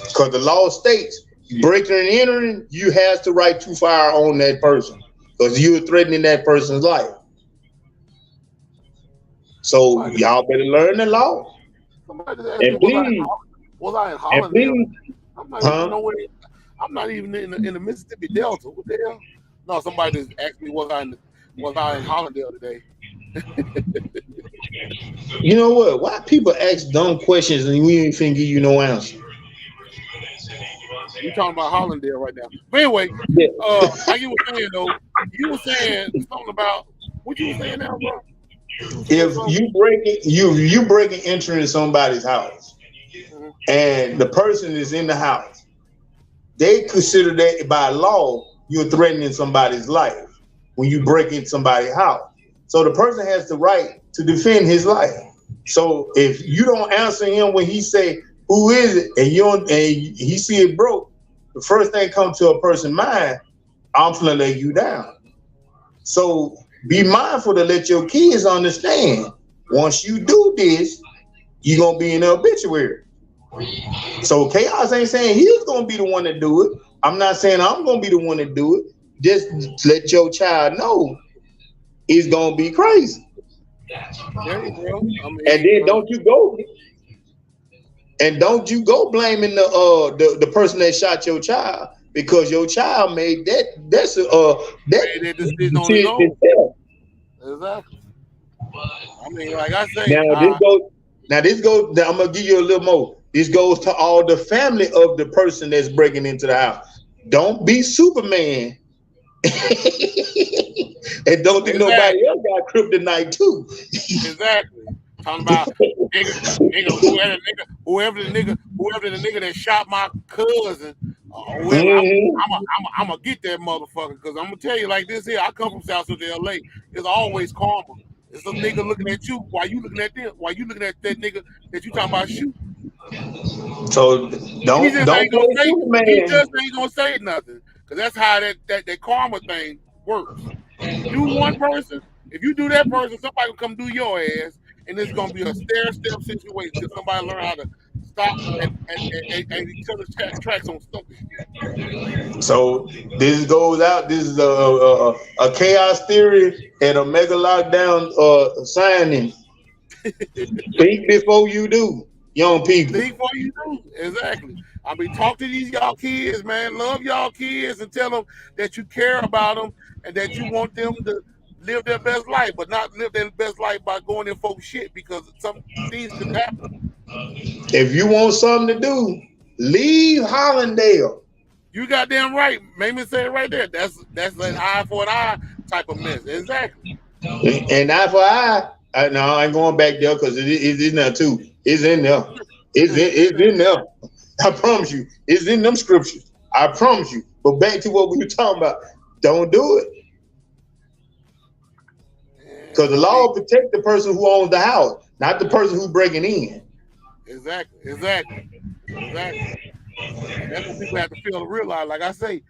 Because the law states breaking and entering, you has the right to fire on that person. Because you're threatening that person's life. So Somebody, y'all better learn the law. somebody just asked me, And please, was I in and Hollandale? please, I'm not even huh? nowhere. I'm not even in the Mississippi Delta. What the hell? No, somebody just asked me, was I in Hollandale today? You know what? Why people ask dumb questions and we ain't finna give you no answer? We talking about Hollandale right now. But anyway, Yeah. like you were saying though, you were saying something about what you were saying now, bro. You were saying If something. you break and enter in somebody's house Mhm. and the person is in the house, they consider that by law you're threatening somebody's life when you break into somebody's house. So the person has the right to defend his life. So if you don't answer him when he say who is it and you don't, and he see it broke, the first thing comes to a person's mind, I'm gonna lay you down. So be mindful to let your kids understand. Once you do this, you're gonna be in the obituary. So chaos ain't saying he's gonna be the one to do it. I'm not saying I'm gonna be the one to do it. Just let your child know it's gonna be crazy. Yeah, bro. I And mean, then don't you go blaming the person that shot your child because your child made that made that decision on his decision own. himself. Exactly. I mean, like I say, Now this goes. Now I'm gonna give you a little more. This goes to all the family of the person that's breaking into the house. Don't be Superman, and don't think nobody exactly, else got kryptonite too. exactly. Talking about whoever the nigga that shot my cousin, whoever. Mhm. I'm gonna get that motherfucker because I'm gonna tell you like this here. I come from South Central LA. It's always karma. It's a nigga looking at you while you looking at them. While you looking at that nigga that you talking about shooting. So He don't just ain't gonna play say. He Superman. just ain't gonna say nothing because that's how that karma thing works. You do one person, if you do that person, somebody will come do your ass, and it's gonna be a stair step situation till somebody learn how to stop and each other's tracks on stupid shit. So this goes out. This is a chaos theory and a mega lockdown signing. Think before you do, young people. Think what you do exactly. I mean, talk to these y'all kids, man. Love y'all kids and tell them that you care about them and that you want them to live their best life, but not live their best life by going in folks shit because some things could happen. If you want something to do, leave Hollandale. You goddamn right. Made me say it right there. That's an eye for an eye type of mess. Exactly. And eye for eye. No, I ain't going back there because it's in there too. It's in there. It's in there. I promise you. It's in them scriptures. I promise you. But back to what we were talking about. Don't do it. Because the I mean, law will protect the person who owns the house, not the person who's breaking in. exactly. And that's what people have to feel and realize. Like I say,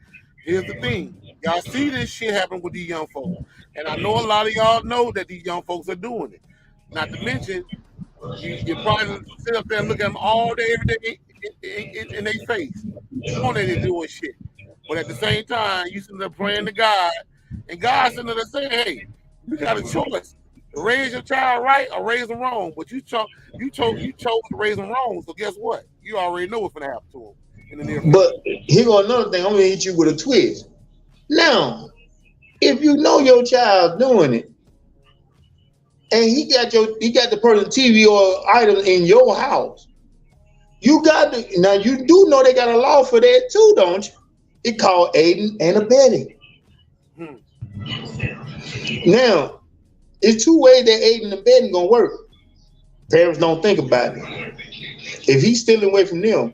here's the thing. Y'all see this shit happen with these young folks. And I know a lot of y'all know that these young folks are doing it. Not to mention, you probably sit up there and look at them all day, every day in their face, knowing that they're doing shit. But at the same time, you sitting there praying to God, and God sitting there saying, hey, you got a choice. To raise your child right or raise them wrong. But you chose to raise them wrong. So guess what? You already know what's gonna happen to them in the near future. But here go another thing. I'm gonna hit you with a twist. Now, if you know your child doing it, and he got the person TV or item in your house, you got to now you do know they got a law for that too, don't you? It called aiding and abetting. Hmm. Now, it's two ways that aiding and abetting gonna work. Parents don't think about it. If he's stealing away from them,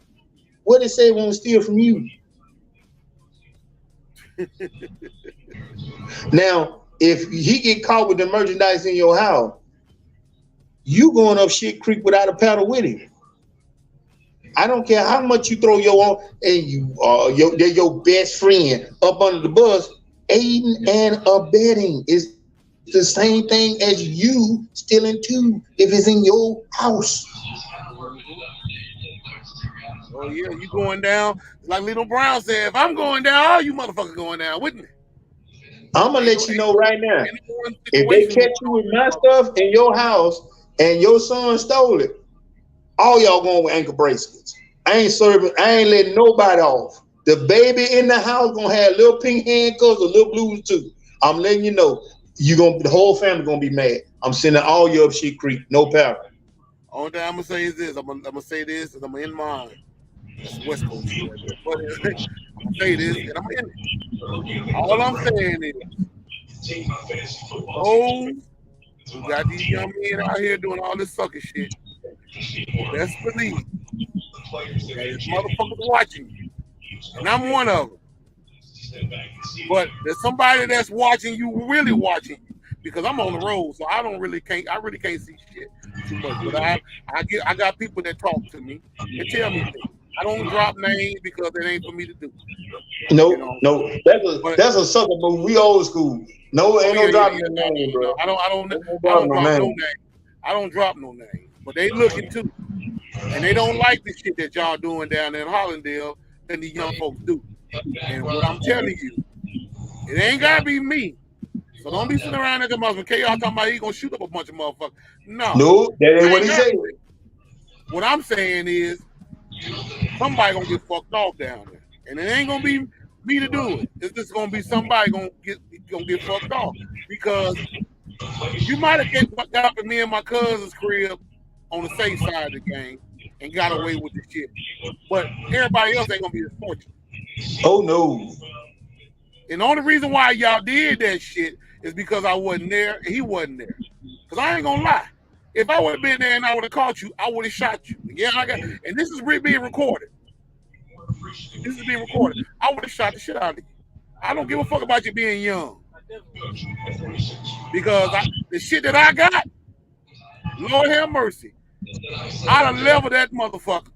what they say won't steal from you. Now, if he get caught with the merchandise in your house, you going up shit creek without a paddle with him. I don't care how much you throw your own and they're your best friend up under the bus. Aiding and abetting is the same thing as you stealing too if it's in your house. Mhm. Oh yeah, you going down like Little Brown said. If I'm going down, all you motherfuckers going down with me. I'm gonna Ain't no let you know right now. ain't no one If they situation going catch you on with in my this motherfucker. stuff in your house and your son stole it, all y'all going with ankle bracelets. I ain't letting nobody off. The baby in the house gonna have little pink handcuffs or little blues too. I'm letting you know. The whole family gonna be mad. I'm sending all you up shit creek, no power. Only thing I'm gonna say is this. I'm gonna say this, and I'm gonna end mine. That's some West Coast shit right there. But I'm gonna say this, and I'm gonna end it. All I'm saying is, those who got these young men out here doing all this sucker shit, best believe that is motherfuckers watching you, and I'm one of them. But there's somebody that's watching you, really watching you, because I'm on the road, so I really can't see shit too much. But I got people that talk to me and tell me things. I don't drop names because it ain't for me to do. You No, know. no, But that's a sucker move. We old school. No, oh ain't yeah, no yeah, dropping yeah. the No, name, no, bro. no. Ain't no I dropping don't no drop no name. name. I don't drop no name. But they looking too. And they don't like the shit that y'all doing down there in Hollandale and the young folks do. And what I'm telling you, it ain't gotta be me. So don't be sitting around at the motherfucker. KR talking about he gonna shoot up a bunch of motherfuckers. No. No, that ain't I what ain't he got said. to. What I'm saying is somebody gonna get fucked off down there. And it ain't gonna be me to do it. It's just gonna be somebody gonna get fucked off. Because you might have got up in me and my cousin's crib on the safe side of the game and got away with the shit. But everybody else ain't gonna be as fortunate. Oh no. And the only reason why y'all did that shit is because I wasn't there and he wasn't there. Cause I ain't gonna lie. If I would have been there and I would have caught you, I would have shot you. Yeah, and this is being recorded. This is being recorded. I would have shot the shit out of you. I don't give a fuck about you being young. Because the shit that I got, Lord have mercy, I'd have leveled that motherfucker.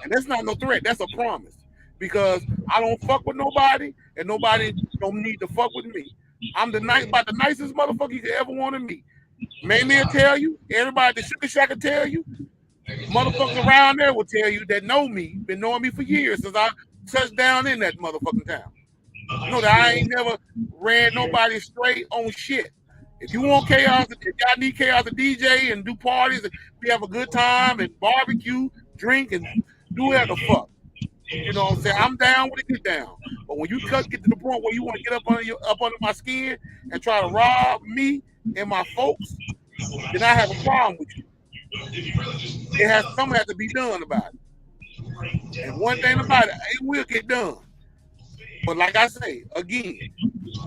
And that's not no threat. That's a promise. Because I don't fuck with nobody, and nobody don't need to fuck with me. I'm about the nicest motherfucker you could ever want to meet. Man, they'll tell you. Everybody at the Sugar Shack will tell you. Motherfuckers around there will tell you that know me, been knowing me for years since I touched down in that motherfucking town. Know that I ain't never ran nobody straight on shit. If you want chaos, if y'all need chaos to DJ and do parties and we have a good time and barbecue, drink and do whatever the fuck. You know what I'm saying? I'm down with it, get down. But when you get to the point where you want to get up under my skin and try to rob me and my folks, then I have a problem with you. Something has to be done about it. And one thing about it, it will get done. But like I say, again,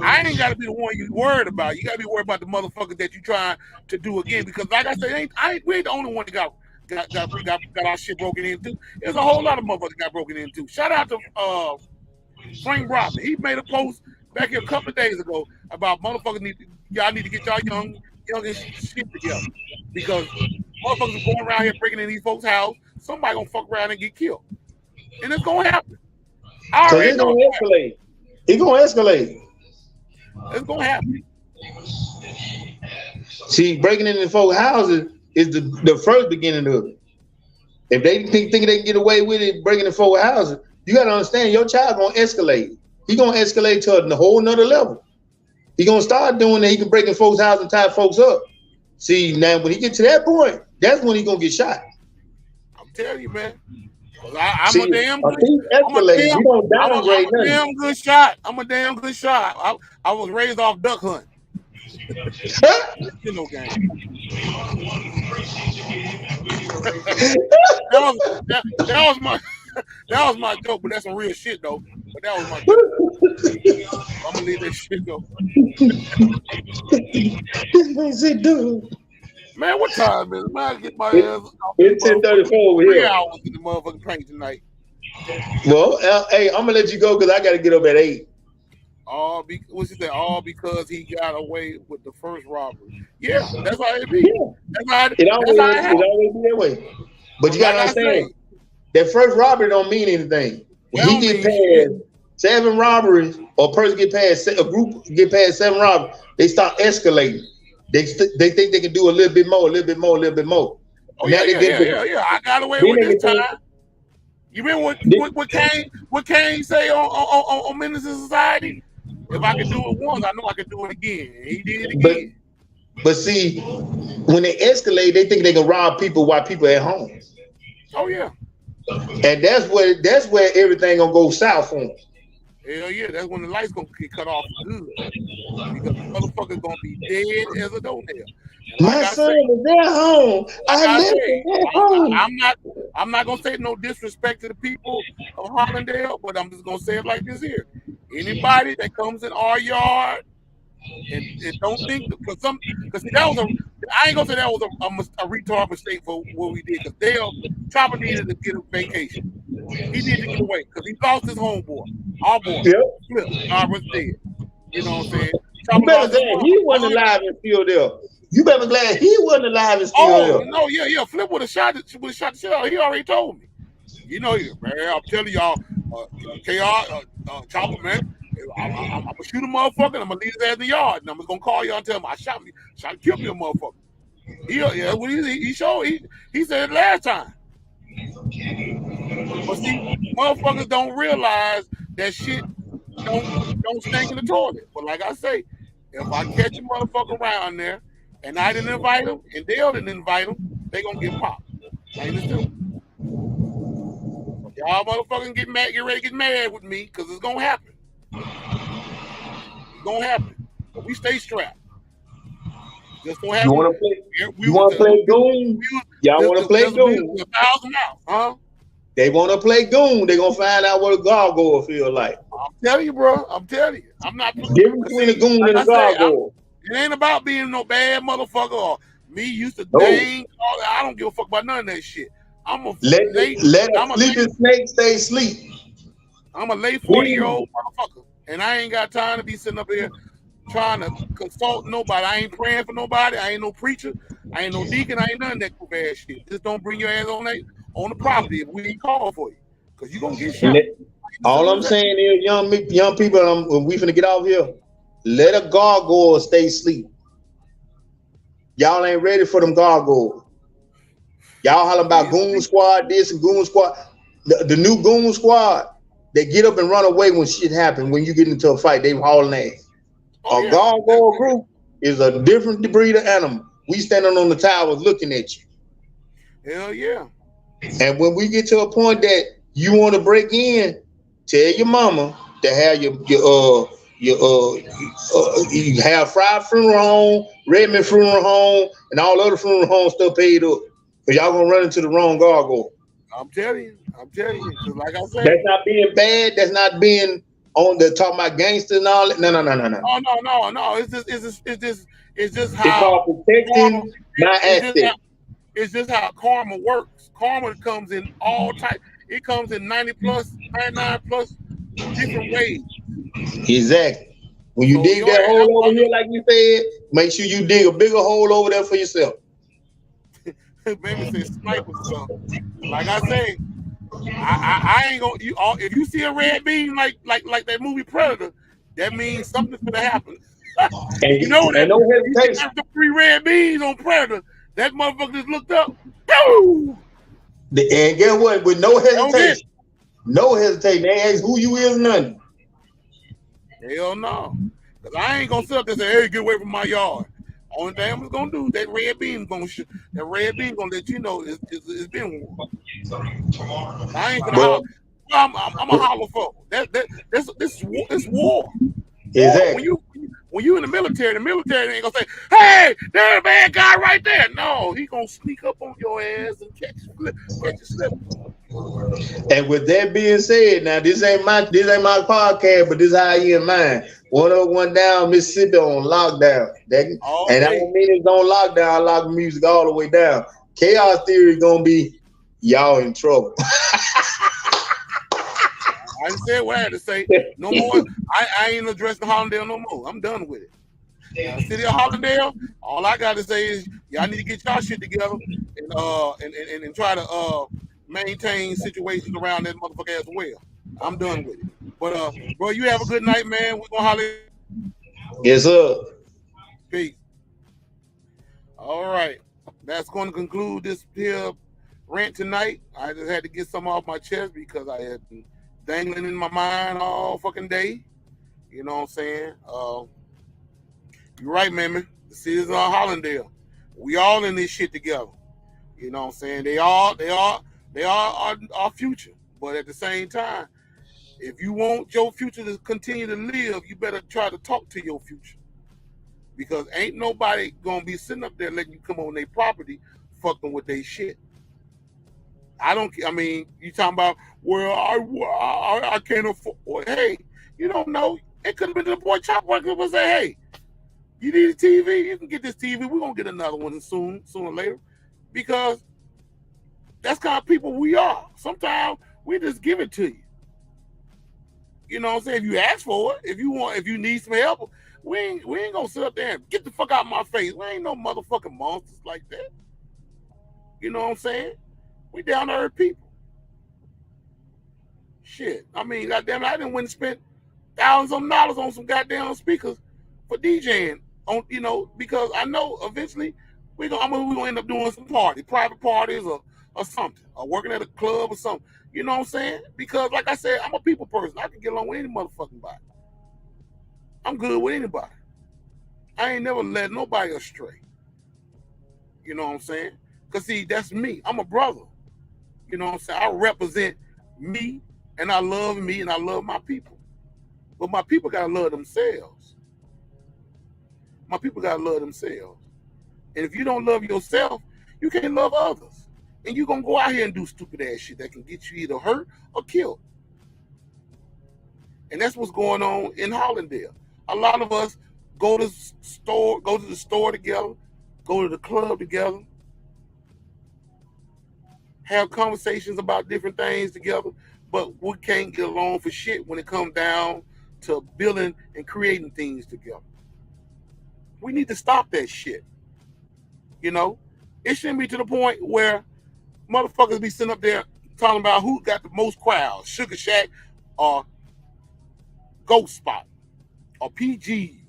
I ain't got to be the one you worried about. You got to be worried about the motherfuckers that you trying to do again. Because like I say, we ain't the only one that got our shit broken into. There's a whole lot of motherfuckers that got broken into. Shout out to Frank Rodman. He made a post back here a couple of days ago about motherfuckers y'all need to get y'all young and shit together. Because motherfuckers are going around here breaking in these folks' house. Somebody gonna fuck around and get killed. And it's gonna happen. I Cause already it's know gonna it's gonna happen. escalate. It's gonna escalate. It's gonna happen. See, breaking into folks' houses is the first beginning of it. If they think they can get away with it, breaking into folks' houses, you gotta understand your child gonna escalate. He gonna escalate to a whole nother level. He gonna start doing that. He can break in folks' houses and tie folks up. See, now when he get to that point, that's when he gonna get shot. I'm telling you, man. Cause I'm See, a damn a good. thief I'm a escalates. damn. You don't I'm downgrade a nothing. damn good shot. I'm a damn good shot. I was raised off duck hunt. You know, game. That was my that was my joke, but that's some real shit though. But that was my joke. I'm gonna leave that shit go. This man said, dude. Man, what time is it? Man, I get my It, ass off this it's motherfucker. 10:34 over 3 hours here. in the motherfucking paint tonight. Well, hey, I'm gonna let you go because I gotta get up at 8. What's he say? All because he got away with the first robbery. Yeah, that's how it be. Yeah, That's how it it happens. always be that way. But But you like gotta I say, understand that first robbery don't mean anything. that When he don't get mean shit. past 7 robberies, or a person get past a group get past 7 robberies, they start escalating. They think they can do a little bit more, a little bit more, a little bit more. Oh Now yeah, they yeah, get yeah, the, yeah, yeah. I got away then with they this get the, time. You remember they- what Kane say on Menace to Society? If I could do it once, I know I could do it again. And he did it but again. but see, when they escalate, they think they can rob people while people at home, Oh yeah. and that's where everything gonna go south for them. Hell yeah, that's when the lights gonna get cut off for good. Because the motherfucker's gonna be dead as a doornail. And like My I son say, is at home. I left him at home. I'm not gonna say no disrespect to the people of Hollandale, but I'm just gonna say it like this here. Anybody that comes in our yard and don't think because see that was a I ain't gonna say that was a retard mistake for what we did because Dale Chopper needed to get a vacation. He needed to get away because he lost his homeboy, our boy, Yep. Flip. God was dead. You know what I'm saying? You Chopper better lost his glad mom. he wasn't alive and still there. You better glad he wasn't alive and still Oh there. no, yeah. Flip would have shot the shit out. He already told me. You know, man, I'm telling y'all, KR, Chopper, man, I'm gonna shoot a motherfucker and I'm gonna leave his ass in the yard and I'm just gonna call y'all and tell him I killed me a motherfucker. Yeah, what he showed, he said it last time. But see, motherfuckers don't realize that shit don't stink in the toilet. But like I say, if I catch a motherfucker around there and I didn't invite him and Dale didn't invite him, they gonna get popped. Plain and simple. Y'all motherfuckers get ready to get mad with me because it's gonna happen. It's gonna happen. But we stay strapped. Just gonna You happen. want to play? We You was want to play goon? Y'all want to play there's goon? 1,000 out, huh? They want to play goon. They gonna find out what a gargoyle feel like. I'm telling you, bro. I'm telling you. I'm not. Difference between a goon Like and I a say, gargoyle. it ain't about being no bad motherfucker or me used to No. dang. All that. I don't give a fuck about none of that shit. I'm a Let late. a I'm a sleeping late. snake stay asleep. I'm a late Please. 40-year-old motherfucker, and I ain't got time to be sitting up here trying to consult nobody. I ain't praying for nobody. I ain't no preacher. I ain't no deacon. I ain't none of that cool ass shit. Just don't bring your ass on the property if we ain't called for you, because you gonna get And shot. all I'm saying is, young people, when we finna get off here, let a gargoyle stay asleep. Y'all ain't ready for them gargoyles. Y'all hollering about goon squad this and goon squad. The new goon squad, they get up and run away when shit happens. When you get into a fight, they hauling ass. Oh, A yeah. gargoyle group is a different breed of animal. We standing on the towers looking at you. Hell yeah. And when we get to a point that you want to break in, tell your mama to have you have Fried Funeral Home, Redmond Funeral Home, and all other funeral home stuff paid up. Cause y'all gonna run into the wrong gargoyle. I'm telling you. Because like I say, That's not being bad. That's not being on the talking about gangster and all that. No. oh no. It's just It's how called karma. protecting my asset. It's just how karma works. Karma comes in all type. It comes in 90 plus, 99 plus different ways. Exactly. When you So dig that hole over here, like you said, make sure you dig a bigger hole over there for yourself. Baby said sniper stuff. Like I say, I ain't gonna. If you see a red beam like that movie Predator, that means something's gonna happen. You know that? And no You see hesitation. the 3 red beams on Predator. That motherfucker just looked up. Boom! And guess what? With no Don't get hesitation. No hesitation. They ask who you is, nothing. hell no. Because I ain't gonna sit up there and say, hey, get away from my yard. Only thing I'm gonna do, that red beam gonna let you know it's been war. I ain't gonna holler. I'm a holler for. This is war. It's war. Exactly. When you in the military ain't gonna say, hey, there's a bad guy right there. No, he gonna sneak up on your ass and catch you slipping. And with that being said, now this ain't my podcast, but this is how I in mine. One up, one down, Mississippi on lockdown. And I don't mean it's on lockdown. I lock the music all the way down. Chaos theory is gonna be y'all in trouble. I said what I had to say. No more. I ain't addressing Hollandale no more. I'm done with it. Now, the city of Hollandale, all I got to say is y'all need to get y'all shit together and try to maintain situations around that motherfucker as well. I'm done with it. But bro, you have a good night, man. We're gonna holler at you. Yes, sir. Peace. All right. That's going to conclude this here rant tonight. I just had to get some off my chest because I had been dangling in my mind all fucking day. You know what I'm saying? You're right, man. The city's on Hollandale. We all in this shit together. You know what I'm saying? They are our future. But at the same time, if you want your future to continue to live, you better try to talk to your future. Because ain't nobody gonna be sitting up there letting you come on their property fucking with their shit. I mean, you talking about, well, I can't afford. Well, hey, you don't know. It could have been the boy Chop Worker would say, hey, you need a TV? You can get this TV. We're gonna get another one sooner or later. Because that's kind of people we are. Sometimes we just give it to you. You know what I'm saying? If you ask for it, if you need some help, we ain't gonna sit up there and get the fuck out of my face. We ain't no motherfucking monsters like that. You know what I'm saying? We down to earth people. Shit. I mean, goddamn, I didn't went and spent thousands of dollars on some goddamn speakers for DJing on, because I know eventually we're gonna end up doing some private parties or something, or working at a club or something. You know what I'm saying? Because like I said, I'm a people person. I can get along with any motherfucking body. I'm good with anybody. I ain't never led nobody astray. You know what I'm saying? Because see, that's me. I'm a brother. You know what I'm saying? I represent me, and I love me, and I love my people. But my people gotta love themselves. My people gotta love themselves. And if you don't love yourself, you can't love others. And you're gonna go out here and do stupid ass shit that can get you either hurt or killed. And that's what's going on in Hollandale. A lot of us go to the store together, go to the club together, have conversations about different things together, but we can't get along for shit when it comes down to building and creating things together. We need to stop that shit. It shouldn't be to the point where motherfuckers be sitting up there talking about who got the most crowds, Sugar Shack or Ghost Spot or PGs.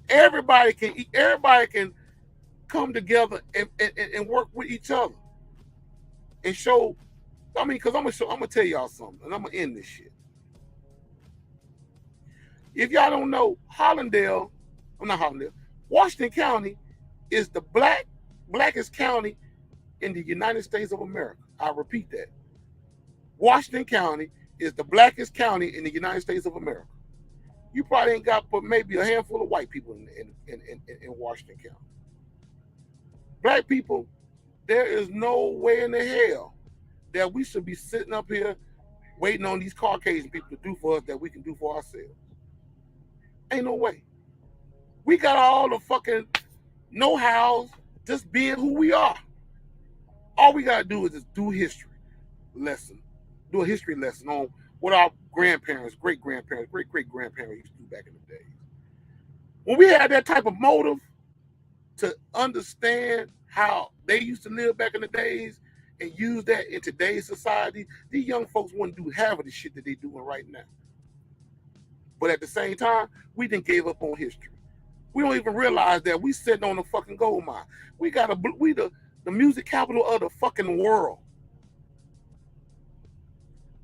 Everybody can come together and work with each other and show. I mean, because I'm gonna tell y'all something, and I'm gonna end this shit. If y'all don't know, Washington County is the blackest county in the United States of America. I repeat that. Washington County is the blackest county in the United States of America. You probably ain't got but maybe a handful of white people in Washington County. Black people, there is no way in the hell that we should be sitting up here waiting on these Caucasian people to do for us that we can do for ourselves. Ain't no way. We got all the fucking know-hows just being who we are. All we gotta do is just do a history lesson on what our grandparents, great-grandparents, great-great-grandparents used to do back in the day. When we had that type of motive to understand how they used to live back in the days and use that in today's society, these young folks wouldn't do half of the shit that they're doing right now. But at the same time, we didn't give up on history. We don't even realize that we sitting on a fucking gold mine. We the music capital of the fucking world.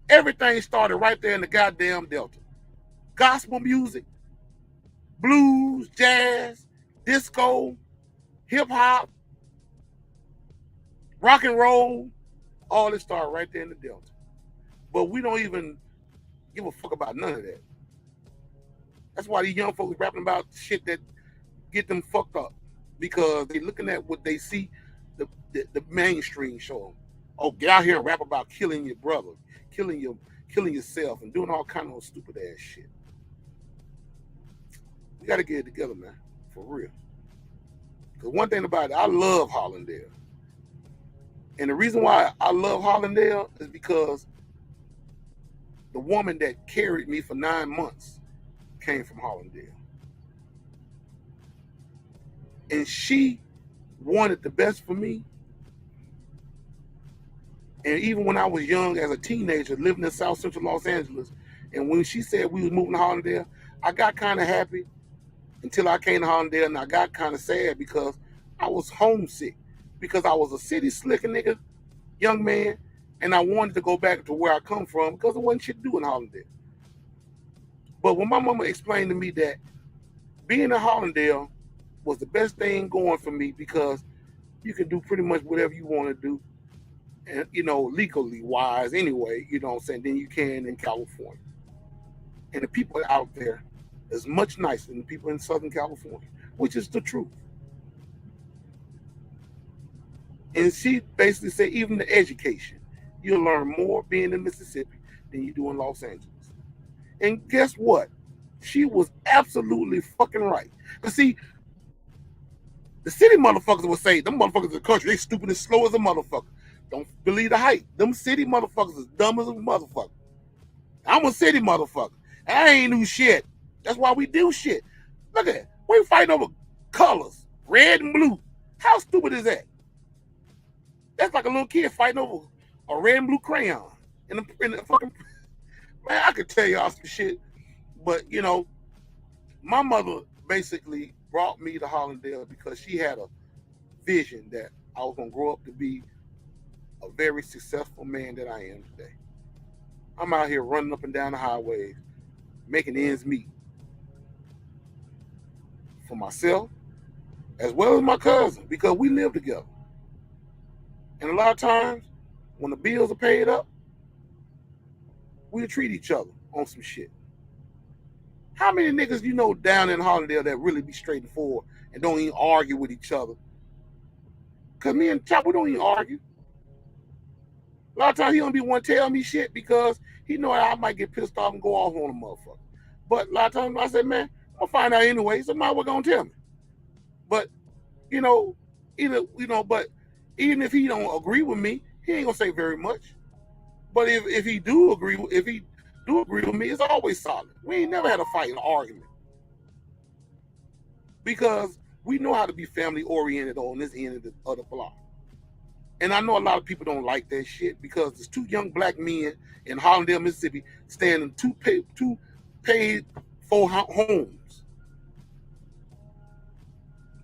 Everything started right there in the goddamn Delta. Gospel music, blues, jazz, disco, hip hop, rock and roll, all this started right there in the Delta. But we don't even give a fuck about none of that. That's why these young folks rapping about shit that get them fucked up, because they looking at what they see the mainstream show them. Oh, get out here and rap about killing your brother, killing yourself, and doing all kind of stupid ass shit. We got to get it together, man, for real. Because one thing about it, I love Hollandale. And the reason why I love Hollandale is because the woman that carried me for 9 months came from Hollandale. And she wanted the best for me. And even when I was young as a teenager living in South Central Los Angeles And when she said we was moving to Hollandale, I got kind of happy until I came to Hollandale, and I got kind of sad because I was homesick because I was a city slicker nigga, young man, and I wanted to go back to where I come from because there wasn't shit to do in Hollandale. But when my mama explained to me that being in Hollandale was the best thing going for me because you can do pretty much whatever you want to do, and legally wise anyway, what I'm saying, than you can in California. And the people out there is much nicer than the people in Southern California, which is the truth. And she basically said, even the education, you'll learn more being in Mississippi than you do in Los Angeles. And guess what? She was absolutely fucking right. Because see, the city motherfuckers would say, them motherfuckers in the country, they stupid and slow as a motherfucker. Don't believe the hype. Them city motherfuckers is dumb as a motherfucker. I'm a city motherfucker. I ain't do shit. That's why we do shit. Look at it. We fighting over colors, red and blue. How stupid is that? That's like a little kid fighting over a red and blue crayon. In the fucking, man, I could tell y'all some shit, but my mother basically brought me to Hollandale because she had a vision that I was gonna grow up to be a very successful man that I am today. I'm out here running up and down the highways, making ends meet for myself as well as my cousin because we live together. And a lot of times, when the bills are paid up, we'll treat each other on some shit. How many niggas you know down in Hollandale that really be straightforward and don't even argue with each other? Because me and Chop, we don't even argue. A lot of times he don't be one to tell me shit because he know I might get pissed off and go off on a motherfucker. But a lot of times I say, man, I'll find out anyway. So might well gonna tell me. But but even if he don't agree with me, he ain't gonna say very much. But if he do agree with me, it's always solid. We ain't never had a fight, an argument. Because we know how to be family oriented on this end of the block. And I know a lot of people don't like that shit because there's two young black men in Hollandale, Mississippi, staying in two paid for homes.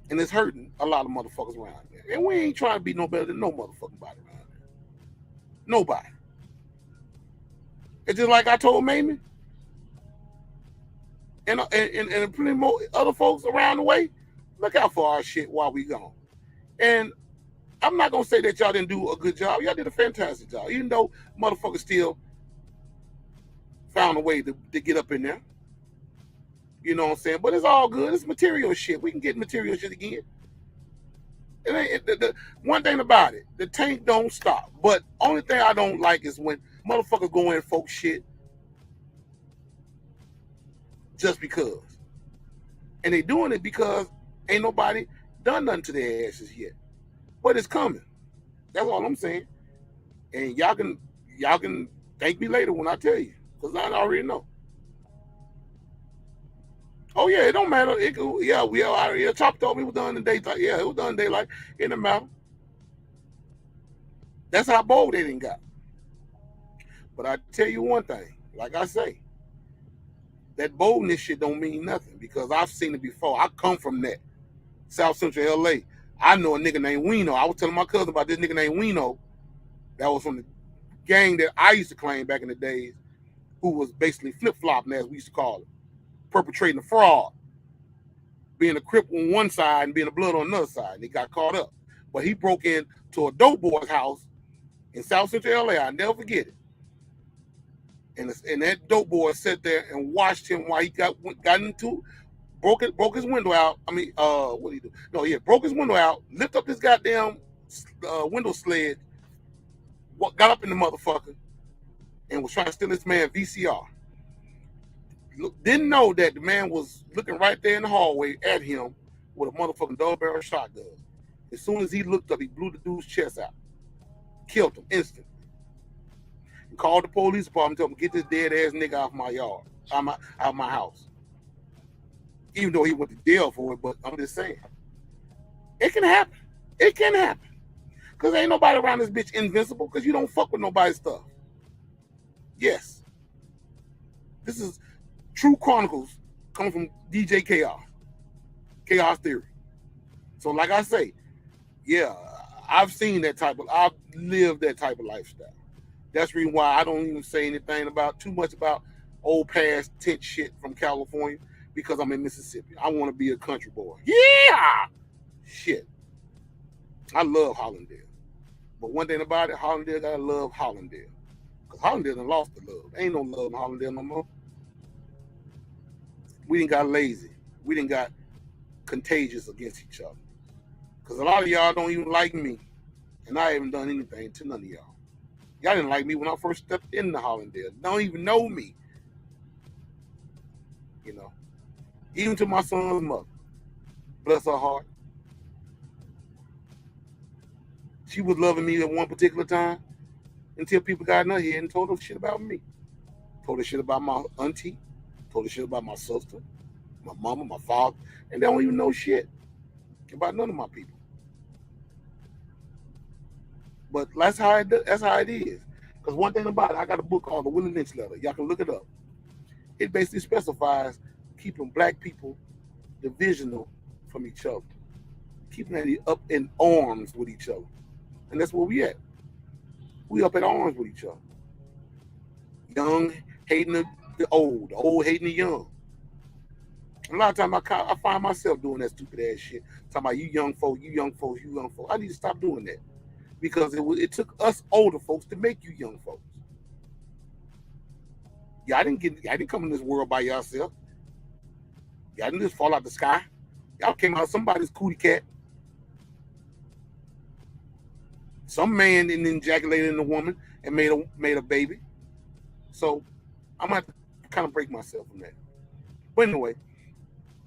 And it's hurting a lot of motherfuckers around there. And we ain't trying to be no better than no motherfucking body around there. Nobody. It's just like I told Mamie and plenty more other folks around the way, look out for our shit while we gone. And I'm not gonna say that y'all didn't do a good job. Y'all did a fantastic job, even though motherfuckers still found a way to get up in there. You know what I'm saying? But it's all good. It's material shit. We can get material shit again. It ain't the one thing about it, the tank don't stop. But only thing I don't like is when motherfuckers go in folks shit just because. And they doing it because ain't nobody done nothing to their asses yet. But it's coming. That's all I'm saying. And y'all can thank me later when I tell you, because I already know. Oh yeah, it don't matter. Chop told me it was done in daylight. Yeah, it was done in daylight. It don't matter. That's how bold they didn't got. But I tell you one thing, like I say, that boldness shit don't mean nothing because I've seen it before. I come from that South Central LA. I know a nigga named Wino. I was telling my cousin about this nigga named Wino that was from the gang that I used to claim back in the days, who was basically flip-flopping, as we used to call it, perpetrating a fraud, being a crip on one side and being a blood on another side. And he got caught up. But he broke into a dope boy's house in South Central LA. I'll never forget it. And that dope boy sat there and watched him while he got into, broke his window out. I mean, what did he do? No, yeah, broke his window out, lift up his goddamn window sled, got up in the motherfucker, and was trying to steal this man VCR. Didn't know that the man was looking right there in the hallway at him with a motherfucking double barrel shotgun. As soon as he looked up, he blew the dude's chest out, killed him instantly. And called the police department, told him, get this dead ass nigga off my yard, out of my house. Even though he went to jail for it, but I'm just saying, it can happen. It can happen. Because ain't nobody around this bitch invincible because you don't fuck with nobody's stuff. Yes. This is true chronicles coming from DJ Chaos Theory. So like I say, yeah, I've lived that type of lifestyle. That's the reason why I don't even say anything too much about old past tent shit from California, because I'm in Mississippi. I want to be a country boy. Yeah! Shit. I love Hollandale. But one thing about it, Hollandale gotta love Hollandale. Because Hollandale done lost the love. Ain't no love in Hollandale no more. We done got lazy. We done got contagious against each other. Because a lot of y'all don't even like me. And I haven't done anything to none of y'all. Y'all didn't like me when I first stepped into Hollandale. Don't even know me. You know. Even to my son's mother. Bless her heart. She was loving me at one particular time until people got in her head and told her shit about me. Told her shit about my auntie. Told her shit about my sister, my mama, my father. And they don't even know shit about none of my people. But that's how it is. Because one thing about it, I got a book called The Willie Lynch Letter. Y'all can look it up. It basically specifies keeping black people divisional from each other. Keeping them up in arms with each other. And that's where we at. We up in arms with each other. Young hating the old hating the young. A lot of times I find myself doing that stupid ass shit. Talking about you young folks. I need to stop doing that. Because it took us older folks to make you young folks. Y'all didn't come in this world by yourself. Y'all didn't just fall out the sky. Y'all came out of somebody's cootie cat. Some man didn't ejaculate in a woman and made a baby. So I'm gonna have to kind of break myself from that. But anyway,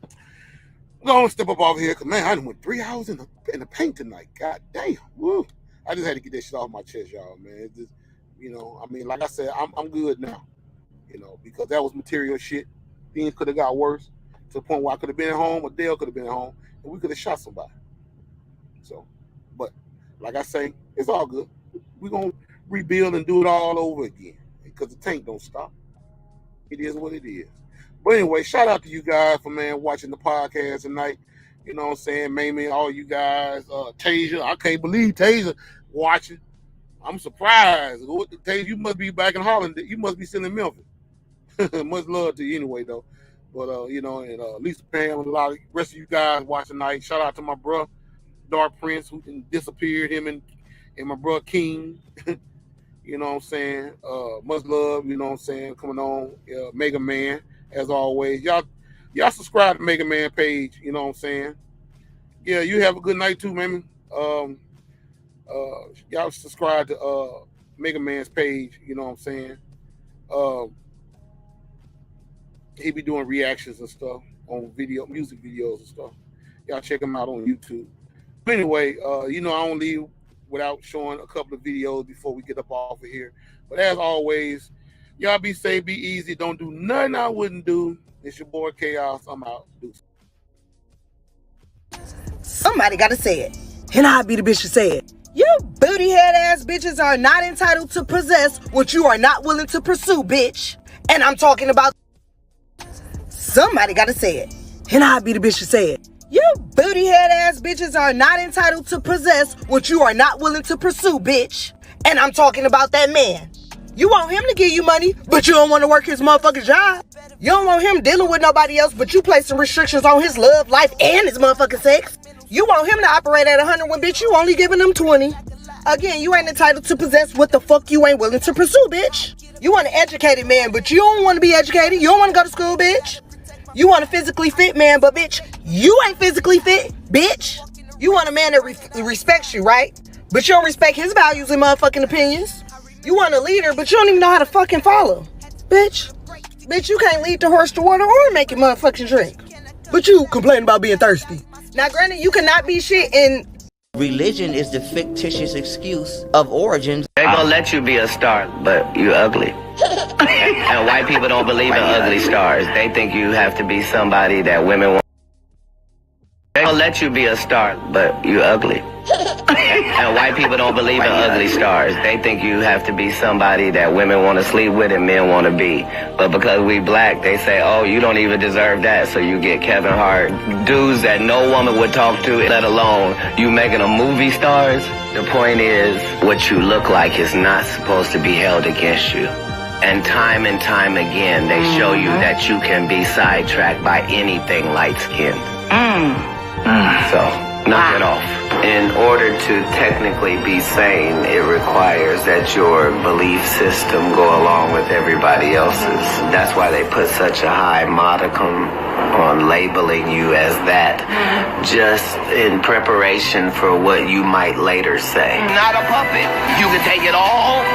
I'm gonna step up off here because man, I done went 3 hours in the paint tonight. God damn. Woo. I just had to get that shit off my chest, y'all, man. It's just, I mean, like I said, I'm good now. Because that was material shit. Things could have got worse to the point where I could have been at home or Dale could have been at home and we could have shot somebody. So, but like I say, it's all good. We're going to rebuild and do it all over again because the tank don't stop. It is what it is. But anyway, shout out to you guys for, watching the podcast tonight. You know what I'm saying? Maybe all you guys, Tasia. I can't believe Tasia watching. I'm surprised. Tasia, you must be back in Holland. You must be still in Memphis. Much love to you anyway, though. But, and Lisa Pam and a lot of the rest of you guys watching tonight. Shout out to my bro, Dark Prince, who disappeared, him and my bro King. You know what I'm saying? Much love, you know what I'm saying, coming on. Mega Man, as always. Y'all subscribe to Mega Man page, you know what I'm saying? Yeah, you have a good night too, man. Y'all subscribe to Mega Man's page, you know what I'm saying? He be doing reactions and stuff on music videos and stuff. Y'all check him out on YouTube. But anyway, I don't leave without showing a couple of videos before we get up off of here. But as always, y'all be safe, be easy. Don't do nothing I wouldn't do. It's your boy Chaos. I'm out. Deuces. Somebody gotta say it. And I'll be the bitch to say it. You booty head ass bitches are not entitled to possess what you are not willing to pursue, bitch. And I'm talking about. Somebody gotta say it. And I'll be the bitch to say it. You booty head ass bitches are not entitled to possess what you are not willing to pursue, bitch. And I'm talking about that man. You want him to give you money, but you don't want to work his motherfucking job. You don't want him dealing with nobody else, but you placing restrictions on his love, life, and his motherfucking sex. You want him to operate at 100 when, bitch, you only giving him 20. Again, you ain't entitled to possess what the fuck you ain't willing to pursue, bitch. You want an educated man, but you don't want to be educated. You don't want to go to school, bitch. You want a physically fit man, but bitch, you ain't physically fit, bitch. You want a man that respects you, right? But you don't respect his values and motherfucking opinions. You want a leader, but you don't even know how to fucking follow. Bitch, you can't lead the horse to water or make it motherfucking drink. But you complain about being thirsty. Now, granted, you cannot be shit in... Religion is the fictitious excuse of origins. They gonna let you be a star, but you ugly. And white people don't believe in ugly stars. They think you have to be somebody that women want. They gonna let you be a star, but you ugly. And white people don't believe in ugly stars. They think you have to be somebody that women want to sleep with and men want to be. But because we black, they say, oh, you don't even deserve that, so you get Kevin Hart. Dudes that no woman would talk to, let alone you making them movie stars. The point is, what you look like is not supposed to be held against you. And time again, they show you that you can be sidetracked by anything light-skinned. So, knock it off. In order to technically be sane, it requires that your belief system go along with everybody else's. That's why they put such a high modicum on labeling you as that, just in preparation for what you might later say. Not a puppet. You can take it all,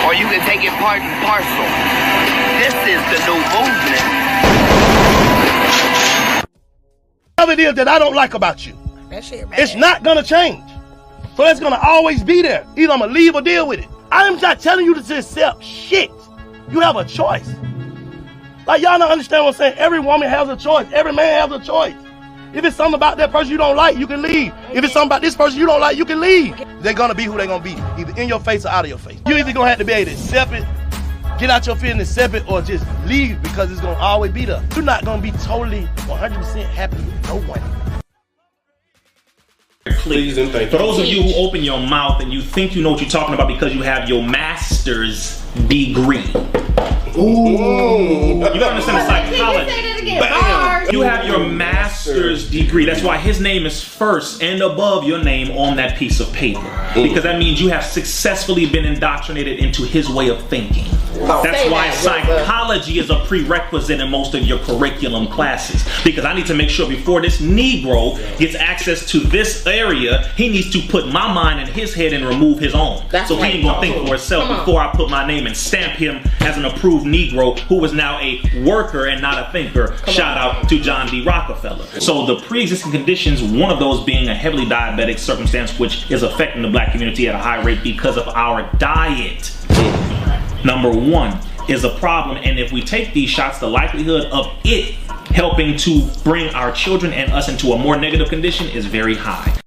or you can take it part and parcel. This is the new movement. It is that I don't like about you. That shit bad. It's not gonna change. So it's gonna always be there. Either I'm gonna leave or deal with it. I'm not telling you to accept shit. You have a choice. Like, y'all don't understand what I'm saying. Every woman has a choice. Every man has a choice. If it's something about that person you don't like, you can leave. If it's something about this person you don't like, you can leave. They're gonna be who they're gonna be, either in your face or out of your face. You either gonna have to be able to accept it, get out your feelings, accept it, or just leave, because it's gonna always be there. You're not gonna be totally 100% happy with no one. Please and thank you. For those of you who open your mouth and you think you know what you're talking about because you have your master's degree. Ooh. You don't understand the psychology. Say that again. Bars. You have your master's degree. That's why his name is first and above your name on that piece of paper. Because that means you have successfully been indoctrinated into his way of thinking. That's why psychology is a prerequisite in most of your curriculum classes. Because I need to make sure before this Negro gets access to this area, he needs to put my mind in his head and remove his own. So he ain't gonna think for himself before I put my name and stamp him as an approved Negro who is now a worker and not a thinker. Shout out to John D. Rockefeller. So the pre-existing conditions, one of those being a heavily diabetic circumstance, which is affecting the black community at a high rate because of our diet. Number one is a problem, and if we take these shots, the likelihood of it helping to bring our children and us into a more negative condition is very high.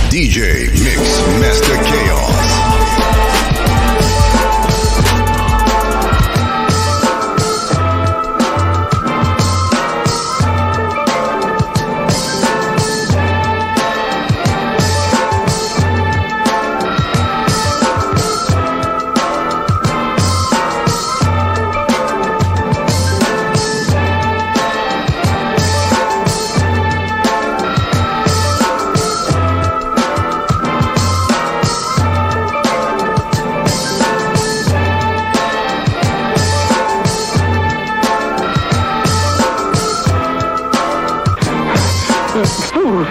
DJ Mix Master Chaos. Food.